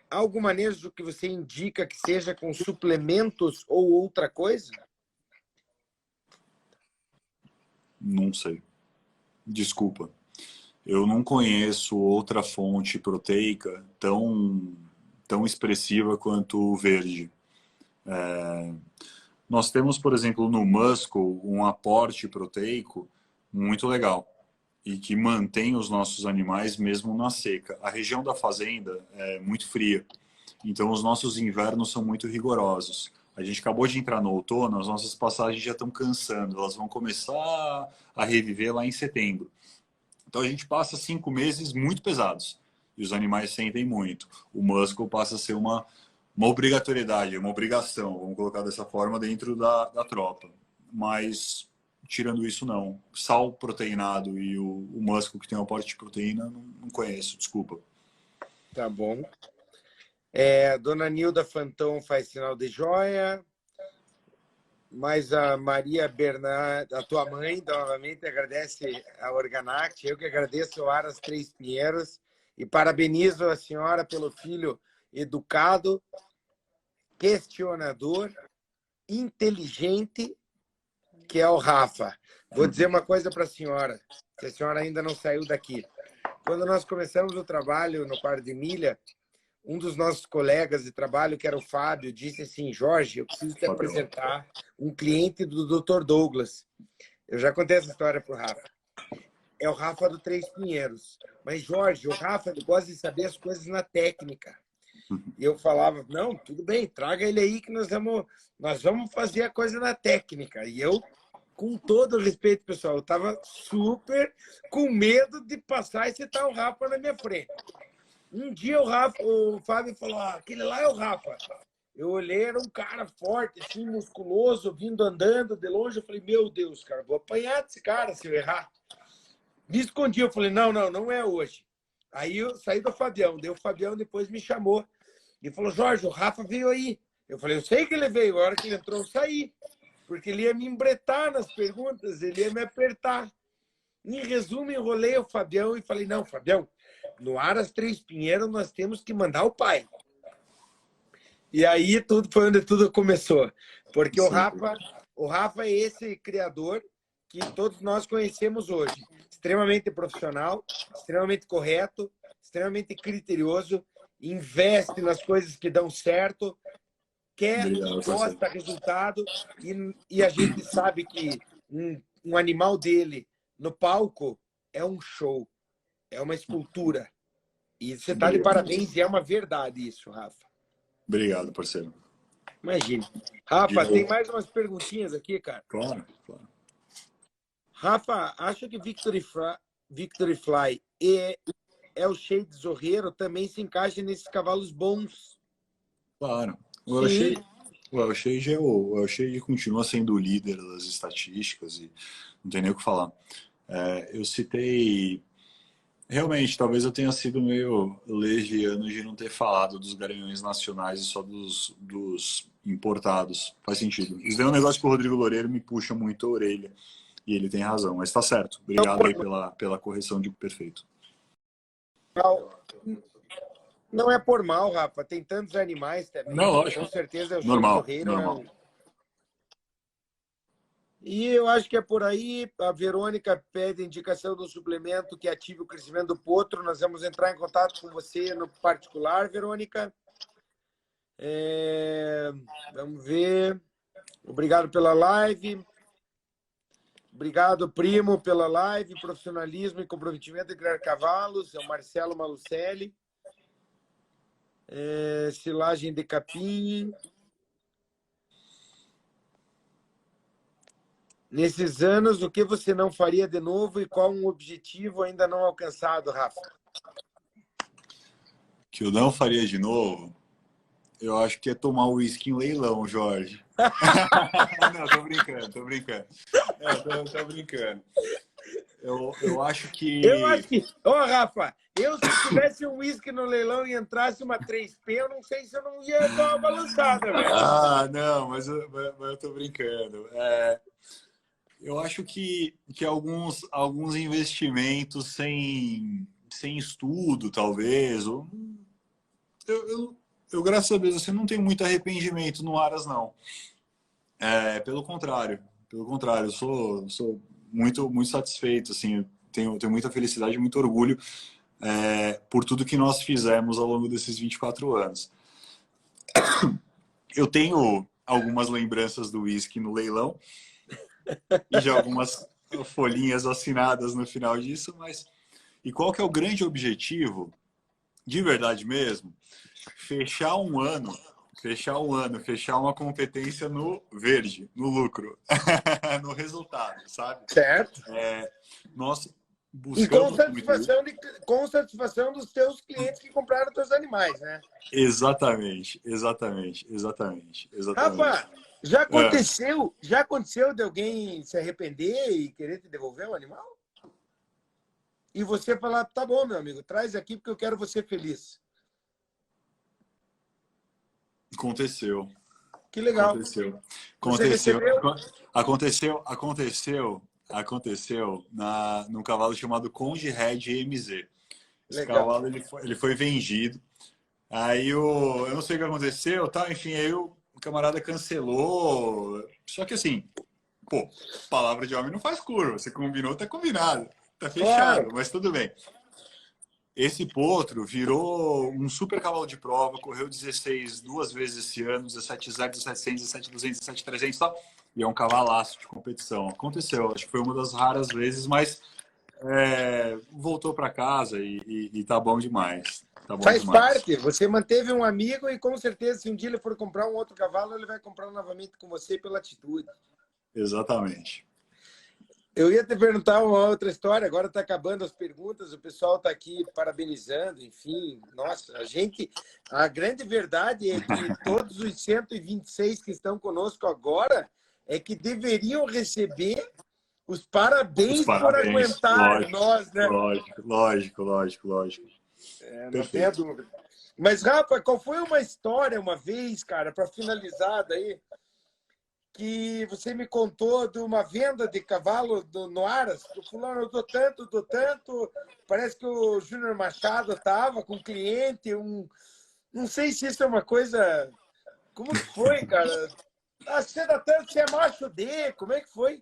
Algum manejo que você indica que seja com suplementos ou outra coisa? Não sei. Desculpa. Eu não conheço outra fonte proteica tão expressiva quanto o verde. Nós temos, por exemplo, no muscle, um aporte proteico muito legal e que mantém os nossos animais mesmo na seca. A região da fazenda é muito fria, então os nossos invernos são muito rigorosos. A gente acabou de entrar no outono, as nossas passagens já estão cansando, elas vão começar a reviver lá em setembro. Então a gente passa 5 meses muito pesados e os animais sentem muito. O muscle passa a ser uma obrigatoriedade, uma obrigação, vamos colocar dessa forma, dentro da tropa. Mas, tirando isso, não. Sal proteinado e o muscle que tem um aporte de proteína, não conheço, desculpa. Tá bom. Dona Nilda Fantão faz sinal de joia. Mas a Maria Bernardo, a tua mãe, novamente agradece a Organact. Eu que agradeço o Aras Três Pinheiros e parabenizo a senhora pelo filho educado, questionador, inteligente, que é o Rafa. Vou dizer uma coisa para a senhora, se a senhora ainda não saiu daqui. Quando nós começamos o trabalho no Quarto de Milha, um dos nossos colegas de trabalho, que era o Fábio, disse assim: Jorge, eu preciso te apresentar um cliente do Dr. Douglas. Eu já contei essa história para o Rafa. É o Rafa do Três Pinheiros. Mas, Jorge, o Rafa ele gosta de saber as coisas na técnica. E eu falava: não, tudo bem, traga ele aí que nós vamos fazer a coisa na técnica. E eu, com todo o respeito, pessoal, eu estava super com medo de passar e citar o Rafa na minha frente. Um dia o Fábio falou: aquele lá é o Rafa. Eu olhei, era um cara forte, assim, musculoso, vindo andando de longe. Eu falei: meu Deus, cara, vou apanhar desse cara se eu errar. Me escondi, eu falei: não é hoje. Aí eu saí do Fabião, daí o Fabião depois me chamou e falou: Jorge, o Rafa veio aí. Eu falei: eu sei que ele veio, a hora que ele entrou eu saí, porque ele ia me embretar nas perguntas, ele ia me apertar. Em resumo, enrolei o Fabião e falei: não, Fabião, no Aras Três Pinheiros nós temos que mandar o pai. E aí foi onde tudo começou. Porque o Rafa é esse criador que todos nós conhecemos hoje. Extremamente profissional, extremamente correto, extremamente criterioso, investe nas coisas que dão certo, gosta resultado, e a gente sabe que um animal dele no palco é um show. É uma escultura. E você está de parabéns e é uma verdade isso, Rafa. Obrigado, parceiro. Imagine. Rafa, tem mais umas perguntinhas aqui, cara. Claro. Rafa, acha que Victory Fly e El Shade Zorreiro também se encaixa nesses cavalos bons? Claro. Sim. O El Shade o El Shade continua sendo o líder das estatísticas e não tem nem o que falar. Eu citei. Realmente, talvez eu tenha sido meio leviano de não ter falado dos garanhões nacionais e só dos importados. Faz sentido. Isso daí é um negócio que o Rodrigo Loureiro me puxa muito a orelha. E ele tem razão, mas tá certo. Obrigado aí pela correção de perfeito. Não é por mal, Rafa. Tem tantos animais também. Não, lógico. Com certeza o Normal, churreiro normal. E eu acho que é por aí. A Verônica pede indicação do suplemento que ative o crescimento do potro. Nós vamos entrar em contato com você no particular, Verônica. Vamos ver. Obrigado pela live. Obrigado, primo, pela live. Profissionalismo e comprometimento de criar cavalos. É o Marcelo Malucelli. Silagem de capim. Nesses anos, o que você não faria de novo e qual um objetivo ainda não alcançado, Rafa? Que eu não faria de novo? Eu acho que é tomar uísque em leilão, Jorge. Não, tô brincando. Tô brincando. Eu acho que... Rafa, se tivesse um uísque no leilão e entrasse uma 3P, eu não sei se eu não ia dar uma balançada, velho. Não, mas eu tô brincando. Eu acho que alguns investimentos sem estudo, talvez. Eu, graças a Deus, assim, não tenho muito arrependimento no Aras, não. Pelo contrário, eu sou muito, muito satisfeito, assim, tenho muita felicidade e muito orgulho por tudo que nós fizemos ao longo desses 24 anos. Eu tenho algumas lembranças do whisky no leilão e de algumas folhinhas assinadas no final disso, mas... E qual que é o grande objetivo, de verdade mesmo? Fechar uma competência no verde, no lucro, no resultado, sabe? Certo. Nós buscamos... E com satisfação dos teus clientes que compraram teus animais, né? Exatamente. Rafa, já aconteceu de alguém se arrepender e querer te devolver um animal? E você falar, tá bom, meu amigo, traz aqui porque eu quero você feliz. Aconteceu. Que legal. Aconteceu num cavalo chamado Conde Red MZ. Esse legal. Cavalo ele foi vendido. Aí eu não sei o que aconteceu, tá? Enfim, aí o camarada cancelou. Só que assim, palavra de homem não faz curva. Você combinou, tá combinado. Tá fechado, claro. Mas tudo bem. Esse potro virou um super cavalo de prova, correu 16 duas vezes esse ano, 17,0, 17,100, 17,200, 17,300 e tal. E é um cavalaço de competição. Aconteceu, acho que foi uma das raras vezes, mas voltou para casa e tá bom demais. Tá bom Faz demais. parte, você manteve um amigo e com certeza se um dia ele for comprar um outro cavalo, ele vai comprar novamente com você pela atitude. Exatamente. Eu ia te perguntar uma outra história, agora está acabando as perguntas, o pessoal está aqui parabenizando, enfim. Nossa, a grande verdade é que todos os 126 que estão conosco agora é que deveriam receber os parabéns por aguentar lógico, nós, né? Lógico. Não tenha dúvida. Mas, Rafa, qual foi uma história uma vez, cara, para finalizar daí, que você me contou de uma venda de cavalo no Aras? O fulano, eu dou tanto. Parece que o Júnior Machado estava com um cliente. Não sei se isso é uma coisa... Como que foi, cara? Você dá tanto, você é macho D. Como é que foi?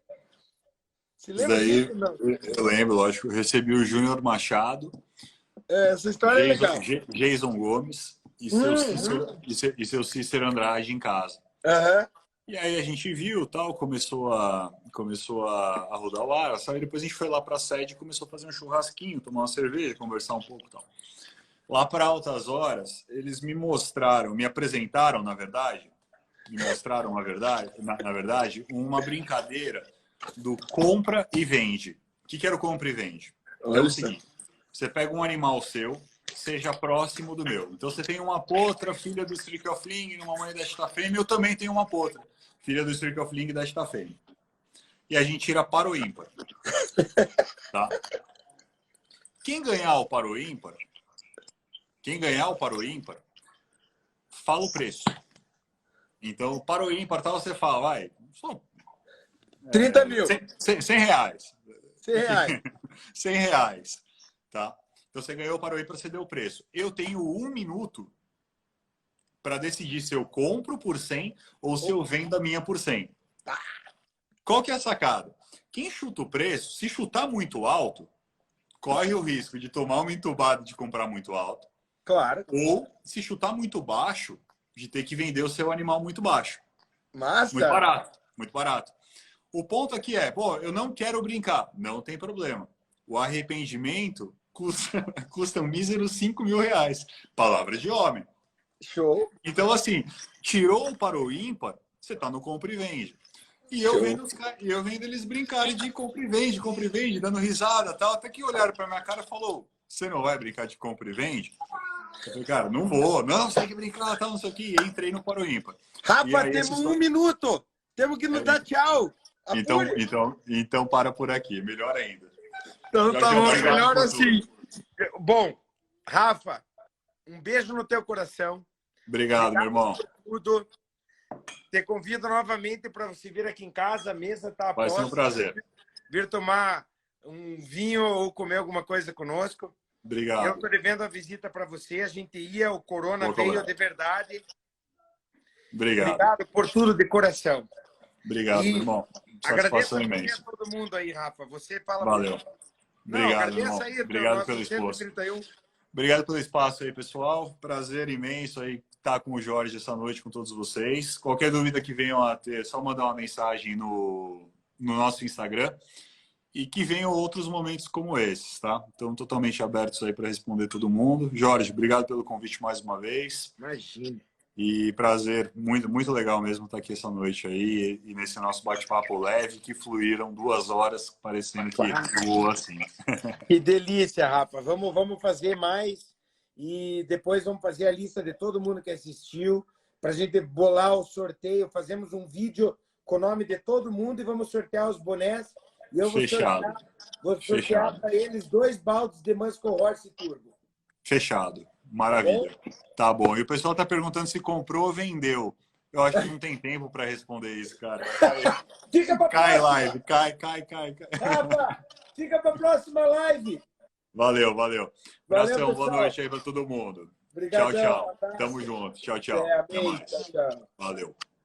Você lembra disso? Não? Eu lembro, lógico. Eu recebi o Júnior Machado. Essa história é legal. Jason Gomes e seu Cícero Andrade em casa. E aí a gente viu, tal, começou a rodar o ar, aí depois a gente foi lá para a sede e começou a fazer um churrasquinho, tomar uma cerveja, conversar um pouco, tal. Lá para altas horas, eles me apresentaram, na verdade, uma brincadeira do compra e vende. O que era o compra e vende? É o seguinte, você pega um animal seu, que seja próximo do meu. Então, você tem uma potra, filha do Streak of Fling, uma mãe desta fêmea, eu também tenho uma potra, filha do Streak of Fling desta fêmea. E a gente tira par ou ímpar. Tá? Quem ganhar o par ou ímpar, fala o preço. Então, o par ou ímpar, tá, você fala, vai, 30 mil. 100 reais. 100 reais. 100 reais. Tá? Então, você ganhou o par ou ímpar, você deu o preço. Eu tenho 1 minuto para decidir se eu compro por 100 ou se eu vendo a minha por 100. Qual que é a sacada? Quem chuta o preço, se chutar muito alto, corre o risco de tomar uma entubada de comprar muito alto. Claro. Ou, se chutar muito baixo, de ter que vender o seu animal muito baixo. Massa. Muito barato. Muito barato. O ponto aqui é, pô, eu não quero brincar. Não tem problema. O arrependimento custa um mísero 5 mil reais. Palavra de homem. Show. Então, assim, tirou para o ímpar, você tá no compra e vende. E eu vendo eles brincarem de compra e vende, dando risada tal. Até que olharam para minha cara e falou, você não vai brincar de compra e vende? Eu falei, cara, não vou. Não, você tem que brincar, tal, não sei o que. E entrei no para o ímpar. Rafa, temos 1 minuto. Temos que nos dar tchau. Então para por aqui. Melhor ainda. Então tá bom, melhor assim. Tudo. Bom, Rafa, um beijo no teu coração. Obrigado, meu irmão. Tudo. Te convido novamente para você vir aqui em casa, a mesa está Vai ser um prazer. Vir tomar um vinho ou comer alguma coisa conosco. Obrigado. Eu estou devendo a visita para você. A gente ia, o Corona veio de verdade. Obrigado por tudo de coração. Obrigado, meu irmão. Satisfação imensa. A todo mundo aí, Rafa. Você fala. Valeu. Obrigado, irmão. Aí, obrigado pelo esforço. Obrigado pelo espaço aí, pessoal. Prazer imenso aí estar com o Jorge essa noite com todos vocês. Qualquer dúvida que venham a ter, é só mandar uma mensagem no nosso Instagram. E que venham outros momentos como esses, tá? Então, totalmente abertos aí para responder todo mundo. Jorge, obrigado pelo convite mais uma vez. Imagina. E prazer, muito, muito legal mesmo estar aqui essa noite aí e nesse nosso bate-papo leve, que fluíram 2 horas, parecendo que voou assim. Que delícia, Rafa. Vamos fazer mais e depois vamos fazer a lista de todo mundo que assistiu para a gente bolar o sorteio. Fazemos um vídeo com o nome de todo mundo e vamos sortear os bonés. E eu vou sortear para eles 2 baldes de Muscle Horse Turbo. Fechado. Maravilha. Tá bom. E o pessoal tá perguntando se comprou ou vendeu. Eu acho que não tem tempo para responder isso, cara. Fica pra cai próxima. Live. Cai. Rafa, fica para a próxima live. Valeu. Abração, boa pessoal. noite aí para todo mundo. Obrigado. Tchau. Tamo junto. Tchau. Até Até mais. tchau. Valeu.